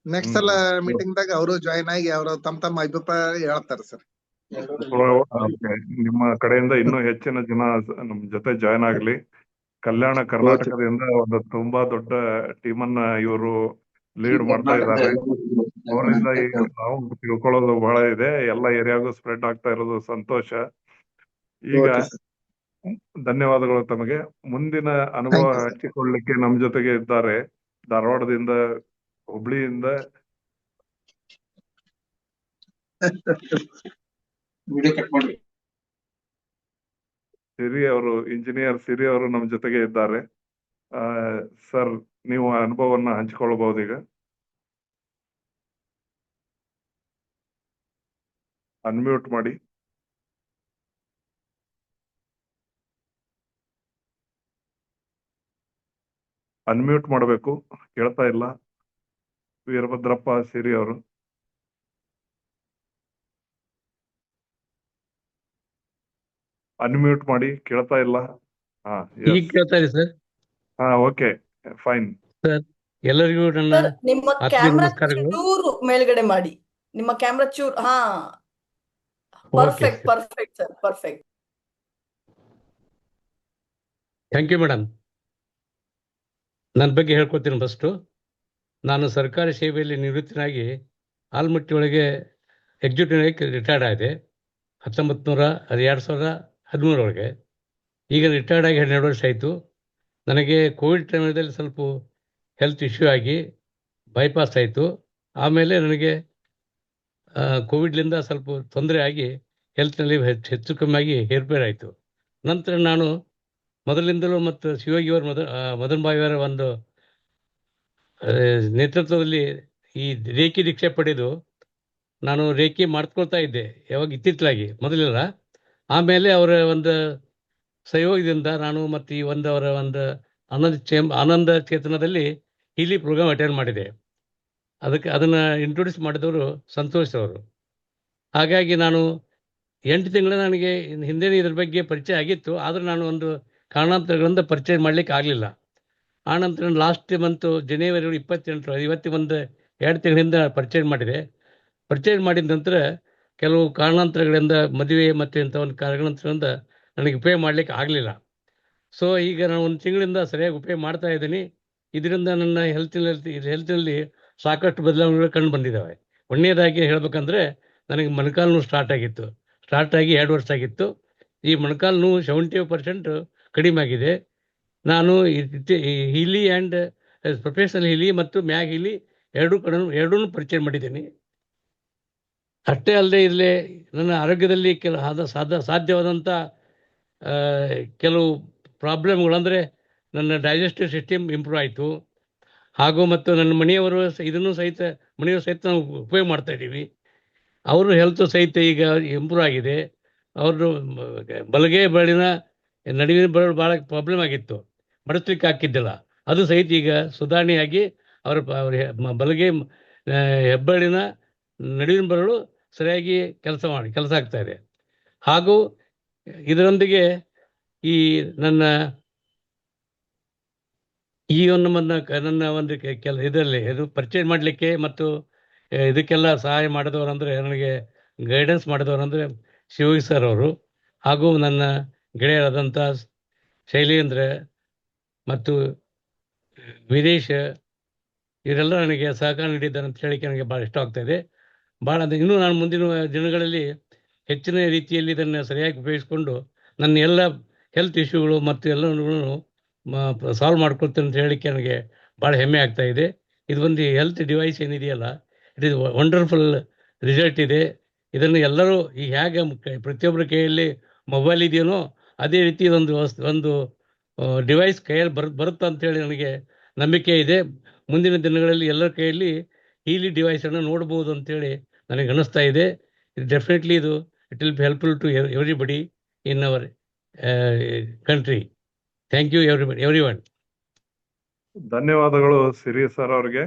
ನೆಕ್ಸ್ಟ್ ಸಲ ಮೀಟಿಂಗ್ ದಾಗ ಅವರು ಜಾಯಿನ್ ಆಗಿ ಅವರು ತಮ್ಮ ಅಭಿಪ್ರಾಯ ಹೇಳ್ತಾರೆ ಸರ್. ಓಕೆ, ನಿಮ್ಮ ಕಡೆಯಿಂದ ಇನ್ನೂ ಹೆಚ್ಚಿನ ಜನ ನಮ್ ಜೊತೆ ಜಾಯ್ನ್ ಆಗ್ಲಿ. ಕಲ್ಯಾಣ ಕರ್ನಾಟಕದಿಂದ ಒಂದು ತುಂಬಾ ದೊಡ್ಡ ಟೀಮ್ ಅನ್ನ ಇವರು ಲೀಡ್ ಮಾಡ್ತಾ ಇದ್ದಾರೆ. ಅವರಿಂದ ಈಗ ನಾವು ತಿಳ್ಕೊಳ್ಳೋದು ಬಹಳ ಇದೆ. ಎಲ್ಲ ಏರಿಯಾಗೂ ಸ್ಪ್ರೆಡ್ ಆಗ್ತಾ ಇರೋದು ಸಂತೋಷ. ಈಗ ಓಕೆ ಸರ್, ಧನ್ಯವಾದಗಳು ತಮಗೆ. ಮುಂದಿನ ಅನುಭವ ಥ್ಯಾಂಕ್ ಯು ಸರ್. ಹಂಚಿಕೊಳ್ಳಲಿಕ್ಕೆ ನಮ್ಮ ಜೊತೆಗೆ ಇದ್ದಾರೆ ಧಾರವಾಡದಿಂದ, ಹುಬ್ಳಿಯಿಂದ ಸಿರಿ ಅವರು, ಇಂಜಿನಿಯರ್ ಸಿರಿ ಅವರು ನಮ್ಮ ಜೊತೆಗೆ ಇದ್ದಾರೆ. ಸರ್, ನೀವು ಅನುಭವವನ್ನ ಹಂಚಿಕೊಳ್ಳಬಹುದು ಈಗ. ಅನ್ಮ್ಯೂಟ್ ಮಾಡಿ. ಅನ್ಮ್ಯೂಟ್ ಮಾಡಬೇಕು, ಕೇಳ್ತಾ ಇಲ್ಲ. ವೀರಭದ್ರಪ್ಪ ಸಿರಿ ಅವರು ಅನ್ಮ್ಯೂಟ್ ಮಾಡಿ, ಕೇಳ್ತಾ ಇಲ್ಲ. ಹಾ, ಈಗ ಕೇಳ್ತಾ ಇದೆ ಸರ್. ಹಾ, ಓಕೆ, ಫೈನ್. ಸರ್, ಎಲ್ಲರಿಗೂ ನನ್ನ ಸರ್, ನಿಮ್ಮ ಆತ್ಮೀಯ ಕ್ಯಾಮ್ರಾ ನಮಸ್ಕಾರಗಳು. ಚೂರು ಮೇಲ್ಗಡೆ ಮಾಡಿ. ನಿಮ್ಮ ಕ್ಯಾಮ್ರಾ ಚೂರು. ಹಾ, okay perfect sir, perfect sir, perfect. Thank you madam. ನನ್ನ ಬಗ್ಗೆ ಹೇಳ್ಕೊತೀನಿ ಫಸ್ಟು. ನಾನು ಸರ್ಕಾರಿ ಸೇವೆಯಲ್ಲಿ ನಿವೃತ್ತನಾಗಿ ಆಲ್ಮಟ್ಟಿ ಒಳಗೆ ಎಕ್ಸಿಕ್ಯೂಟಿವ್ ಆಗಿ ರಿಟೈರ್ಡ್ ಆಗಿದೆ 2013 ಒಳಗೆ. ಈಗ ರಿಟೈರ್ಡ್ ಆಗಿ 12 ವರ್ಷ ಆಯಿತು. ನನಗೆ ಕೋವಿಡ್ ಟೈಮಲ್ಲಿ ಸ್ವಲ್ಪ ಹೆಲ್ತ್ ಇಶ್ಯೂ ಆಗಿ ಬೈಪಾಸ್ ಆಯಿತು. ಆಮೇಲೆ ನನಗೆ ಕೋವಿಡ್ಲಿಂದ ಸ್ವಲ್ಪ ತೊಂದರೆ ಆಗಿ ಹೆಲ್ತ್ನಲ್ಲಿ ಹೆಚ್ಚು ಕಮ್ಮಿ ಆಗಿ ಏರ್ಪೇರ್ ಆಯಿತು. ನಂತರ ನಾನು ಮೊದಲಿಂದಲೂ ಮತ್ತು ಶಿವಯೋಗಿಯವರ ಮದನ್ ಭಾಯಿಯವರ ಒಂದು ನೇತೃತ್ವದಲ್ಲಿ ಈ ರೇಖಿ ದೀಕ್ಷೆ ಪಡೆದು ನಾನು ರೇಖಿ ಮಾಡ್ಕೊಳ್ತಾ ಇದ್ದೆ. ಯಾವಾಗ ಇತ್ತಿತ್ತಲಾಗಿ, ಮೊದಲಿಲ್ಲ. ಆಮೇಲೆ ಅವರ ಒಂದು ಸಹಯೋಗದಿಂದ ನಾನು ಮತ್ತು ಈ ಅವರ ಒಂದು ಆನಂದ ಚೇತನದಲ್ಲಿ ಇಲ್ಲಿ ಪ್ರೋಗ್ರಾಮ್ ಅಟೆಂಡ್ ಮಾಡಿದೆ. ಅದನ್ನು ಇಂಟ್ರೊಡ್ಯೂಸ್ ಮಾಡಿದವರು ಸಂತೋಷ್ ಅವರು. ಹಾಗಾಗಿ ನಾನು 8 ತಿಂಗಳ ನನಗೆ ಹಿಂದೆ ಇದ್ರ ಬಗ್ಗೆ ಪರಿಚಯ ಆಗಿತ್ತು. ಆದರೆ ನಾನು ಒಂದು ಕಾರಣಾಂತರಗಳಿಂದ ಪರಿಚಯ ಮಾಡಲಿಕ್ಕೆ ಆಗಲಿಲ್ಲ. ಆನಂತರ ಲಾಸ್ಟ್ ಮಂತು ಜನವರಿ 28 ಇವತ್ತಿಗೆ 2 ತಿಂಗಳಿಂದ ಪರಿಚಯ ಮಾಡಿದೆ. ಪರಿಚಯ ಮಾಡಿದ ನಂತರ ಕೆಲವು ಕಾರಣಾಂತರಗಳಿಂದ, ಮದುವೆ ಮತ್ತು ಇಂಥ ಒಂದು ಕಾರಣಾಂತರದಿಂದ ನನಗೆ ಉಪಯೋಗ ಮಾಡಲಿಕ್ಕೆ ಆಗಲಿಲ್ಲ. ಸೊ ಈಗ ನಾನು 1 ತಿಂಗಳಿಂದ ಸರಿಯಾಗಿ ಉಪಯೋಗ ಮಾಡ್ತಾ ಇದ್ದೀನಿ. ಇದರಿಂದ ನನ್ನ ಹೆಲ್ತ್ನಲ್ಲಿ ಸಾಕಷ್ಟು ಬದಲಾವಣೆಗಳು ಕಂಡು ಬಂದಿದ್ದಾವೆ. ಒಂದನೇದಾಗಿ ಹೇಳಬೇಕಂದ್ರೆ, ನನಗೆ ಮೊಣಕಾಲು ನೋವು ಸ್ಟಾರ್ಟ್ ಆಗಿ 2 ವರ್ಷ ಆಗಿತ್ತು. ಈ ಮೊಣಕಾಲು ನೋವು 70% ಕಡಿಮೆ ಆಗಿದೆ. ನಾನು ಹೀಲಿ ಆ್ಯಂಡ್ ಪ್ರೊಫೆಷನಲ್ ಹೀಲಿ ಮತ್ತು ಮ್ಯಾಗ್ ಹೀಲಿ ಎರಡೂ ಪರಿಚಯ ಮಾಡಿದ್ದೀನಿ. ಅಷ್ಟೇ ಅಲ್ಲದೆ ಇಲ್ಲೇ ನನ್ನ ಆರೋಗ್ಯದಲ್ಲಿ ಸಾಧ್ಯವಾದಂಥ ಕೆಲವು ಪ್ರಾಬ್ಲಮ್ಗಳು, ಅಂದರೆ ನನ್ನ ಡೈಜೆಸ್ಟಿವ್ ಸಿಸ್ಟಮ್ ಇಂಪ್ರೂವ್ ಆಯಿತು. ಹಾಗೂ ಮತ್ತು ನನ್ನ ಮನೆಯವರು ಮನೆಯವರು ಸಹಿತ ನಾವು ಉಪಯೋಗ ಮಾಡ್ತಾ ಇದ್ದೀವಿ. ಅವರು ಹೆಲ್ತ್ ಸಹಿತ ಈಗ ಇಂಪ್ರೂವ್ ಆಗಿದೆ. ಅವರು ಬಲಗೈ ಬೆರಳಿನ ನಡುವಿನ ಬೆರಳು ಭಾಳ ಪ್ರಾಬ್ಲಮ್ ಆಗಿತ್ತು, ಮಡಚಲಿಕ್ಕೆ ಆಗ್ತಿದ್ದಿಲ್ಲ. ಅದು ಸಹಿತ ಈಗ ಸುಧಾರಣೆಯಾಗಿ ಅವರ ಬಲಗೈ ಹೆಬ್ಬೆರಳಿನ ನಡುವಿನ ಬೆರಳು ಸರಿಯಾಗಿ ಕೆಲಸ ಆಗ್ತಾ ಇದೆ. ಹಾಗೂ ಇದರೊಂದಿಗೆ ಈ ನನ್ನ ಈ ನನ್ನ ಒಂದು ಇದರಲ್ಲಿ ಇದು ಪರ್ಚೇಸ್ ಮಾಡಲಿಕ್ಕೆ ಮತ್ತು ಇದಕ್ಕೆಲ್ಲ ಸಹಾಯ ಮಾಡಿದವರಂದರೆ, ನನಗೆ ಗೈಡೆನ್ಸ್ ಮಾಡಿದವರಂದರೆ ಶಿವಯೋಗಿ ಸರ್ ಅವರು, ಹಾಗೂ ನನ್ನ ಗೆಳೆಯರಾದಂಥ ಶೈಲೇಂದ್ರ ಮತ್ತು ವಿದೇಶ್, ಇವರೆಲ್ಲ ನನಗೆ ಸಹಕಾರ ನೀಡಿದ್ದಾರೆ ಅಂತ ಹೇಳಿಕ್ಕೆ ನನಗೆ ಭಾಳ ಇಷ್ಟ ಆಗ್ತಾ ಇದೆ. ಇನ್ನೂ ನಾನು ಮುಂದಿನ ದಿನಗಳಲ್ಲಿ ಹೆಚ್ಚಿನ ರೀತಿಯಲ್ಲಿ ಇದನ್ನು ಸರಿಯಾಗಿ ಉಪಯೋಗಿಸ್ಕೊಂಡು ನನ್ನ ಎಲ್ಲ ಹೆಲ್ತ್ ಇಶ್ಯೂಗಳು ಮತ್ತು ಎಲ್ಲವನ್ನು ಸಾಲ್ವ್ ಮಾಡ್ಕೊಳ್ತೇನೆ ಅಂತ ಹೇಳಿಕ್ಕೆ ನನಗೆ ಭಾಳ ಹೆಮ್ಮೆ ಆಗ್ತಾ ಇದೆ. ಇದು ಒಂದು ಹೆಲ್ತ್ ಡಿವೈಸ್ ಏನಿದೆಯಲ್ಲ, ಇಟ್ ಇಸ್ ವಂಡರ್ಫುಲ್ ರಿಸಲ್ಟ್ ಇದೆ. ಇದನ್ನು ಎಲ್ಲರೂ ಈ ಹೇಗೆ ಪ್ರತಿಯೊಬ್ಬರ ಕೈಯಲ್ಲಿ ಮೊಬೈಲ್ ಇದೆಯೋ ಅದೇ ರೀತಿ ಒಂದು ಡಿವೈಸ್ ಕೈಯಲ್ಲಿ ಬರುತ್ತೆ ಅಂತೇಳಿ ನನಗೆ ನಂಬಿಕೆ ಇದೆ. ಮುಂದಿನ ದಿನಗಳಲ್ಲಿ ಎಲ್ಲರ ಕೈಯಲ್ಲಿ ಹೀಲಿ ಡಿವೈಸನ್ನು ನೋಡ್ಬೋದು ಅಂತೇಳಿ ನನಗೆ ಅನ್ನಿಸ್ತಾ ಇದೆ. Definitely it will be helpful to everybody in our country. Thank you everyone. ಧನ್ಯವಾದಗಳು ಸಿರಿ ಸರ್ ಅವ್ರಿಗೆ.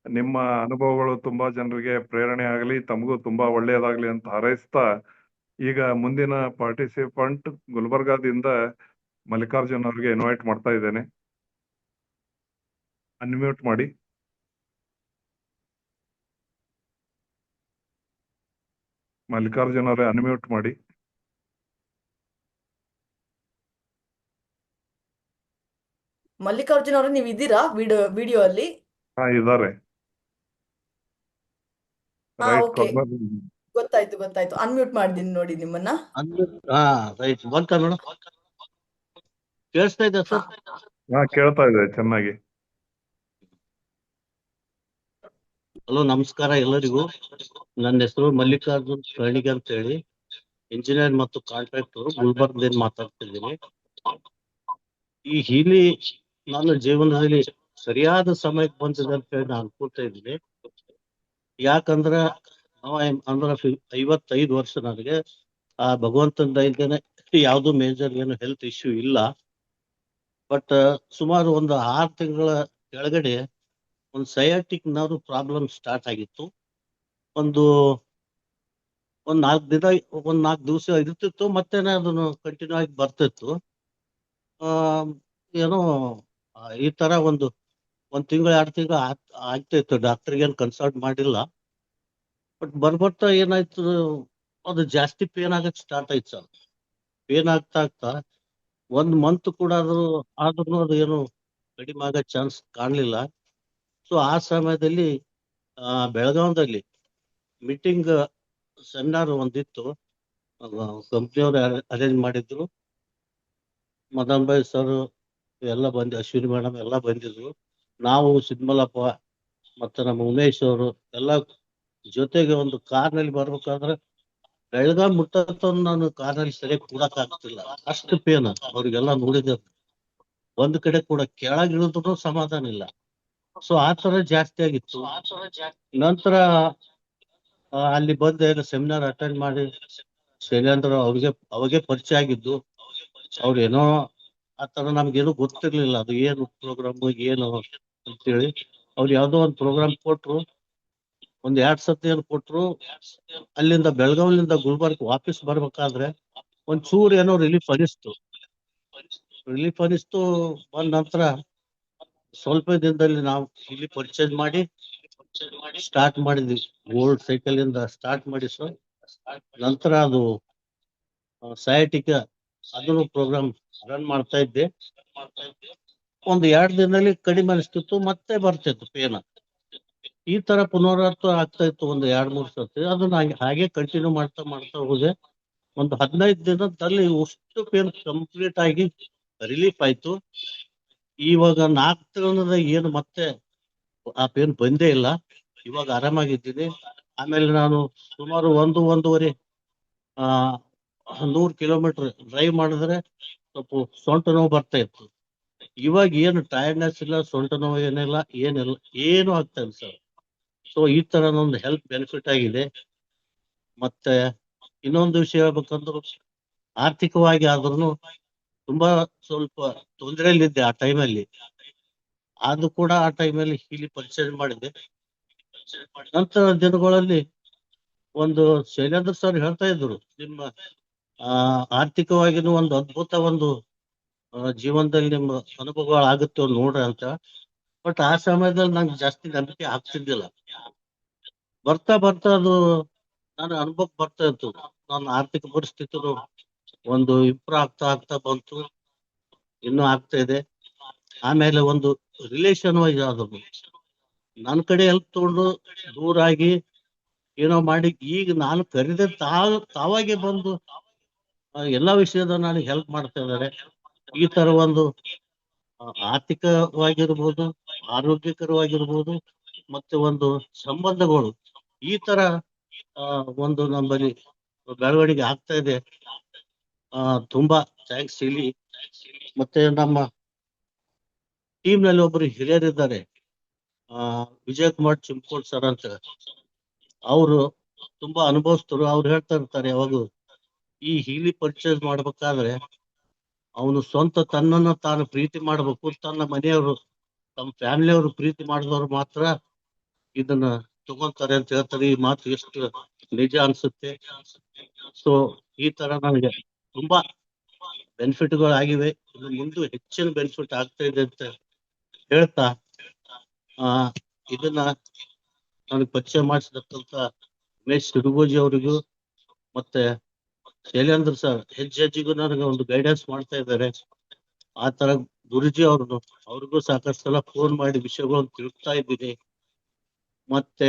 ನಿಮ್ಮ ಅನುಭವಗಳು ತುಂಬಾ ಜನರಿಗೆ ಪ್ರೇರಣೆ ಆಗಲಿ, ತಮಗೂ ತುಂಬಾ ಒಳ್ಳೆಯದಾಗ್ಲಿ ಅಂತ ಹಾರೈಸ್ತಾ, ಈಗ ಮುಂದಿನ ಪಾರ್ಟಿಸಿಪೆಂಟ್ ಗುಲ್ಬರ್ಗಾದಿಂದ ಮಲ್ಲಿಕಾರ್ಜುನ್ ಅವ್ರಿಗೆ ಇನ್ವೈಟ್ ಮಾಡ್ತಾ ಇದ್ದೇನೆ. ಅನ್ಮ್ಯೂಟ್ ಮಾಡಿ. ಮಲ್ಲಿಕಾರ್ಜುನ್ ಅವರೇ ಅನ್ಮ್ಯೂಟ್ ಮಾಡಿ. ಮಲ್ಲಿಕಾರ್ಜುನ್ ಅವರೇ, ನೀವು ಇದ್ದೀರಾ ವಿಡಿಯೋ ಅಲ್ಲಿ? ಇದ್ದಾರೆ. Right okay, corner. ಗೊತ್ತಾಯ್ತು. ಅನ್ಮ್ಯೂಟ್ ಮಾಡಿದೀನಿ ನೋಡಿ ನಿಮ್ಮನ್ನ. ರೈಟ್ ಬಂತ ಮೇಡಮ್, ಕೇಳಿಸ್ತಾ ಇದೆ ಸರ್? ಕೇಳ್ತಾ ಇದೆ ಚೆನ್ನಾಗಿ. ಹಲೋ, ನಮಸ್ಕಾರ ಎಲ್ಲರಿಗೂ. ನನ್ನ ಹೆಸರು ಮಲ್ಲಿಕಾರ್ಜುನ್ ಕರ್ಣಿಗೆ ಅಂತ ಹೇಳಿ, ಇಂಜಿನಿಯರ್ ಮತ್ತು ಕಾಂಟ್ರಾಕ್ಟರ್, ಗುಲ್ಬರ್ಗದಿಂದ ಮಾತಾಡ್ತಿದ್ದೀನಿ. ಈ ಹೀಲಿ ನನ್ನ ಜೀವನದಲ್ಲಿ ಸರಿಯಾದ ಸಮಯಕ್ಕೆ ಬಂದಿದೆ ಅಂತ ಹೇಳಿ ನಾನು ಅನ್ಕೊಳ್ತಾ ಇದ್ದೀನಿ. ಯಾಕಂದ್ರ 55 ವರ್ಷ ನನಗೆ ಆ ಭಗವಂತನ ದಯೆಯಿಂದನೇ ಯಾವ್ದು ಮೇಜರ್ ಏನು ಹೆಲ್ತ್ ಇಶ್ಯೂ ಇಲ್ಲ. ಬಟ್ ಸುಮಾರು ಒಂದು 6 ತಿಂಗಳ ಕೆಳಗಡೆ ಒಂದು ಸಯಾಟಿಕ್ ನರ್ವ್ ಪ್ರಾಬ್ಲಮ್ ಸ್ಟಾರ್ಟ್ ಆಗಿತ್ತು. ಒಂದು 4 ದಿವಸ ಇರ್ತಿತ್ತು, ಮತ್ತೆ ಅದನ್ನು ಕಂಟಿನ್ಯೂ ಆಗಿ ಬರ್ತಿತ್ತು. ಏನೋ ಈ ತರ ಒಂದು ತಿಂಗಳು 2 ತಿಂಗಳು ಆಗ್ತಾ ಇತ್ತು. ಡಾಕ್ಟರ್ಗೆ ಏನು ಕನ್ಸಲ್ಟ್ ಮಾಡಿಲ್ಲ. ಬಟ್ ಬರ್ಬರ್ತಾ ಏನಾಯ್ತು, ಅದು ಜಾಸ್ತಿ ಪೇನ್ ಆಗಕ್ ಸ್ಟಾರ್ಟ್ ಆಯ್ತು ಸರ್. ಪೇನ್ ಆಗ್ತಾ 1 ಮಂತ್ ಕೂಡ ಆದ್ರೂ ಅದು ಏನು ಕಡಿಮೆ ಆಗೋ ಚಾನ್ಸ್ ಕಾಣಲಿಲ್ಲ. ಸೊ ಆ ಸಮಯದಲ್ಲಿ ಬೆಳಗಾವದಲ್ಲಿ ಮೀಟಿಂಗ್ ಸೆಮಿನಾರ್ ಒಂದಿತ್ತು, ಕಂಪ್ನಿಯವರು ಅರೇಂಜ್ ಮಾಡಿದ್ರು. ಮದನ್ ಭಾಯ್ ಸರ್ ಎಲ್ಲ ಅಶ್ವಿನಿ ಮೇಡಮ್ ಎಲ್ಲ ಬಂದಿದ್ರು. ನಾವು ಸಿದ್ಮಲಪ್ಪ ಮತ್ತೆ ನಮ್ಮ ಉಮೇಶ್ ಅವರು ಎಲ್ಲ ಜೊತೆಗೆ ಒಂದು ಕಾರ್ನಲ್ಲಿ ಬರ್ಬೇಕಾದ್ರೆ ಬೆಳಗಾವಿ ಮುಟ್ಟ ನಾನು ಕಾರ್ನಲ್ಲಿ ಸರಿಯಾಗಿ ಕೂಡಕ್ ಆಗ್ತಿಲ್ಲ, ಅಷ್ಟು ಪೇನ್. ಅವ್ರಿಗೆಲ್ಲ ನೋಡಿದ್ರು, ಒಂದ್ ಕಡೆ ಕೂಡ ಕೆಳಗಿಳಿದ್ರು ಸಮಾಧಾನ ಇಲ್ಲ. ಸೊ ಆ ತರ ಜಾಸ್ತಿ ಆಗಿತ್ತು. ನಂತರ ಅಲ್ಲಿ ಬಂದು ಸೆಮಿನಾರ್ ಅಟೆಂಡ್ ಮಾಡಿ ಶೈಲೇಂದ್ರ ಅವಾಗೆ ಪರಿಚಯ ಆಗಿದ್ದು. ಅವ್ರೇನೋ ಆ ತರ ನಮ್ಗೇನು ಗೊತ್ತಿರ್ಲಿಲ್ಲ, ಅದು ಏನು ಪ್ರೋಗ್ರಾಮ್ ಏನು ಅಂತೇಳಿ. ಅವ್ರು ಯಾವ್ದೋ ಒಂದು ಪ್ರೋಗ್ರಾಮ್ ಕೊಟ್ರು, 1-2 ಸತಿ ಏನು ಕೊಟ್ರು. ಅಲ್ಲಿಂದ ಬೆಳಗಾವಿಲಿಂದ ಗುಲ್ಬರ್ಗ ವಾಪಸ್ ಬರ್ಬೇಕಾದ್ರೆ ಒಂಚೂರು ಏನೋ ರಿಲೀಫ್ ಅನಿಸ್ತು. ಬಂದ ನಂತರ ಸ್ವಲ್ಪ ದಿನದಲ್ಲಿ ನಾವು ಇಲ್ಲಿ ಪರ್ಚೇಸ್ ಮಾಡಿ ಸ್ಟಾರ್ಟ್ ಮಾಡಿದ್ವಿ. ಗೋಲ್ಡ್ ಸೈಕಲ್ ಇಂದ ಸ್ಟಾರ್ಟ್ ಮಾಡಿ ಸರ್. ನಂತರ ಅದು ಸಯಾಟಿಕ ಅದನ್ನು ಪ್ರೋಗ್ರಾಮ್ ರನ್ ಮಾಡ್ತಾ ಇದ್ದೆ. 1-2 ದಿನದಲ್ಲಿ ಕಡಿಮೆ ಅನಿಸ್ತಿತ್ತು, ಮತ್ತೆ ಬರ್ತಿತ್ತು ಪೇನ. ಈ ತರ ಪುನರಾವರ್ತ ಆಗ್ತಾ ಇತ್ತು 1-2-3 ಸತಿ. ಅದನ್ನ ಹಾಗೆ ಕಂಟಿನ್ಯೂ ಮಾಡ್ತಾ ಹೋದೆ. ಒಂದು 15 ದಿನದಲ್ಲಿ ಅಷ್ಟು ಪೇನ್ ಕಂಪ್ಲೀಟ್ ಆಗಿ ರಿಲೀಫ್ ಆಯ್ತು. ಇವಾಗ 4 ತಿಂಗಳ ಏನು ಮತ್ತೆ ಆ ಪೇನ್ ಬಂದೇ ಇಲ್ಲ. ಇವಾಗ ಆರಾಮಾಗಿದ್ದೀನಿ. ಆಮೇಲೆ ನಾನು ಸುಮಾರು 1-1.5 100 ಕಿಲೋಮೀಟರ್ ಡ್ರೈವ್ ಮಾಡಿದ್ರೆ ಸ್ವಲ್ಪ ಸೊಂಟ ನೋವು ಬರ್ತಾ ಇತ್ತು. ಇವಾಗ ಏನು ಟೈರ್ಡ್ನೆಸ್ ಇಲ್ಲ, ಸೊಂಟ ನೋವು ಏನಿಲ್ಲ, ಏನು ಆಗ್ತಾ ಇಲ್ಲ ಸರ್. ಸೊ ಈ ತರ ಒಂದು ಹೆಲ್ತ್ ಬೆನಿಫಿಟ್ ಆಗಿದೆ. ಮತ್ತೆ ಇನ್ನೊಂದು ವಿಷಯ ಹೇಳ್ಬೇಕಂದ್ರೆ, ಆರ್ಥಿಕವಾಗಿ ಆದ್ರೂ ತುಂಬಾ ಸ್ವಲ್ಪ ತೊಂದರೆಯಲ್ಲಿದ್ದೆ ಆ ಟೈಮಲ್ಲಿ. ಅದು ಕೂಡ ಆ ಟೈಮಲ್ಲಿ ಇಲ್ಲಿ ಪರ್ಚೇಸ್ ಮಾಡಿದೆ. ನಂತರ ದಿನಗಳಲ್ಲಿ ಒಂದು ಶೈಲೇಂದ್ರ ಸರ್ ಹೇಳ್ತಾ ಇದ್ರು, ನಿಮ್ಮ ಆರ್ಥಿಕವಾಗಿನೂ ಒಂದು ಅದ್ಭುತ ಒಂದು ಜೀವನದಲ್ಲಿ ನಿಮ್ಮ ಅನುಭವಗಳಾಗುತ್ತೆ ನೋಡ್ರಿ ಅಂತ. ಬಟ್ ಆ ಸಮಯದಲ್ಲಿ ನಂಗೆ ಜಾಸ್ತಿ ನಂಬಿಕೆ ಆಗ್ತಿದ್ದಿಲ್ಲ. ಬರ್ತಾ ಬರ್ತಾ ಅದು ನನ್ನ ಅನುಭವಕ್ಕೆ ಬರ್ತಾ ಇತ್ತು. ನನ್ನ ಆರ್ಥಿಕ ಪರಿಸ್ಥಿತಿನು ಒಂದು ಇಂಪ್ರೂವ್ ಆಗ್ತಾ ಬಂತು, ಇನ್ನೂ ಆಗ್ತಾ ಇದೆ. ಆಮೇಲೆ ಒಂದು ರಿಲೇಷನ್ ವೈಸ್ ಆದವು, ನನ್ನ ಕಡೆ ಹೆಲ್ಪ್ ತಗೊಂಡು ದೂರಾಗಿ ಏನೋ ಮಾಡಿ ಈಗ ನಾನು ಕರೆದ ತಾವಾಗೆ ಬಂದು ಎಲ್ಲಾ ವಿಷಯದ ನನಗೆ ಹೆಲ್ಪ್ ಮಾಡ್ತಾ ಇದ್ದಾರೆ. ಈ ತರ ಒಂದು ಆರ್ಥಿಕವಾಗಿರ್ಬೋದು, ಆರೋಗ್ಯಕರವಾಗಿರ್ಬೋದು, ಮತ್ತೆ ಒಂದು ಸಂಬಂಧಗಳು ಈ ತರ ಒಂದು ನಮ್ಮಲ್ಲಿ ಬೆಳವಣಿಗೆ ಆಗ್ತಾ ಇದೆ. ತುಂಬಾ ಥ್ಯಾಂಕ್ಸ್ ಇಲ್ಲಿ. ಮತ್ತೆ ನಮ್ಮ ಟೀಮ್ ನಲ್ಲಿ ಒಬ್ರು ಹಿರಿಯರಿದ್ದಾರೆ, ವಿಜಯ್ ಕುಮಾರ್ ಚಿಮ್ಕೋಡ್ ಸರ್ ಅಂತ. ಅವರು ತುಂಬಾ ಅನುಭವಿಸ್ತರು. ಅವ್ರು ಹೇಳ್ತಾ ಇರ್ತಾರೆ ಯಾವಾಗ ಈ ಹೀಲಿ ಪರ್ಚೇಸ್ ಮಾಡ್ಬೇಕಾದ್ರೆ ಅವನು ಸ್ವಂತ ತನ್ನನ್ನ ತಾನು ಪ್ರೀತಿ ಮಾಡ್ಬೇಕು, ತನ್ನ ಮನೆಯವರು ತಮ್ಮ ಫ್ಯಾಮಿಲಿಯವರು ಪ್ರೀತಿ ಮಾಡಿದವರು ಮಾತ್ರ ಇದನ್ನ ತಗೊಂತಾರೆ ಅಂತ ಹೇಳ್ತಾರೆ. ಈ ಮಾತು ಎಷ್ಟು ನಿಜ ಅನ್ಸುತ್ತೆ. ಸೊ ಈ ತರ ನನಗೆ ತುಂಬಾ ಬೆನಿಫಿಟ್ಗಳಾಗಿವೆ, ಇನ್ನು ಮುಂದೆ ಹೆಚ್ಚಿನ ಬೆನಿಫಿಟ್ ಆಗ್ತಾ ಇದೆ ಅಂತ ಹೇಳ್ತಾ ಇದನ್ನ ನನಗೆ ಪರಿಚಯ ಮಾಡಿಸಿದಂತ ಉಮೇಶ್ ಸಿರುಗೋಜಿ ಅವರಿಗೂ ಮತ್ತೆ ಶೈಲೇಂದ್ರ ಸರ್ ಹೆಜ್ಜೆಗೂ ನನಗೆ ಒಂದು ಗೈಡೆನ್ಸ್ ಮಾಡ್ತಾ ಇದ್ದಾರೆ. ಆ ತರ ಗುರುಜಿ ಅವ್ರಿಗೂ ಸಾಕಷ್ಟು ಸಲ ಫೋನ್ ಮಾಡಿ ವಿಷಯಗಳನ್ನು ತಿಳ್ತಾ ಇದ್ದೀನಿ. ಮತ್ತೆ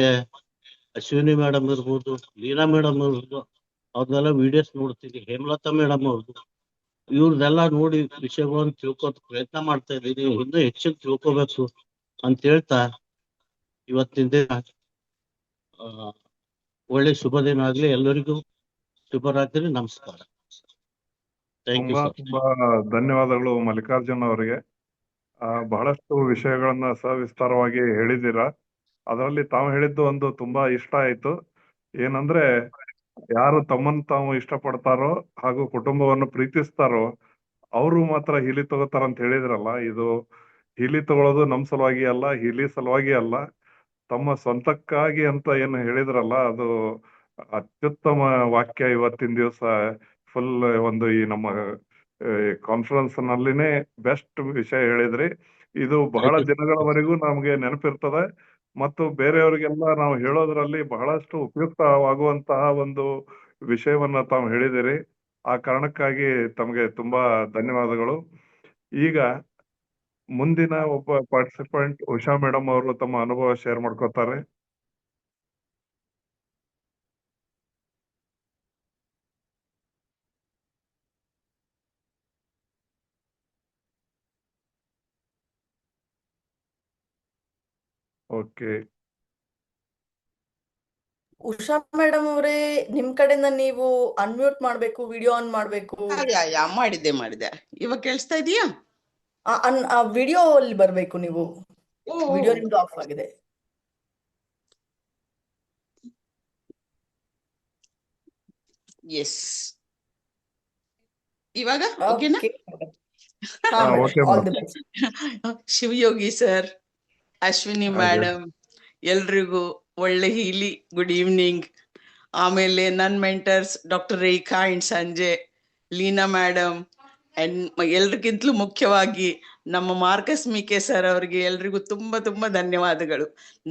ಅಶ್ವಿನಿ ಮೇಡಮ್ ಇರ್ಬೋದು, ಲೀನಾ ಮೇಡಮ್ ಇರ್ಬೋದು, ಅವ್ರನ್ನೆಲ್ಲ ವಿಡಿಯೋಸ್ ನೋಡ್ತೀನಿ. ಹೇಮಲತಾ ಮೇಡಮ್ ಅವ್ರದ್ದು ಇವ್ರದೆಲ್ಲ ನೋಡಿ ವಿಷಯಗಳನ್ನು ತಿಳ್ಕೊತ ಪ್ರಯತ್ನ ಮಾಡ್ತಾ ಇದ್ದೀನಿ. ಇನ್ನೂ ಹೆಚ್ಚಿನ ತಿಳ್ಕೊಬೇಕು ಅಂತ ಹೇಳ್ತಾ ಇವತ್ತಿನ ದಿನ ಒಳ್ಳೆ ಶುಭ ದಿನ ಆಗ್ಲಿ. ಎಲ್ಲರಿಗೂ ಶುಭರಾತ್ರಿ, ನಮಸ್ಕಾರ. ಥ್ಯಾಂಕ್ ಯು ತುಂಬಾ ಸರ್. ತುಂಬಾ ಧನ್ಯವಾದಗಳು ಮಲ್ಲಿಕಾರ್ಜುನ್ ಅವರಿಗೆ. ಬಹಳಷ್ಟು ವಿಷಯಗಳನ್ನ ಸವಿಸ್ತಾರವಾಗಿ ಹೇಳಿದ್ದೀರಾ. ಅದರಲ್ಲಿ ತಾವು ಹೇಳಿದ್ದು ಒಂದು ತುಂಬಾ ಇಷ್ಟ ಆಯ್ತು. ಏನಂದ್ರೆ ಯಾರು ತಮ್ಮನ್ನು ತಾವು ಇಷ್ಟಪಡ್ತಾರೋ ಹಾಗೂ ಕುಟುಂಬವನ್ನು ಪ್ರೀತಿಸ್ತಾರೋ ಅವರು ಮಾತ್ರ ಹೀಲಿ ತಗೋತಾರ ಅಂತ ಹೇಳಿದ್ರಲ್ಲ. ಇದು ಹೀಲಿ ತಗೊಳ್ಳೋದು ನಮ್ ಸಲುವಾಗಿ ಅಲ್ಲ, ಹೀಲಿ ಸಲುವಾಗಿ ಅಲ್ಲ, ತಮ್ಮ ಸ್ವಂತಕ್ಕಾಗಿ ಅಂತ ಏನು ಹೇಳಿದ್ರಲ್ಲ, ಅದು ಅತ್ಯುತ್ತಮ ವಾಕ್ಯ. ಇವತ್ತಿನ ದಿವಸ ಫುಲ್ ಒಂದು ಈ ನಮ್ಮ ಕಾನ್ಫರೆನ್ಸ್ ನಲ್ಲಿನೇ ಬೆಸ್ಟ್ ವಿಷಯ ಹೇಳಿದ್ರಿ. ಇದು ಬಹಳ ದಿನಗಳವರೆಗೂ ನಮ್ಗೆ ನೆನಪಿರ್ತದೆ ಮತ್ತು ಬೇರೆಯವರಿಗೆಲ್ಲ ನಾವು ಹೇಳೋದ್ರಲ್ಲಿ ಬಹಳಷ್ಟು ಉಪಯುಕ್ತವಾಗುವಂತಹ ಒಂದು ವಿಷಯವನ್ನ ತಾವು ಹೇಳಿದಿರಿ. ಆ ಕಾರಣಕ್ಕಾಗಿ ತಮಗೆ ತುಂಬಾ ಧನ್ಯವಾದಗಳು. ಈಗ ಮುಂದಿನ ಒಬ್ಬ ಪಾರ್ಟಿಸಿಪೆಂಟ್ ಉಷಾ ಮೇಡಮ್ ಅವರು ತಮ್ಮ ಅನುಭವ ಶೇರ್ ಮಾಡ್ಕೋತಾರೆ. ಓಕೆ, ಉಷಾ ಮೇಡಮ್ ಅವರೇ, ನಿಮ್ ಕಡೆಯಿಂದ ನೀವು ಅನ್ಮ್ಯೂಟ್ ಮಾಡ್ಬೇಕು, ವಿಡಿಯೋ ಆನ್ ಮಾಡ್ಬೇಕು. ಮಾಡಿದ್ದೆ. ಇವಾಗ ಕೇಳಿಸ್ತಾ ಇದೀಯಾ? ವಿಡಿಯೋ ಅಲ್ಲಿ ಬರ್ಬೇಕು ನೀವು. ವಿಡಿಯೋ ನಿಮ್ದು ಆಫ್ ಆಗಿದೆ. ಎಸ್, ಇವಾಗ ಓಕೆನಾ? ಶಿವಯೋಗಿ ಸರ್, ಅಶ್ವಿನಿ ಮೇಡಮ್, ಎಲ್ರಿಗೂ ಒಳ್ಳೆ ಹೀಲಿ ಗುಡ್ ಈವ್ನಿಂಗ್. ಆಮೇಲೆ ನನ್ನ ಮೆಂಟರ್ಸ್ ಡಾಕ್ಟರ್ ರೇಖಾ ಅಂಡ್ ಸಂಜೆ, ಲೀನಾ ಮೇಡಮ್ ಅಂಡ್ ಎಲ್ರಿಗಿಂತಲೂ ಮುಖ್ಯವಾಗಿ ನಮ್ಮ ಮಾರ್ಕಸ್ ಮಿಕೆ ಸರ್ ಅವರಿಗೆ ಎಲ್ರಿಗೂ ತುಂಬಾ ತುಂಬಾ ಧನ್ಯವಾದಗಳು.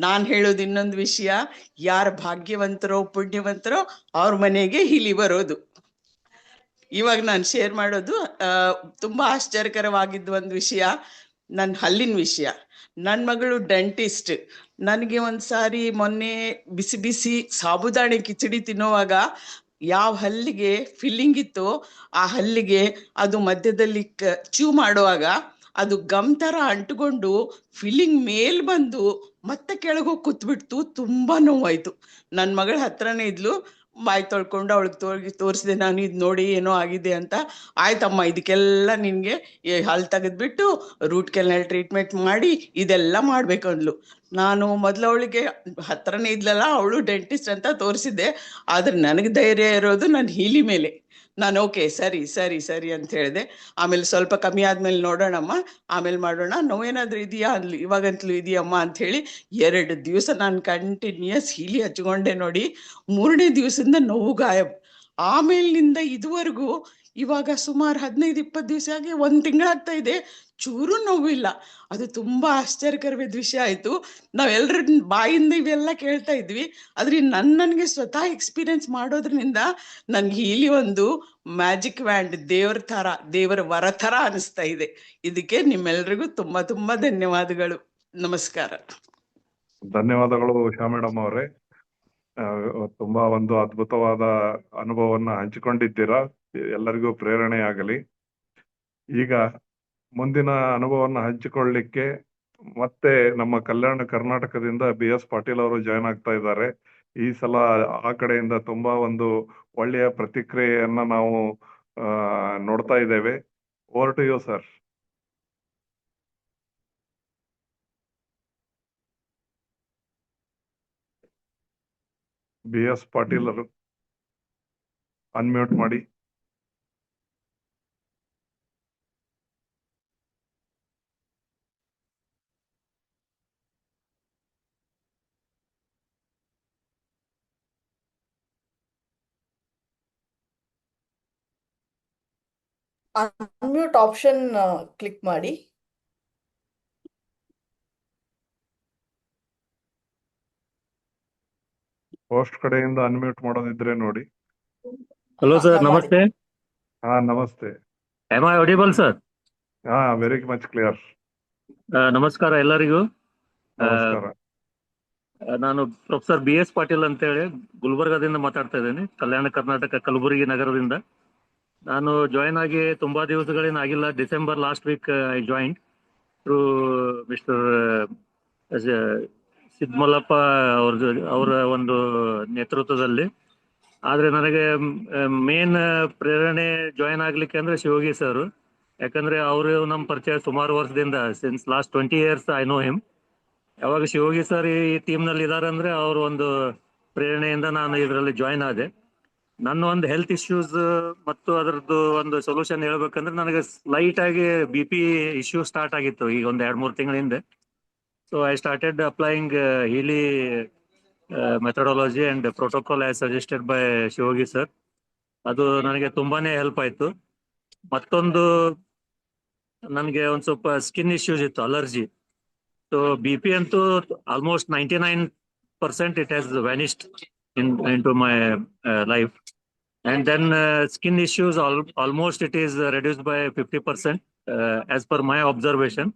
ನಾನು ಹೇಳೋದು ಇನ್ನೊಂದು ವಿಷಯ, ಯಾರು ಭಾಗ್ಯವಂತರೋ ಪುಣ್ಯವಂತರೋ ಅವ್ರ ಮನೆಗೆ ಹೀಲಿ ಬರೋದು. ಇವಾಗ ನಾನು ಶೇರ್ ಮಾಡೋದು ತುಂಬಾ ಆಶ್ಚರ್ಯಕರವಾಗಿದ್ದು ಒಂದು ವಿಷಯ, ನನ್ನ ಹಲ್ಲಿನ ವಿಷಯ. ನನ್ನ ಮಗಳು ಡೆಂಟಿಸ್ಟ್. ನನಗೆ ಒಂದ್ಸಾರಿ ಮೊನ್ನೆ ಬಿಸಿ ಬಿಸಿ ಸಾಬುದಾಣಿ ಕಿಚಡಿ ತಿನ್ನುವಾಗ ಯಾವ ಹಲ್ಲಿಗೆ ಫಿಲ್ಲಿಂಗ್ ಇತ್ತು ಆ ಹಲ್ಲಿಗೆ ಅದು ಮಧ್ಯದಲ್ಲಿ ಚೂ ಮಾಡುವಾಗ ಅದು ಗಮ್ ತರ ಅಂಟುಕೊಂಡು ಫಿಲ್ಲಿಂಗ್ ಮೇಲ್ ಬಂದು ಮತ್ತೆ ಕೆಳಗೋಗಿ ಕೂತ್ಬಿಡ್ತು. ತುಂಬಾ ನೋವಾಯ್ತು. ನನ್ನ ಮಗಳ ಹತ್ರನೇ ಇದ್ಲು, ಬಾಯಿ ತೊಳ್ಕೊಂಡು ಅವಳಿಗೆ ತೋರಿಸಿದೆ ನಾನು, ಇದು ನೋಡಿ ಏನೋ ಆಗಿದೆ ಅಂತ. ಆಯ್ತಮ್ಮ, ಇದಕ್ಕೆಲ್ಲ ನಿನ್ಗೆ ಹಲ್ಲು ತೆಗೆದ್ಬಿಟ್ಟು ರೂಟ್ ಕೆನಾಲ್ ಟ್ರೀಟ್ಮೆಂಟ್ ಮಾಡಿ ಇದೆಲ್ಲ ಮಾಡ್ಬೇಕು ಅಂದ್ಲು. ನಾನು ಮೊದಲು ಅವಳಿಗೆ ಹತ್ರನೇ ಇದ್ಲಲ್ಲ, ಅವಳು ಡೆಂಟಿಸ್ಟ್ ಅಂತ ತೋರಿಸಿದ್ದೆ. ಆದ್ರೆ ನನಗೆ ಧೈರ್ಯ ಇರೋದು ನನ್ನ ಹೀಲಿ ಮೇಲೆ. ನಾನು ಓಕೆ ಸರಿ ಸರಿ ಸರಿ ಅಂತ ಹೇಳಿದೆ. ಆಮೇಲೆ ಸ್ವಲ್ಪ ಕಮ್ಮಿ ಆದ್ಮೇಲೆ ನೋಡೋಣಮ್ಮ, ಆಮೇಲೆ ಮಾಡೋಣ, ನೋವೇನಾದ್ರೂ ಇದೆಯಾ ಅಲ್ಲಿ, ಇವಾಗಂತಲೂ ಇದೆಯಮ್ಮ ಅಂತ ಹೇಳಿ 2 ದಿವಸ ನಾನು ಕಂಟಿನ್ಯೂಸ್ ಹೀಲಿ ಹಚ್ಕೊಂಡೆ ನೋಡಿ. 3ನೇ ದಿವಸದಿಂದ ನೋವು ಗಾಯಬ್. ಆಮೇಲಿನಿಂದ ಇದುವರೆಗೂ ಇವಾಗ ಸುಮಾರು 15-20 ದಿವಸ ಆಗಿ 1 ತಿಂಗಳಾಗ್ತಾ ಇದೆ, ಚೂರು ನೋವಿಲ್ಲ. ಅದು ತುಂಬಾ ಆಶ್ಚರ್ಯಕರವಾದ ವಿಷಯ ಆಯ್ತು. ನಾವೆಲ್ಲರ ಬಾಯಿಂದ ಇವೆಲ್ಲ ಕೇಳ್ತಾ ಇದ್ವಿ, ಆದ್ರೆ ನನಗೆ ಸ್ವತಃ ಎಕ್ಸ್ಪೀರಿಯನ್ಸ್ ಮಾಡೋದ್ರಿಂದ ನನ್ಗೆ ಇಲ್ಲಿ ಒಂದು ಮ್ಯಾಜಿಕ್ ವ್ಯಾಂಡ್, ದೇವರ ವರ ಥರ ಅನಿಸ್ತಾ ಇದೆ. ಇದಕ್ಕೆ ನಿಮ್ಮೆಲ್ರಿಗೂ ತುಂಬಾ ತುಂಬಾ ಧನ್ಯವಾದಗಳು. ನಮಸ್ಕಾರ. ಧನ್ಯವಾದಗಳು ಉಷಾ ಮೇಡಮ್ ಅವರೇ. ತುಂಬಾ ಒಂದು ಅದ್ಭುತವಾದ ಅನುಭವವನ್ನ ಹಂಚಿಕೊಂಡಿದ್ದೀರಾ. ಎಲ್ಲರಿಗೂ ಪ್ರೇರಣೆ ಆಗಲಿ. ಈಗ ಮುಂದಿನ ಅನುಭವವನ್ನು ಹಂಚಿಕೊಳ್ಳಿಕ್ಕೆ ಮತ್ತೆ ನಮ್ಮ ಕಲ್ಯಾಣ ಕರ್ನಾಟಕದಿಂದ BS ಪಾಟೀಲ್ ಅವರು ಜಾಯ್ನ್ ಆಗ್ತಾ ಇದ್ದಾರೆ. ಈ ಸಲ ಆ ಕಡೆಯಿಂದ ತುಂಬಾ ಒಂದು ಒಳ್ಳೆಯ ಪ್ರತಿಕ್ರಿಯೆಯನ್ನ ನಾವು ನೋಡ್ತಾ ಇದ್ದೇವೆ. Over to you sir. BS Patil ಅವರು ಅನ್ಮ್ಯೂಟ್ ಮಾಡಿ. ಅನ್ಮ್ಯೂಟ್ ಆಪ್ಷನ್ ಕ್ಲಿಕ್ ಮಾಡಿ. ಹೋಸ್ಟ್ ಕಡೆಯಿಂದ ಅನ್ಮ್ಯೂಟ್ ಮಾಡೋದಿದ್ರೆ ನೋಡಿ. ಹಲೋ ಸರ್, ಮಾಡಿ. ನಮಸ್ತೆ. ನಮಸ್ತೆ. Am I audible sir? Very much clear. ನಮಸ್ಕಾರ ಎಲ್ಲರಿಗೂ. ನಮಸ್ಕಾರ. ನಾನು ಪ್ರೊಫೆಸರ್ BS ಪಾಟೀಲ್ ಅಂತ ಹೇಳಿ ಗುಲ್ಬರ್ಗಾದಿಂದ ಮಾತಾಡ್ತಾ ಇದ್ದೇನೆ, ಕಲ್ಯಾಣ ಕರ್ನಾಟಕ ಕಲಬುರಗಿ ನಗರದಿಂದ. ನಾನು ಜಾಯಿನ್ ಆಗಿ ತುಂಬಾ ದಿವಸಗಳೇನು ಆಗಿಲ್ಲ. December last week I join through mister Siddamallappa ಅವರ ಒಂದು ನೇತೃತ್ವದಲ್ಲಿ. ಆದ್ರೆ ನನಗೆ ಮೇನ್ ಪ್ರೇರಣೆ ಜಾಯಿನ್ ಆಗ್ಲಿಕ್ಕೆ ಅಂದ್ರೆ ಶಿವಯೋಗಿ ಸರ್. ಯಾಕಂದ್ರೆ ಅವರು ನಮ್ಮ ಪರಿಚಯ ಸುಮಾರು ವರ್ಷದಿಂದ, since last 20 years I know him. ಯಾವಾಗ ಶಿವಯೋಗಿ ಸರ್ ಈ ಟೀಮ್ ನಲ್ಲಿ ಇದಾರೆ ಅಂದ್ರೆ ಅವ್ರ ಒಂದು ಪ್ರೇರಣೆಯಿಂದ ನಾನು ಇದರಲ್ಲಿ ಜಾಯಿನ್ ಆದೆ. ನನ್ನ ಒಂದು ಹೆಲ್ತ್ ಇಶ್ಯೂಸ್ ಮತ್ತು ಅದರದ್ದು ಒಂದು ಸೊಲ್ಯೂಷನ್ ಹೇಳ್ಬೇಕಂದ್ರೆ, ನನಗೆ ಲೈಟ್ ಆಗಿ BP ಇಶ್ಯೂ ಸ್ಟಾರ್ಟ್ ಆಗಿತ್ತು ಈಗ ಒಂದು 2-3 ತಿಂಗಳ ಹಿಂದೆ. So I started applying Healy methodology and protocol as suggested by Shivayogi sir. ಅದು ನನಗೆ ತುಂಬಾನೇ ಹೆಲ್ಪ್ ಆಯ್ತು. ಮತ್ತೊಂದು ನನಗೆ ಒಂದು ಸ್ವಲ್ಪ ಸ್ಕಿನ್ ಇಶ್ಯೂಸ್ ಇತ್ತು, ಅಲರ್ಜಿ. ಸೊ BP ಅಂತೂ almost 99% it has vanished into my life. And then skin issues almost it is reduced by 50% as per my observation.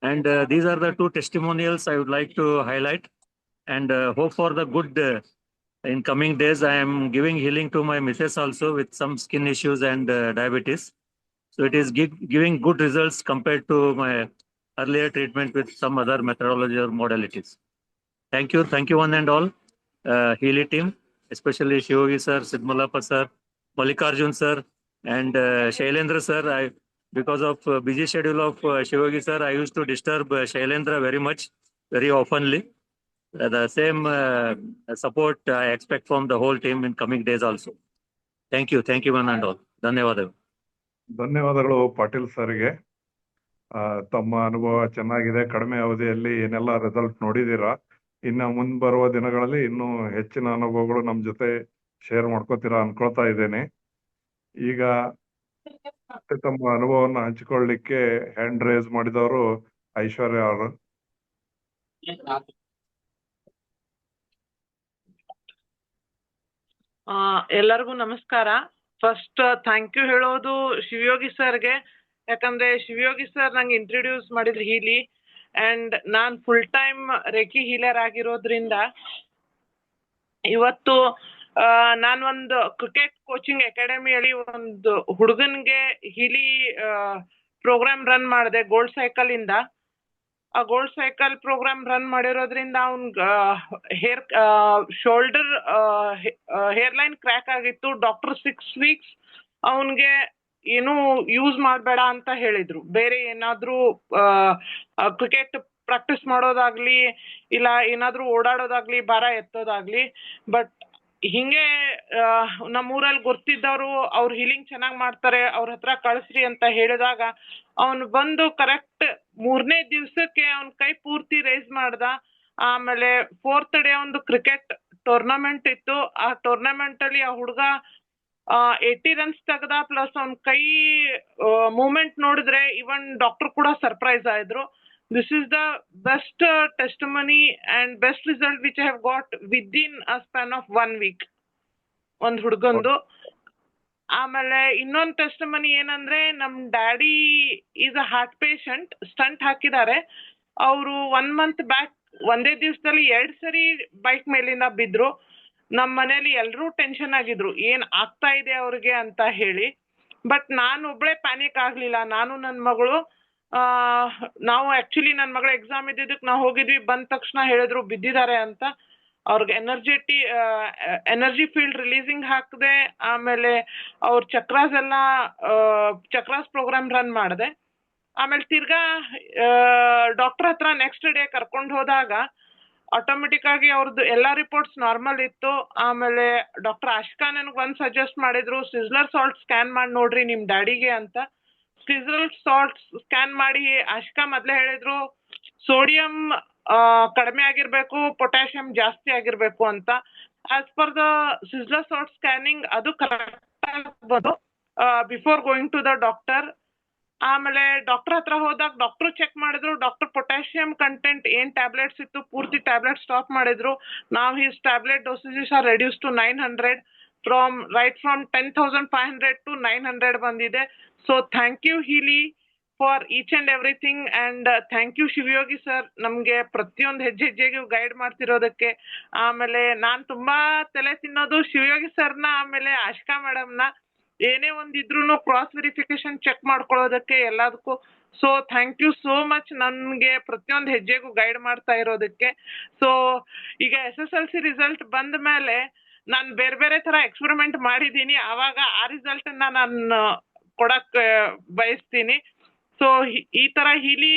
And these are the 2 testimonials I would like to highlight, and hope for the good in coming days. I am giving healing to my missus also with some skin issues and diabetes. So it is giving good results compared to my earlier treatment with some other methodology or modalities. Thank you one and all. Healy team, especially Shivogi sir, Sidmallappa sir, Mallikarjun sir, and Shailendra sir. Because of busy schedule of Shivogi sir, I used to disturb Shailendra very oftenly. The same support I expect from the whole team in coming days also. Thank you one and all. ಧನ್ಯವಾದಗಳು ಪಾಟೀಲ್ ಸರ್ಗೆ. ತಮ್ಮ ಅನುಭವ ಚೆನ್ನಾಗಿದೆ. ಕಡಿಮೆ ಅವಧಿಯಲ್ಲಿ ಏನೆಲ್ಲ result ನೋಡಿದೀರಾ. ಇನ್ನು ಮುಂದೆ ಬರುವ ದಿನಗಳಲ್ಲಿ ಇನ್ನೂ ಹೆಚ್ಚಿನ ಅನುಭವಗಳು ನಮ್ಮ ಜೊತೆ ಶೇರ್ ಮಾಡ್ಕೋತೀರಾ ಅನ್ಕೊಳ್ತಾ ಇದ್ದೇನೆ. ಈಗ ತಮ್ಮ ಅನುಭವವನ್ನು ಹಂಚಿಕೊಳ್ಳಿಕ್ಕೆ ಹ್ಯಾಂಡ್ ರೇಸ್ ಮಾಡಿದವರು ಐಶ್ವರ್ಯ ಅವರು. ಎಲ್ಲರಿಗೂ ನಮಸ್ಕಾರ. ಫಸ್ಟ್ ಥ್ಯಾಂಕ್ ಯು ಹೇಳೋದು ಶಿವಯೋಗಿ ಸರ್ಗೆ. ಯಾಕಂದ್ರೆ ಶಿವಯೋಗಿ ಸರ್ ನಂಗೆ ಇಂಟ್ರೊಡ್ಯೂಸ್ ಮಾಡಿದ್ರು ಹೀಲಿ, ಅಂಡ್ ನಾನ್ ಫುಲ್ ಟೈಮ್ ರೇಖಿ ಹೀಲರ್ ಆಗಿರೋದ್ರಿಂದ ಇವತ್ತು ನಾನು ಒಂದು ಕ್ರಿಕೆಟ್ ಕೋಚಿಂಗ್ ಅಕಾಡೆಮಿಯಲ್ಲಿ ಒಂದು ಹುಡುಗನ್ಗೆ ಹೀಲಿ ಪ್ರೋಗ್ರಾಮ್ ರನ್ ಮಾಡಿದೆ ಗೋಲ್ಡ್ ಸೈಕಲ್ ಇಂದ. ಆ ಗೋಲ್ಡ್ ಸೈಕಲ್ ಪ್ರೋಗ್ರಾಮ್ ರನ್ ಮಾಡಿರೋದ್ರಿಂದ ಅವ್ನ್ಗ ಶೋಲ್ಡರ್ ಹೇರ್ಲೈನ್ ಕ್ರ್ಯಾಕ್ ಆಗಿತ್ತು. ಡಾಕ್ಟರ್ 6 weeks ಅವನ್ಗೆ ಏನು ಯೂಸ್ ಮಾಡಬೇಡ ಅಂತ ಹೇಳಿದ್ರು. ಬೇರೆ ಏನಾದ್ರೂ ಕ್ರಿಕೆಟ್ ಪ್ರಾಕ್ಟೀಸ್ ಮಾಡೋದಾಗ್ಲಿ ಇಲ್ಲ ಏನಾದ್ರೂ ಓಡಾಡೋದಾಗ್ಲಿ ಭಾರ ಎತ್ತೋದಾಗ್ಲಿ. ಬಟ್ ಹಿಂಗೆ ನಮ್ಮೂರಲ್ಲಿ ಗೊತ್ತಿದ್ದವರು ಅವ್ರು ಹೀಲಿಂಗ್ ಚೆನ್ನಾಗ್ ಮಾಡ್ತಾರೆ, ಅವ್ರ ಹತ್ರ ಕಳಿಸ್ರಿ ಅಂತ ಹೇಳಿದಾಗ ಅವನು ಬಂದು ಕರೆಕ್ಟ್ 3ನೇ ದಿವ್ಸಕ್ಕೆ ಅವನ್ ಕೈ ಪೂರ್ತಿ ರೈಸ್ ಮಾಡ್ದ. ಆಮೇಲೆ 4th ಡೇ ಒಂದು ಕ್ರಿಕೆಟ್ ಟೂರ್ನಮೆಂಟ್ ಇತ್ತು. ಆ ಟೂರ್ನಮೆಂಟ್ ಅಲ್ಲಿ ಆ ಹುಡುಗ 80 ರನ್ಸ್ ತೆಗ್ದ. ಪ್ಲಸ್ ಅವ್ನ ಕೈ ಮೂವ್ಮೆಂಟ್ ನೋಡಿದ್ರೆ ಇವನ್ ಡಾಕ್ಟರ್ ಕೂಡ surprise ಆಯ್ರು. This is the best testimony and best result which I have got within a span of 1 week. ಒಂದ್ ಹುಡ್ಗಂದು. ಆಮೇಲೆ ಇನ್ನೊಂದ್ ಟೆಸ್ಟಿಮನಿ ಏನಂದ್ರೆ, ನಮ್ daddy is a heart patient, stent ಹಾಕಿದ್ದಾರೆ. ಅವರು 1 month ಬ್ಯಾಕ್ ಒಂದೇ ದಿವಸದಲ್ಲಿ 2 ಸರಿ ಬೈಕ್ ಮೇಲಿಂದ ಬಿದ್ರು. ನಮ್ ಮನೇಲಿ ಎಲ್ರೂ ಟೆನ್ಷನ್ ಆಗಿದ್ರು ಏನ್ ಆಗ್ತಾ ಇದೆ ಅವ್ರಿಗೆ ಅಂತ ಹೇಳಿ. ಬಟ್ ನಾನು ಒಬ್ಳೆ ಪ್ಯಾನಿಕ್ ಆಗ್ಲಿಲ್ಲ. ನಾನು ನನ್ ಮಗಳು ನಾವು ಆಕ್ಚುಲಿ ನನ್ ಮಗಳ ಎಕ್ಸಾಮ್ ಇದ್ದಿದ್ದಕ್ಕೆ ನಾವು ಹೋಗಿದ್ವಿ. ಬಂದ ತಕ್ಷಣ ಹೇಳಿದ್ರು ಬಿದ್ದಿದ್ದಾರೆ ಅಂತ. ಅವ್ರಿಗೆ ಎನರ್ಜಿ ಫೀಲ್ಡ್ ರಿಲೀಸಿಂಗ್ ಹಾಕಿದೆ. ಆಮೇಲೆ ಅವ್ರ ಚಕ್ರಾಸ್ ಪ್ರೋಗ್ರಾಮ್ ರನ್ ಮಾಡಿದೆ. ಆಮೇಲೆ ತಿರ್ಗಾ ಡಾಕ್ಟರ್ ಹತ್ರ ನೆಕ್ಸ್ಟ್ ಡೇ ಕರ್ಕೊಂಡು ಹೋದಾಗ ಆಟೋಮೆಟಿಕ್ ಆಗಿ ಅವ್ರದ್ದು ಎಲ್ಲಾ ರಿಪೋರ್ಟ್ಸ್ ನಾರ್ಮಲ್ ಇತ್ತು. ಆಮೇಲೆ ಡಾಕ್ಟರ್ ಆಶಿಕಾ ನನಗೆ ಒಂದ್ ಸಜೆಸ್ಟ್ ಮಾಡಿದ್ರು, ಸಿಸ್ಲರ್ ಸಾಲ್ಟ್ ಸ್ಕ್ಯಾನ್ ಮಾಡಿ ನೋಡ್ರಿ ನಿಮ್ ಡ್ಯಾಡಿಗೆ ಅಂತ. ಸಿಸ್ಲರ್ ಸಾಲ್ಟ್ ಸ್ಕ್ಯಾನ್ ಮಾಡಿ ಆಶಿಕಾ ಮೊದ್ಲೇ ಹೇಳಿದ್ರು ಸೋಡಿಯಂ ಕಡಿಮೆ ಆಗಿರ್ಬೇಕು, ಪೊಟ್ಯಾಷಿಯಂ ಜಾಸ್ತಿ ಆಗಿರ್ಬೇಕು ಅಂತ. As per the Schuessler salt scanning ಅದು ಕರೆಕ್ಟ್ ಆಗ್ಬೋದು before going to the doctor. ಆಮೇಲೆ ಡಾಕ್ಟರ್ ಹತ್ರ ಹೋದಾಗ ಡಾಕ್ಟರ್ ಚೆಕ್ ಮಾಡಿದ್ರು. ಡಾಕ್ಟರ್ ಪೊಟ್ಯಾಷಿಯಂ ಕಂಟೆಂಟ್ ಏನ್ ಟ್ಯಾಬ್ಲೆಟ್ಸ್ ಇತ್ತು ಪೂರ್ತಿ ಟ್ಯಾಬ್ಲೆಟ್ ಸ್ಟಾಪ್ ಮಾಡಿದ್ರು. ನಾವು his tablet dosages are reduce to 900 from 10,500 to 900 ಬಂದಿದೆ. So thank you Healy for each and everything. And thank you Shivayogi sir, ನಮ್ಗೆ ಪ್ರತಿಯೊಂದು ಹೆಜ್ಜೆಗೂ ಗೈಡ್ ಮಾಡ್ತಿರೋದಕ್ಕೆ. ಆಮೇಲೆ ನಾನ್ ತುಂಬಾ ತಲೆ ತಿನ್ನೋದು ಶಿವಯೋಗಿ ಸರ್ನ, ಆಮೇಲೆ ಆಶಿಕಾ ಮೇಡಮ್ನ. ಏನೇ ಒಂದಿದ್ರು ಕ್ರಾಸ್ ವೆರಿಫಿಕೇಶನ್ ಚೆಕ್ ಮಾಡ್ಕೊಳ್ಳೋದಕ್ಕೆ ಎಲ್ಲದಕ್ಕೂ. So thank you so much ನನ್ಗೆ ಪ್ರತಿಯೊಂದು ಹೆಜ್ಜೆಗೂ ಗೈಡ್ ಮಾಡ್ತಾ ಇರೋದಕ್ಕೆ. ಸೊ ಈಗ SSLC ರಿಸಲ್ಟ್ ಬಂದ ಮೇಲೆ ನಾನು ಬೇರೆ ಬೇರೆ ತರ ಎಕ್ಸ್ಪೆರಿಮೆಂಟ್ ಮಾಡಿದೀನಿ. ಆವಾಗ ಆ ರಿಸಲ್ಟ್ ನಾನು ಕೊಡಕ್ ಬಯಸ್ತೀನಿ. ಸೊ ಈ ತರ ಹೀಲಿ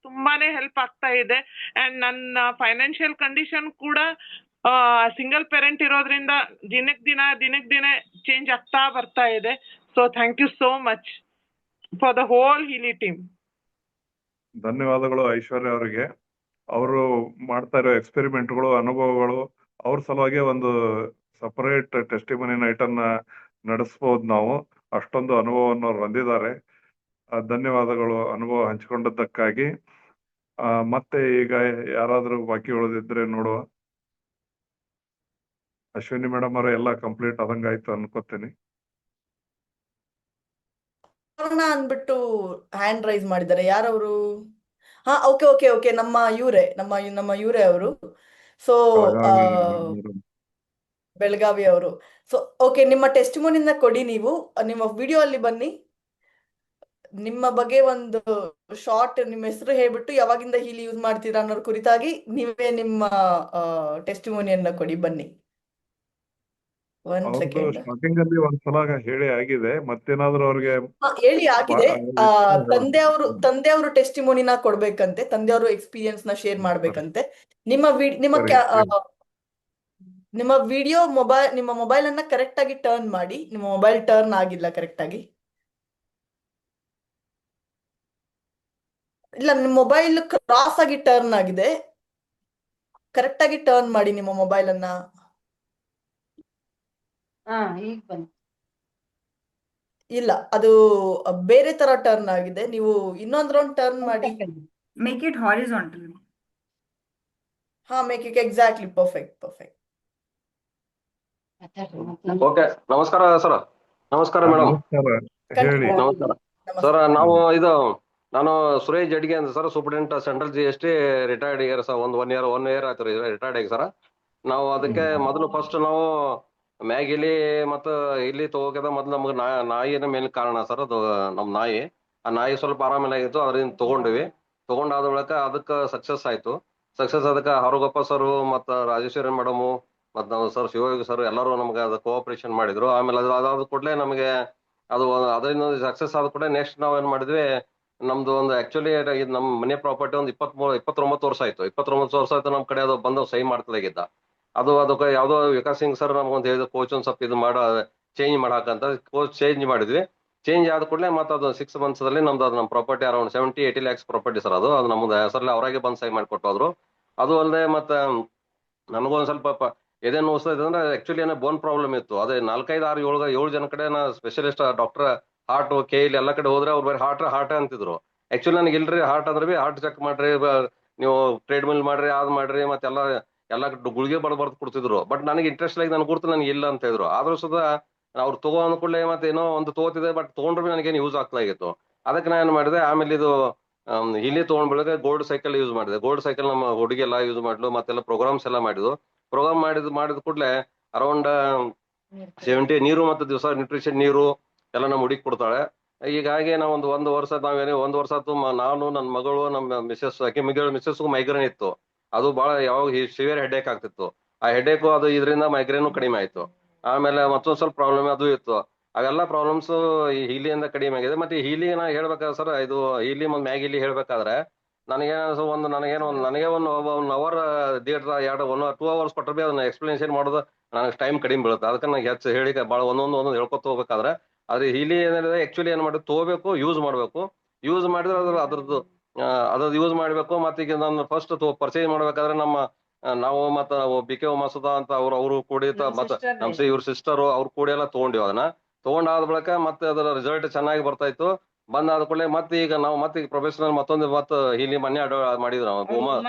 ತುಂಬಾನೇ ಹೆಲ್ಪ್ ಆಗ್ತಾ ಇದೆ. ಅಂಡ್ ನನ್ನ ಫೈನಾನ್ಷಿಯಲ್ ಕಂಡೀಷನ್ ಕೂಡ ಸಿಂಗಲ್ ಪೇರೆಂಟ್ ಇರೋದ್ರಿಂದ ದಿನಕ್ ದಿನ ಚೇಂಜ್ ಆಗ್ತಾ ಬರ್ತಾ ಇದೆ. So thank you so much for the whole Healy team. ಧನ್ಯವಾದಗಳು ಐಶ್ವರ್ಯ ಅವರಿಗೆ. ಅವರು ಮಾಡ್ತಾ ಇರೋ ಎಕ್ಸ್ಪೆರಿಮೆಂಟ್ಗಳು, ಅನುಭವಗಳು, ಅವ್ರ ಸಲುವಾಗಿ ಒಂದು ಸಪರೇಟ್ ಟೆಸ್ಟಿಮನಿ ನೈಟ್ ಅನ್ನ ನಡೆಸಬಹುದು ನಾವು. ಅಷ್ಟೊಂದು ಅನುಭವವನ್ನು ಅವ್ರು ಹೊಂದಿದ್ದಾರೆ. ಧನ್ಯವಾದಗಳು ಅನುಭವ ಹಂಚಿಕೊಂಡದ್ದಕ್ಕಾಗಿ. ಮತ್ತೆ ಈಗ ಯಾರಾದ್ರೂ ಬಾಕಿ ಉಳಿದಿದ್ರೆ ನೋಡುವ. ಅಶ್ವಿನಿ ಮೇಡಮ್ ಅವರ ಎಲ್ಲ ಕಂಪ್ಲೀಟ್ ಆದಂಗಾಯ್ತು ಅನ್ಕೋತೀನಿ. ಅಂದ್ಬಿಟ್ಟು ಹ್ಯಾಂಡ್ ರೈಸ್ ಮಾಡಿದ್ದಾರೆ. ಯಾರವರು? ಹಾ, ಓಕೆ, ನಮ್ಮ ಇವರೇ ಅವರು. ಸೊ ಬೆಳಗಾವಿ ಅವರು. ಸೊ ಓಕೆ, ನಿಮ್ಮ ಟೆಸ್ಟಿಮೋನಿನ ಕೊಡಿ. ನೀವು ನಿಮ್ಮ ವಿಡಿಯೋ ಅಲ್ಲಿ ಬನ್ನಿ. ನಿಮ್ಮ ಬಗ್ಗೆ ಒಂದು ಶಾರ್ಟ್ ನಿಮ್ಮ ಹೆಸರು ಹೇಳ್ಬಿಟ್ಟು ಯಾವಾಗಿಂದ ಹೀಲಿ ಯೂಸ್ ಮಾಡ್ತೀರಾ ಅನ್ನೋದ್ರ ಕುರಿತಾಗಿ ನೀವೇ ನಿಮ್ಮ ಟೆಸ್ಟಿಮೋನಿಯನ್ನ ಕೊಡಿ. ಬನ್ನಿ. ಒಂದ್ ಸೆಕೆಂಡ್. ಸ್ಟಾರ್ಟಿಂಗ್ ಅಲ್ಲಿ ಒಂದ್ಸಲ ಹೇಳಿ ಆಗಿದೆ. ಮತ್ತೇನಾದ್ರೂ ಅವ್ರಿಗೆ ಹೇಳಿ ಆಗಿದೆ. ತಂದೆಯವರು ಟೆಸ್ಟಿಮೋನಿನ ಕೊಡ್ಬೇಕಂತೆ, ತಂದೆಯವರು ಎಕ್ಸ್ಪೀರಿಯನ್ಸ್ ನ ಶೇರ್ ಮಾಡ್ಬೇಕಂತೆ. ನಿಮ್ಮ ವಿಡಿಯೋ ನಿಮ್ಮ ಮೊಬೈಲ್ ಅನ್ನ ಕರೆಕ್ಟ್ ಆಗಿ ಟರ್ನ್ ಮಾಡಿ. ನಿಮ್ಮ ಮೊಬೈಲ್ ಟರ್ನ್ ಆಗಿಲ್ಲ ಕರೆಕ್ಟ್ ಆಗಿ. ಇಲ್ಲ, ನಿಮ್ಮ ಮೊಬೈಲ್ ಕ್ರಾಸ್ ಆಗಿ ಟರ್ನ್ ಆಗಿದೆ. ಕರೆಕ್ಟ್ ಆಗಿ ಟರ್ನ್ ಮಾಡಿ ನಿಮ್ಮ ಮೊಬೈಲ್ ಅನ್ನ. ಈಗ ಬಂತು. ಇಲ್ಲ, ಅದು ಬೇರೆ ತರ ಟರ್ನ್ ಆಗಿದೆ. ನೀವು ಇನ್ನೊಂದ್ ರೌಂಡ್ ಟರ್ನ್ ಮಾಡಿ. Make it horizontal. ಹಾ, make it exactly perfect. Okay, ನಮಸ್ಕಾರ ಸರ್. ನಮಸ್ಕಾರ ಮೇಡಮ್. ಹೇಳಿ. ನಮಸ್ಕಾರ ಸರ್. ನಾನು ಸುರೇಶ್ ಜಡ್ಗೆ ಅಂತ sir, superintendent central GST retired ಆಗ್ಯಾರ ಸರ್. ಒನ್ ಇಯರ್ ಆಯ್ತು ರಿಟೈರ್ಡ್ ಆಗಿ ಸರ್. ನಾವು ಅದಕ್ಕೆ ಮೊದಲು ಫಸ್ಟ್ ನಾವು ಮ್ಯಾಗಿಲಿ ಮತ್ತು ಇಲ್ಲಿ ತಗೋಕದ ಮೊದ್ಲು ನಮ್ಗೆ ನಾಯಿನ ಮೇನ್ ಕಾರಣ ಸರ್. ಅದು ನಮ್ ನಾಯಿ, ಆ ನಾಯಿ ಸ್ವಲ್ಪ ಆರಾಮಿಲ್ಲ ಆಗಿತ್ತು. ಅದರಿಂದ ತಗೊಂಡಾದ ಬಳಿಕ ಅದಕ್ಕೆ ಸಕ್ಸಸ್ ಆಯ್ತು. ಅದಕ್ಕೆ ಹರಗೊಪ್ಪ ಸರ್ ಮತ್ತು ರಾಜೇಶ್ವರಿ ಮೇಡಮು ಮತ್ತು ನಾವು ಸರ್ ಶಿವಯೋಗಿ ಸರ್ ಎಲ್ಲರೂ ನಮ್ಗೆ ಅದು ಕೋಆಪರೇಷನ್ ಮಾಡಿದ್ರು. ಆಮೇಲೆ ಅದಾದ ಕೂಡಲೇ ನಮಗೆ ಅದರಿಂದ ಸಕ್ಸಸ್ ಆದ ಕೂಡಲೇ ನೆಕ್ಸ್ಟ್ ನಾವ್ ಏನ್ ಮಾಡಿದ್ವಿ, ನಮ್ದು ಒಂದು ಆಕ್ಚುಲಿ ಇದು ನಮ್ಮ ಮನೆ ಪ್ರಾಪರ್ಟಿ ಒಂದು 29 ವರ್ಷ ಆಯ್ತು. 29 ವರ್ಷ ಆಯ್ತು ನಮ್ ಕಡೆ ಅದು ಬಂದು ಸಹಿ ಮಾಡ್ತಲಾಗಿದ್ದ. ಅದಕ್ಕೆ ಯಾವ್ದೋ ವಿಕಾಸ್ ಸಿಂಗ್ ಸರ್ ನಮ್ಗೊಂದು ಹೇಳಿದ ಕೋಚ್ ಒಂದ್ ಸ್ವಲ್ಪ ಇದು ಚೇಂಜ್ ಮಾಡಾಕಂತ ಕೋಚ್ ಚೇಂಜ್ ಮಾಡಿದ್ವಿ. ಚೇಂಜ್ ಆದ ಕೂಡಲೇ ಮತ್ತೆ ಅದು 6 months ಅಲ್ಲಿ ನಮ್ದು ಅದು ನಮ್ಮ property around 70-80 lakhs property sir. ಅದು ನಮ್ದು ಹೆಸರಲ್ಲಿ ಅವರಾಗೆ ಬಂದ್ ಸೈ ಮಾಡಿಕೊಟ್ಟೋದ್ರು. ಅದು ಅಲ್ಲದೆ ಮತ್ತೆ ನನಗೊಂದ್ ಸ್ವಲ್ಪ ಎದೆ ನೋವ್ತಾ ಇದೆ ಅಂದ್ರೆ ಆಕ್ಚುಲಿ ಏನೋ ಬೋನ್ ಪ್ರಾಬ್ಲಮ್ ಇತ್ತು. ಅದೇ 4-5-6-7 ಜನ ಕಡೆ ನಾ ಸ್ಪೆಷಲಿಸ್ಟ್ ಡಾಕ್ಟರ್ ಹಾರ್ಟ್ KL ಎಲ್ಲ ಕಡೆ ಹೋದ್ರೆ ಅವ್ರು ಬರೀ ಹಾರ್ಟ್ ಅಂತಿದ್ರು. ಆಕ್ಚುಲಿ ನನಗೆ ಇಲ್ರಿ ಹಾರ್ಟ್ ಅಂದ್ರೆ ಬಿ ಹಾರ್ಟ್ ಚೆಕ್ ಮಾಡ್ರಿ, ನೀವು ಟ್ರೇಡ್ಮಿಲ್ ಮಾಡ್ರಿ, ಅದ್ ಮಾಡ್ರಿ, ಮತ್ತೆಲ್ಲ ಗುಳಿಗೆ ಬರ್ದು ಕೊಡ್ತಿದ್ರು. ಬಟ್ ನನಗೆ ಇಂಟ್ರೆಸ್ಟ್ ಆಗಿ ನನ್ಗೆ ಗುರ್ತು ನನಗೆ ಇಲ್ಲ ಅಂತ ಹೇಳಿದ್ರು. ಆದ್ರೂ ಸುದ ಅವ್ರು ತಗೋ ಅಂದ್ಕೂಡ್ಲೆ ಮತ್ತೆ ಏನೋ ಒಂದು ತಗೋತಿದೆ, ಬಟ್ ತಗೊಂಡ್ರೆ ನನಗೇನು ಯೂಸ್ ಆಗ್ತಾ ಇತ್ತು. ಅದಕ್ಕೆ ನಾನು ಏನ್ ಮಾಡಿದೆ, ಆಮೇಲೆ ಇದು ಇಲ್ಲಿ ತಗೊಂಡ್ ಬೆಳಗ್ಗೆ ಗೋಲ್ಡ್ ಸೈಕಲ್ ಯೂಸ್ ಮಾಡಿದೆ. ಗೋಲ್ಡ್ ಸೈಕಲ್ ನಮ್ಮ ಹುಡುಗಿ ಎಲ್ಲ ಯೂಸ್ ಮಾಡ್ಲು, ಮತ್ತೆಲ್ಲ ಪ್ರೋಗ್ರಾಮ್ಸ್ ಎಲ್ಲ ಮಾಡಿದ್ವು. ಪ್ರೋಗ್ರಾಮ್ ಮಾಡಿದ ಕೂಡಲೇ ಅರೌಂಡ್ 70 ನೀರು ಮತ್ತು ದಿವಸ ನ್ಯೂಟ್ರಿಷನ್ ನೀರು ಎಲ್ಲ ನಮ್ಮ ಹುಡುಗಿ ಕೊಡ್ತಾಳೆ. ಹೀಗಾಗಿ ನಾವು ಒಂದು ವರ್ಷ ಒಂದು ವರ್ಷ ಆಯ್ತು ನಾನು, ನನ್ನ ಮಗಳು, ನಮ್ಮ ಮಿಸಸ್ ಮಿಸಸ್ಗೂ ಮೈಗ್ರೇನ್ ಇತ್ತು. ಅದು ಬಹಳ ಯಾವಾಗ ಸಿವಿಯರ್ ಹೆಡ್ಏಕ್ ಆಗ್ತಿತ್ತು. ಆ ಹೆಡ್ಏಕು ಅದು ಇದರಿಂದ ಮೈಗ್ರೇನು ಕಡಿಮೆ ಆಯ್ತು. ಆಮೇಲೆ ಮತ್ತೊಂದ್ ಸ್ವಲ್ಪ ಪ್ರಾಬ್ಲಮ್ ಅದು ಇತ್ತು. ಅವೆಲ್ಲ ಪ್ರಾಬ್ಲಮ್ಸ್ ಈ ಹೀಲಿಯಿಂದ ಕಡಿಮೆ ಆಗಿದೆ. ಮತ್ತೆ ಈ ಹೀಲಿ ನಾ ಹೇಳ್ಬೇಕಾದ್ರೆ ಸರ್, ಇದು ಹೀಲಿ ಮತ್ತು ಮ್ಯಾಗ್ ಹೀಲಿ ಹೇಳ್ಬೇಕಾದ್ರೆ ನನಗೆ ಒಂದು ಅವರ್ 2 hours ಕೊಟ್ಟರೆ ಬಿ ಅದನ್ನ ಎಕ್ಸ್ಪ್ಲನೇಷನ್ ಮಾಡೋದು ನನಗೆ ಟೈಮ್ ಕಡಿಮೆ ಬೀಳುತ್ತೆ. ಅದಕ್ಕೆ ನನಗೆ ಹೆಚ್ಚು ಹೇಳಿ ಭಾಳ ಒಂದೊಂದು ಹೇಳ್ಕೊತ ಹೋಗ್ಬೇಕಾದ್ರೆ ಆದ್ರೆ ಹೀಲಿ ಏನಿದೆ ಆಕ್ಚುಲಿ ಏನ್ ಮಾಡೋದು, ತಗೋಬೇಕು, ಯೂಸ್ ಮಾಡ್ಬೇಕು. ಯೂಸ್ ಮಾಡಿದ್ರೆ ಅದ್ರದ್ದು ಯೂಸ್ ಮಾಡ್ಬೇಕು. ಮತ್ತೆ ಈಗ ನಾನು ಫಸ್ಟ್ ಪರ್ಚೇಸ್ ಮಾಡ್ಬೇಕಾದ್ರೆ ನಾವು ಮತ್ತೆ BK ಮಸೂದ ಅಂತ ಅವರು ಕೂಡಿ ಮತ್ತೆ ಇವ್ರ ಸಿಸ್ಟರ್ ಅವ್ರು ಕೂಡಿ ಎಲ್ಲ ತಗೊಂಡಿವಿ. ಅದನ್ನ ತಗೊಂಡಾದ ಬಳಿಕ ಮತ್ತೆ ಅದರ ರಿಸಲ್ಟ್ ಚೆನ್ನಾಗಿ ಬರ್ತಾ ಇತ್ತು. ಬಂದಾದ ಕೂಡಲೇ ಮತ್ತೆ ಈಗ ನಾವು ಮತ್ತೆ ಪ್ರೊಫೆಷನಲ್ ಮತ್ತೊಂದು ಮತ್ತೆ ಹೀಲಿ ಮನೆ ಮಾಡಿದ್ರು ನಾವು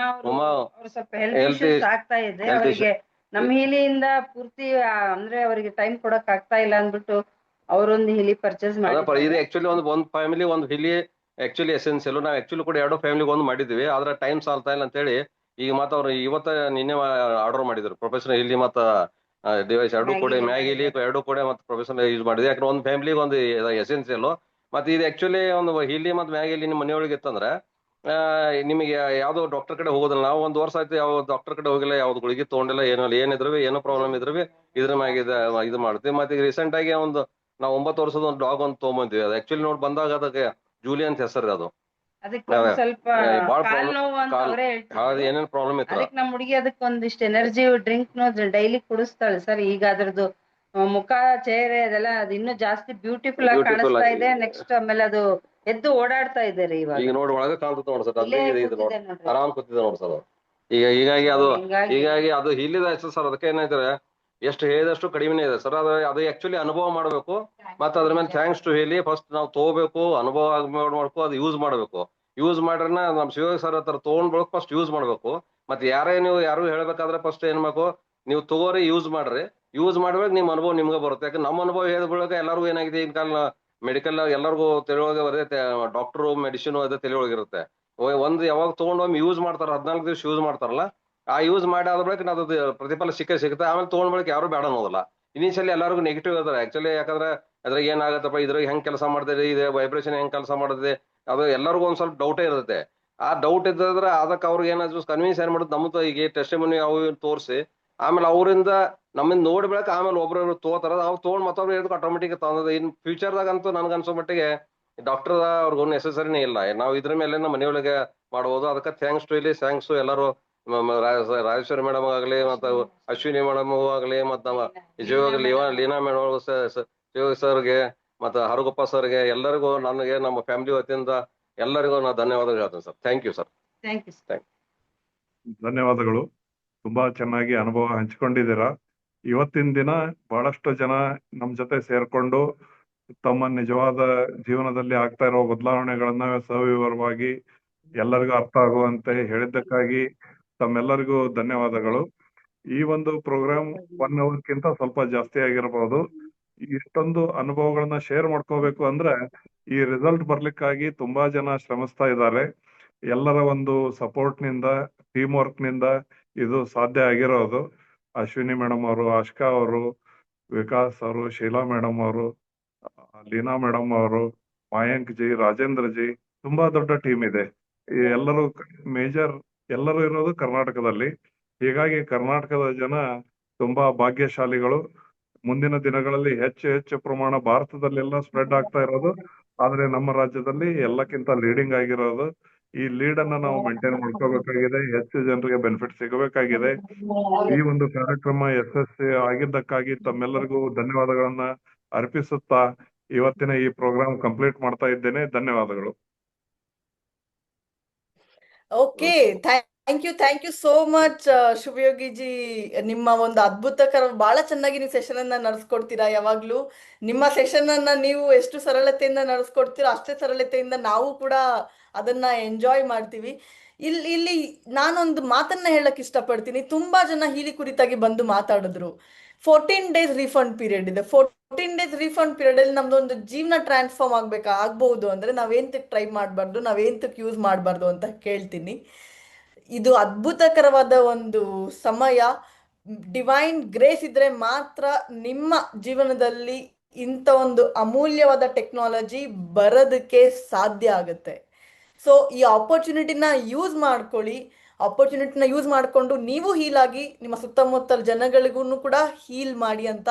ಉಮಾ ಸ್ವಲ್ಪ ಹೆಲ್ತ್ ಇಶ್ಯೂಸ್ ಆಗ್ತಾ ಇದೆ ಅವರಿಗೆ. ನಮ್ಮ ಹೀಲಿಯಿಂದ ಪೂರ್ತಿ ಅಂದ್ರೆ ಅವರಿಗೆ ಟೈಮ್ ಕೊಡಕ್ ಆಗ್ತಾ ಇಲ್ಲ ಅಂದ್ಬಿಟ್ಟು ಅವರೊಂದು ಹೀಲಿ ಪರ್ಚೇಸ್ ಮಾಡಿ. ಇದು ಆಕ್ಚುಲಿ ಒಂದು ಫ್ಯಾಮಿಲಿ ಒಂದು ಹೀಲಿ ಆಕ್ಚುಲಿ ಎಸೆನ್ಸಿಯಲ್. ನಾವು ಆಕ್ಚುಲಿ ಕೂಡ 2 ಫ್ಯಾಮಿಲಿಗೆ ಒಂದು ಮಾಡಿದ್ವಿ. ಆದ್ರೆ ಟೈಮ್ ಸಾಲ್ತಾ ಇಲ್ಲ ಅಂತ ಹೇಳಿ ಈಗ ಮತ್ತೆ ಅವ್ರು ನಿನ್ನೆ ಆರ್ಡರ್ ಮಾಡಿದ್ರು ಪ್ರೊಫೆಷನಲ್ ಹೀಲಿ ಮತ್ತೆ ಡಿವೈಸ್ 2 ಕೂಡ ಮ್ಯಾಗ್ ಹೀಲಿ 2 ಕೂಡ ಮತ್ತೆ ಪ್ರೊಫೆಷನಲ್ ಯೂಸ್ ಮಾಡಿದ್ವಿ. ಯಾಕಂದ್ರೆ ಒಂದು ಫ್ಯಾಮಿಲಿಗೆ ಒಂದು ಎಸೆನ್ಸಿಯಲ್. ಮತ್ತೆ ಇದು ಆಕ್ಚುಲಿ ಒಂದು ಹೀಲಿ ಮತ್ತೆ ಮ್ಯಾಗ್ ಹೀಲಿ ನಿಮ್ಮ ಮನೆಯೊಳಗೆ ಇತ್ತಂದ್ರೆ ನಿಮಗೆ ಯಾವ್ದೋ ಡಾಕ್ಟರ್ ಕಡೆ ಹೋಗೋದಿಲ್ಲ. ನಾವು ಒಂದು ವರ್ಷ ಆಯ್ತು ಯಾವ ಡಾಕ್ಟರ್ ಕಡೆ ಹೋಗಿಲ್ಲ, ಯಾವ್ದು ಗುಳಿಗೆ ತಗೊಂಡಿಲ್ಲ, ಏನಿದ್ರು ಏನೋ ಪ್ರಾಬ್ಲಮ್ ಇದ್ರು ಇದ್ರ ಮ್ಯಾಗ ಇದು ಮಾಡ್ತೀವಿ. ಮತ್ತೆ ಈಗ ರೀಸೆಂಟ್ ಆಗಿ ನಾವು 9 ವರ್ಷದ ಒಂದು ಡಾಗ್ ಒಂದು ತೊಗೊಂಬಂದ್ವಿ. ಅದು ಆಕ್ಚುಲಿ ನೋಡಿ ಬಂದಾಗ ಅದಕ್ಕೆ ಜೂಲಿ ಅಂತ ಹೆಸರು. ಅದು ಸ್ವಲ್ಪ ಕಾಲ್ ನೋವು ಅಂತ ಅವರೇ ಹೇಳ್ತಾರೆ. ಏನೇನ್ ಪ್ರಾಬ್ಲಮ್ ಇತ್ತು. ಅದಕ್ಕೆ ನಮ್ಮ ಹುಡುಗಿ ಅದಕ್ಕೆ ಒಂದಿಷ್ಟು ಎನರ್ಜಿ ಡ್ರಿಂಕ್ ಡೈಲಿ ಕುಡಿಸ್ತಾಳೆ ಸರ್. ಈಗ ಅದ್ರದ್ದು ಮುಖ, ಚೇಹರೆ ಅದೆಲ್ಲ ಅದು ಇನ್ನೂ ಜಾಸ್ತಿ ಬ್ಯೂಟಿಫುಲ್ ಆಗಿ ಕಾಣಿಸ್ತಾ ಇದೆ. ನೆಕ್ಸ್ಟ್ ಆಮೇಲೆ ಅದು ಎದ್ದು ಓಡಾಡ್ತಾ ಇದೆ ರೀ ಇವಾಗ. ಈಗ ನೋಡಿ ಒಳಗೆ ಕಾಣ್ತದೆ ನೋಡಿ ಸರ್. ಆರಾಮ್ ಕೂತಿದೆ ನೋಡಿ ಸರ್. ಹೀಗಾಗಿ ಅದು ಹೀಲಿದ ಹೆಸರು ಸರ್. ಅದಕ್ಕೆ ಏನಾಯ್ತಾರೆ ಎಷ್ಟು ಹೇಳಿದಷ್ಟು ಕಡಿಮೆನೇ ಇದೆ ಸರ್. ಅದು ಆಕ್ಚುಲಿ ಅನುಭವ ಮಾಡಬೇಕು. ಮತ್ತೆ ಅದ್ರ ಮೇಲೆ ಥ್ಯಾಂಕ್ಸ್ ಟು ಹೇಳಿ ಫಸ್ಟ್ ನಾವು ತಗೋಬೇಕು, ಅನುಭವ ಮಾಡ್ಬೇಕು, ಅದು ಯೂಸ್ ಮಾಡ್ಬೇಕು. ಯೂಸ್ ಮಾಡ್ರೆ ನಮ್ಮ ಶಿವಯೋಗಿ ಸರ್ ಹತ್ರ ತಗೊಂಡ್ಬೇಕು, ಫಸ್ಟ್ ಯೂಸ್ ಮಾಡ್ಬೇಕು. ಮತ್ತೆ ಯಾರು ಹೇಳ್ಬೇಕಾದ್ರೆ ಫಸ್ಟ್ ಏನ್ ಮಾಡ್ಬೇಕು, ನೀವು ತಗೋರಿ, ಯೂಸ್ ಮಾಡ್ರಿ. ಯೂಸ್ ಮಾಡ್ಬೇಕು, ನಿಮ್ ಅನುಭವ ನಿಮ್ಗೆ ಬರುತ್ತೆ. ಯಾಕಂದ್ರೆ ನಮ್ಮ ಅನುಭವ ಹೇಳಿದ ಬಳಿಕ ಎಲ್ಲರಿಗೂ ಏನಾಗಿದೆ, ಈಗ ಕಾಲ ಮೆಡಿಕಲ್ ಎಲ್ಲರಿಗೂ ತಿಳಿಯೊಳಗೆ ಬರುತ್ತೆ. ಡಾಕ್ಟರ್ ಮೆಡಿಸಿನ್ ಅದೇ ತಿಳಿಯೊಳಗಿರುತ್ತೆ. ಒಂದು ಯಾವಾಗ ತಗೊಂಡೊಮ್ಮೆ ಯೂಸ್ ಮಾಡ್ತಾರ, 14 ದಿವಸ ಯೂಸ್ ಮಾಡ್ತಾರಲ್ಲ, ಆ ಯೂಸ್ ಮಾಡಿ ಆದ ಬಳಿಕ ಅದು ಪ್ರತಿಫಲ ಸಿಗುತ್ತೆ. ಆಮೇಲೆ ತಗೊಂಡ್ ಬಳಿಕ ಯಾರು ಬೇಡ ಅನ್ನೋದಿಲ್ಲ. ಇನಿಷಿಯಲಿ ಎಲ್ಲರಿಗೂ ನೆಗೆಟಿವ್ ಇರ್ತಾರೆ ಆಕ್ಚುಲಿ. ಯಾಕಂದ್ರೆ ಅದ್ರಾಗ ಏನಾಗತ್ತಪ್ಪ, ಇದ್ರಾಗ ಹೆಂಗ್ ಕೆಲಸ ಮಾಡ್ತದೆ, ಇದೆ ವೈಬ್ರೇಷನ್ ಹೆಂಗ್ ಕೆಲಸ ಮಾಡುತ್ತೆ, ಅದು ಎಲ್ಲರಿಗೂ ಒಂದ್ ಸ್ವಲ್ಪ ಡೌಟೇ ಇರುತ್ತೆ. ಆ ಡೌಟ್ ಇದ್ರೆ ಅದಕ್ಕೆ ಅವ್ರಿಗೆ ಏನಾದ್ರು ಕನ್ವಿನ್ಸ್ ಏನ್ ಮಾಡುದು, ನಮ್ಮದು ಈಗ ಟೆಸ್ಟಿಮನಿ ಅವು ತೋರಿಸಿ ಆಮೇಲೆ ಅವರಿಂದ ನಮ್ಮಿಂದ ನೋಡಿ ಬೆಳಕ ಆಮೇಲೆ ಒಬ್ರೊಬ್ರು ತಗೋತಾರ. ಅವ್ರು ತಗೊಂಡ್ ಮತ್ತೊಬ್ರು ಹೇಳಿದ್ರು ಆಟೋಮೆಟಿಕ್ ತಂದದ. ಇನ್ ಫ್ಯೂಚರ್ದಾಗ ಅಂತೂ ನನ್ಗನ್ಸೋ ಮಟ್ಟಿಗೆ ಡಾಕ್ಟರ್ ಅವ್ರಿಗೂ ನೆಸೆಸರಿನೇ ಇಲ್ಲ. ನಾವು ಇದ್ರ ಮೇಲೆ ನಮ್ಮ ಮನೆಯೊಳಗೆ ಮಾಡ್ಬೋದು. ಅದಕ್ಕೆ ಥ್ಯಾಂಕ್ಸ್ ಟು ಇಲ್ಲಿ ಥ್ಯಾಂಕ್ಸ್ ಎಲ್ಲರೂ, ರಾಜೇಶ್ವರಿ ಮೇಡಮ್ ಆಗಲಿ, ಮತ್ತೆ ಅಶ್ವಿನಿ ಮೇಡಮ್ ಆಗಲಿ, ಮತ್ತೆ ನಮ್ಮ ನಿಜವಾಗ್ಲಿ ಲೀನಾ ಮೇಡಮ್, ಶಿವಯೋಗಿ ಸರ್ಗೆ, ಮತ್ತೆ ಹರಗೊಪ್ಪ ಸರ್ಗೆ, ಎಲ್ಲರಿಗೂ ನನಗೆ ನಮ್ಮ ಫ್ಯಾಮಿಲಿ ವತಿಯಿಂದ ಎಲ್ಲರಿಗೂ ನಾನು ಧನ್ಯವಾದಗಳು ಹೇಳ್ತೇನೆ ಸರ್. Thank you sir. ಧನ್ಯವಾದಗಳು. ತುಂಬಾ ಚೆನ್ನಾಗಿ ಅನುಭವ ಹಂಚಿಕೊಂಡಿದ್ದೀರಾ. ಇವತ್ತಿನ ದಿನ ಬಹಳಷ್ಟು ಜನ ನಮ್ ಜೊತೆ ಸೇರ್ಕೊಂಡು ತಮ್ಮ ನಿಜವಾದ ಜೀವನದಲ್ಲಿ ಆಗ್ತಾ ಇರುವ ಬದಲಾವಣೆಗಳನ್ನ ಸವಿವರವಾಗಿ ಎಲ್ಲರಿಗೂ ಅರ್ಥ ಆಗುವಂತೆ ಹೇಳಿದ್ದಕ್ಕಾಗಿ ತಮ್ಮೆಲ್ಲರಿಗೂ ಧನ್ಯವಾದಗಳು. ಈ ಒಂದು ಪ್ರೋಗ್ರಾಮ್ 1 hourಕ್ಕಿಂತ ಸ್ವಲ್ಪ ಜಾಸ್ತಿ ಆಗಿರಬಹುದು. ಇಷ್ಟೊಂದು ಅನುಭವಗಳನ್ನ ಶೇರ್ ಮಾಡ್ಕೋಬೇಕು ಅಂದ್ರೆ ಈ ರಿಸಲ್ಟ್ ಬರ್ಲಿಕ್ಕಾಗಿ ತುಂಬಾ ಜನ ಶ್ರಮಿಸ್ತಾ ಇದ್ದಾರೆ. ಎಲ್ಲರ ಒಂದು ಸಪೋರ್ಟ್ ನಿಂದ, ಟೀಮ್ ವರ್ಕ್ ನಿಂದ ಇದು ಸಾಧ್ಯ ಆಗಿರೋದು. ಅಶ್ವಿನಿ ಮೇಡಮ್ ಅವರು, ಆಶ್ಕಾ ಅವರು, ವಿಕಾಸ್ ಅವರು, ಶೀಲಾ ಮೇಡಮ್ ಅವರು, ಲೀನಾ ಮೇಡಮ್ ಅವರು, ಮಾಯಾಂಕ್ ಜಿ, ರಾಜೇಂದ್ರ ಜಿ, ತುಂಬಾ ದೊಡ್ಡ ಟೀಮ್ ಇದೆ. ಈ ಎಲ್ಲರೂ ಇರೋದು ಕರ್ನಾಟಕದಲ್ಲಿ. ಹೀಗಾಗಿ ಕರ್ನಾಟಕದ ಜನ ತುಂಬಾ ಭಾಗ್ಯಶಾಲಿಗಳು. ಮುಂದಿನ ದಿನಗಳಲ್ಲಿ ಹೆಚ್ಚು ಪ್ರಮಾಣ ಭಾರತದಲ್ಲೆಲ್ಲ ಸ್ಪ್ರೆಡ್ ಆಗ್ತಾ ಇರೋದು, ಆದ್ರೆ ನಮ್ಮ ರಾಜ್ಯದಲ್ಲಿ ಎಲ್ಲಕ್ಕಿಂತ ಲೀಡಿಂಗ್ ಆಗಿರೋದು. ಈ ಲೀಡ್ ಅನ್ನ ನಾವು ಮೇಂಟೈನ್ ಮಾಡ್ಕೋಬೇಕಾಗಿದೆ, ಹೆಚ್ಚು ಜನರಿಗೆ ಬೆನಿಫಿಟ್ ಸಿಗಬೇಕಾಗಿದೆ. ಈ ಒಂದು ಕಾರ್ಯಕ್ರಮ ಯಶಸ್ವಿ ಆಗಿದ್ದಕ್ಕಾಗಿ ತಮ್ಮೆಲ್ಲರಿಗೂ ಧನ್ಯವಾದಗಳನ್ನ ಅರ್ಪಿಸುತ್ತಾ ಇವತ್ತಿನ ಈ ಪ್ರೋಗ್ರಾಮ್ ಕಂಪ್ಲೀಟ್ ಮಾಡ್ತಾ ಇದ್ದೇನೆ. ಧನ್ಯವಾದಗಳು. Okay, thank you so much ಶುಭಯೋಗಿಜಿ. ನಿಮ್ಮ ಒಂದು ಅದ್ಭುತಕರ ಬಹಳ ಚೆನ್ನಾಗಿ ನೀವು ಸೆಷನ್ ಅನ್ನ ನಡೆಸ್ಕೊಡ್ತೀರಾ. ಯಾವಾಗ್ಲೂ ನಿಮ್ಮ ಸೆಷನ್ ಅನ್ನ ನೀವು ಎಷ್ಟು ಸರಳತೆಯಿಂದ ನಡೆಸ್ಕೊಡ್ತೀರೋ ಅಷ್ಟೇ ಸರಳತೆಯಿಂದ ನಾವು ಕೂಡ ಅದನ್ನ ಎಂಜಾಯ್ ಮಾಡ್ತೀವಿ. ಇಲ್ಲಿ ನಾನೊಂದು ಮಾತನ್ನ ಹೇಳಕ್ ಇಷ್ಟಪಡ್ತೀನಿ. ತುಂಬಾ ಜನ ಹೀಲಿ ಕುರಿತಾಗಿ ಬಂದು ಮಾತಾಡಿದ್ರು. 14 days ರೀಫಂಡ್ ಪೀರಿಯಡ್ ಇದೆ. 14 days ರೀಫಂಡ್ ಪೀರಿಯಡ್ ಅಲ್ಲಿ ನಮ್ದೊಂದು ಜೀವನ ಟ್ರಾನ್ಸ್ಫಾರ್ಮ್ ಆಗ್ಬಹುದು ಅಂದ್ರೆ ನಾವೇಂತಕ್ ಟ್ರೈ ಮಾಡಬಾರ್ದು, ನಾವೇಂತಕ್ ಯೂಸ್ ಮಾಡಬಾರ್ದು ಅಂತ ಕೇಳ್ತೀನಿ. ಇದು ಅದ್ಭುತಕರವಾದ ಒಂದು ಸಮಯ. ಡಿವೈನ್ ಗ್ರೇಸ್ ಇದ್ರೆ ಮಾತ್ರ ನಿಮ್ಮ ಜೀವನದಲ್ಲಿ ಇಂಥ ಒಂದು ಅಮೂಲ್ಯವಾದ ಟೆಕ್ನಾಲಜಿ ಬರೋದಕ್ಕೆ ಸಾಧ್ಯ ಆಗುತ್ತೆ. ಸೊ ಈ ಆಪರ್ಚುನಿಟಿನ ಯೂಸ್ ಮಾಡ್ಕೊಳ್ಳಿ. ಆಪರ್ಚುನಿಟಿನ ಯೂಸ್ ಮಾಡಿಕೊಂಡು ನೀವು ಹೀಲ್ ಆಗಿ ನಿಮ್ಮ ಸುತ್ತಮುತ್ತಲ ಜನಗಳಿಗೂ ಕೂಡ ಹೀಲ್ ಮಾಡಿ ಅಂತ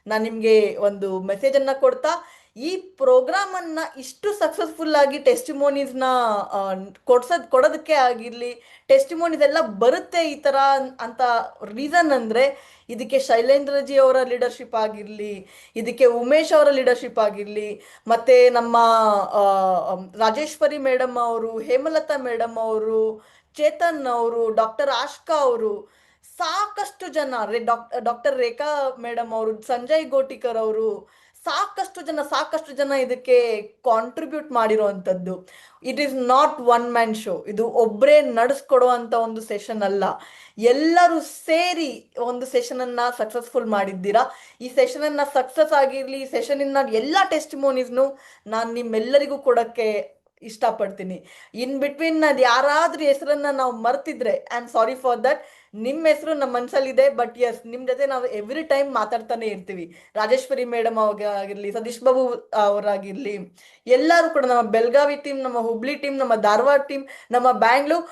ನಾನು ನಿಮಗೆ ಒಂದು ಮೆಸೇಜ್ ಅನ್ನ ಕೊಡ್ತಾ, ಈ ಪ್ರೋಗ್ರಾಮ್ ಅನ್ನ ಇಷ್ಟು ಸಕ್ಸಸ್ಫುಲ್ ಆಗಿ ಟೆಸ್ಟಿಮೋನೀಸ್ನ ಕೊಡೋದಕ್ಕೆ ಆಗಿರ್ಲಿ, ಟೆಸ್ಟಿಮೋನೀಸ್ ಎಲ್ಲ ಬರುತ್ತೆ ಈ ತರ ಅಂತ ರೀಸನ್ ಅಂದ್ರೆ ಇದಕ್ಕೆ ಶೈಲೇಂದ್ರಜಿ ಅವರ ಲೀಡರ್ಶಿಪ್ ಆಗಿರ್ಲಿ, ಇದಕ್ಕೆ ಉಮೇಶ್ ಅವರ ಲೀಡರ್ಶಿಪ್ ಆಗಿರ್ಲಿ, ಮತ್ತೆ ನಮ್ಮ ರಾಜೇಶ್ವರಿ ಮೇಡಮ್ ಅವರು, ಹೇಮಲತಾ ಮೇಡಮ್ ಅವರು, ಚೇತನ್ ಅವರು, ಡಾಕ್ಟರ್ ಆಶ್ಕಾ ಅವರು, ಸಾಕಷ್ಟು ಜನ, ಡಾಕ್ಟರ್ ರೇಖಾ ಮೇಡಮ್ ಅವರು, ಸಂಜಯ್ ಗೋಟಿಕರ್ ಅವರು, ಸಾಕಷ್ಟು ಜನ ಇದಕ್ಕೆ ಕಾಂಟ್ರಿಬ್ಯೂಟ್ ಮಾಡಿರುವಂತದ್ದು. It is not one man show. ಇದು ಒಬ್ಬರೇ ನಡೆಸ್ಕೊಡುವಂತ ಒಂದು ಸೆಷನ್ ಅಲ್ಲ. ಎಲ್ಲರೂ ಸೇರಿ ಒಂದು ಸೆಷನ್ ಅನ್ನ ಸಕ್ಸಸ್ಫುಲ್ ಮಾಡಿದ್ದೀರಾ. ಈ ಸೆಷನ್ ಅನ್ನ ಸಕ್ಸಸ್ ಆಗಿರ್ಲಿ, ಈ ಸೆಷನ್ ಇನ್ನ ಎಲ್ಲಾ ಟೆಸ್ಟಿಮೋನೀಸ್ನು ನಾನು ನಿಮ್ಮೆಲ್ಲರಿಗೂ ಕೊಡಕ್ಕೆ ಇಷ್ಟಪಡ್ತೀನಿ. ಇನ್ ಬಿಟ್ವೀನ್ ಅದು ಯಾರಾದ್ರೂ ಹೆಸರನ್ನ ನಾವು ಮರ್ತಿದ್ರೆ I am sorry for that. ನಿಮ್ಮ ಹೆಸರು ನಮ್ಮ ಮನ್ಸಲ್ಲಿದೆ, ಬಟ್ ಎಸ್ ನಿಮ್ ಜೊತೆ ನಾವು ಎವ್ರಿ ಟೈಮ್ ಮಾತಾಡ್ತಾನೆ ಇರ್ತೀವಿ. ರಾಜೇಶ್ವರಿ ಮೇಡಮ್ ಆಗಿರ್ಲಿ, ಸತೀಶ್ ಬಾಬು ಅವರಾಗಿರ್ಲಿ, ಎಲ್ಲರೂ ಕೂಡ ನಮ್ಮ ಬೆಳಗಾವಿ ಟೀಮ್, ನಮ್ಮ ಹುಬ್ಳಿ ಟೀಮ್, ನಮ್ಮ ಧಾರವಾಡ ಟೀಮ್, ನಮ್ಮ ಬ್ಯಾಂಗ್ಳೂರ್,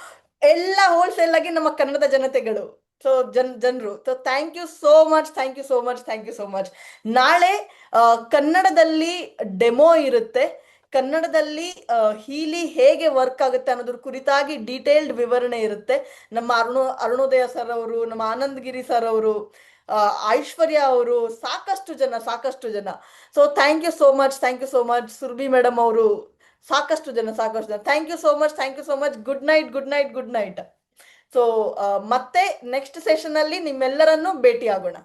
ಎಲ್ಲ ಹೋಲ್ಸೇಲ್ ಆಗಿ ನಮ್ಮ ಕನ್ನಡದ ಜನತೆಗಳು, ಸೊ ಜನರು. So thank you so much. ನಾಳೆ ಕನ್ನಡದಲ್ಲಿ ಡೆಮೋ ಇರುತ್ತೆ. ಕನ್ನಡದಲ್ಲಿ ಹೀಲಿ ಹೇಗೆ ವರ್ಕ್ ಆಗುತ್ತೆ ಅನ್ನೋದ್ರ ಕುರಿತಾಗಿ ಡೀಟೇಲ್ಡ್ ವಿವರಣೆ ಇರುತ್ತೆ. ನಮ್ಮ ಅರುಣೋದಯ ಸರ್ ಅವರು, ನಮ್ಮ ಆನಂದಗಿರಿ ಸರ್ ಅವರು, ಐಶ್ವರ್ಯ ಅವರು, ಸಾಕಷ್ಟು ಜನ. So thank you so much. Surbhi madam ಅವರು, ಸಾಕಷ್ಟು ಜನ. Thank you so much. Good night. So ಮತ್ತೆ ನೆಕ್ಸ್ಟ್ ಸೆಷನ್ ಅಲ್ಲಿ ನಿಮ್ಮೆಲ್ಲರನ್ನೂ ಭೇಟಿ ಆಗೋಣ.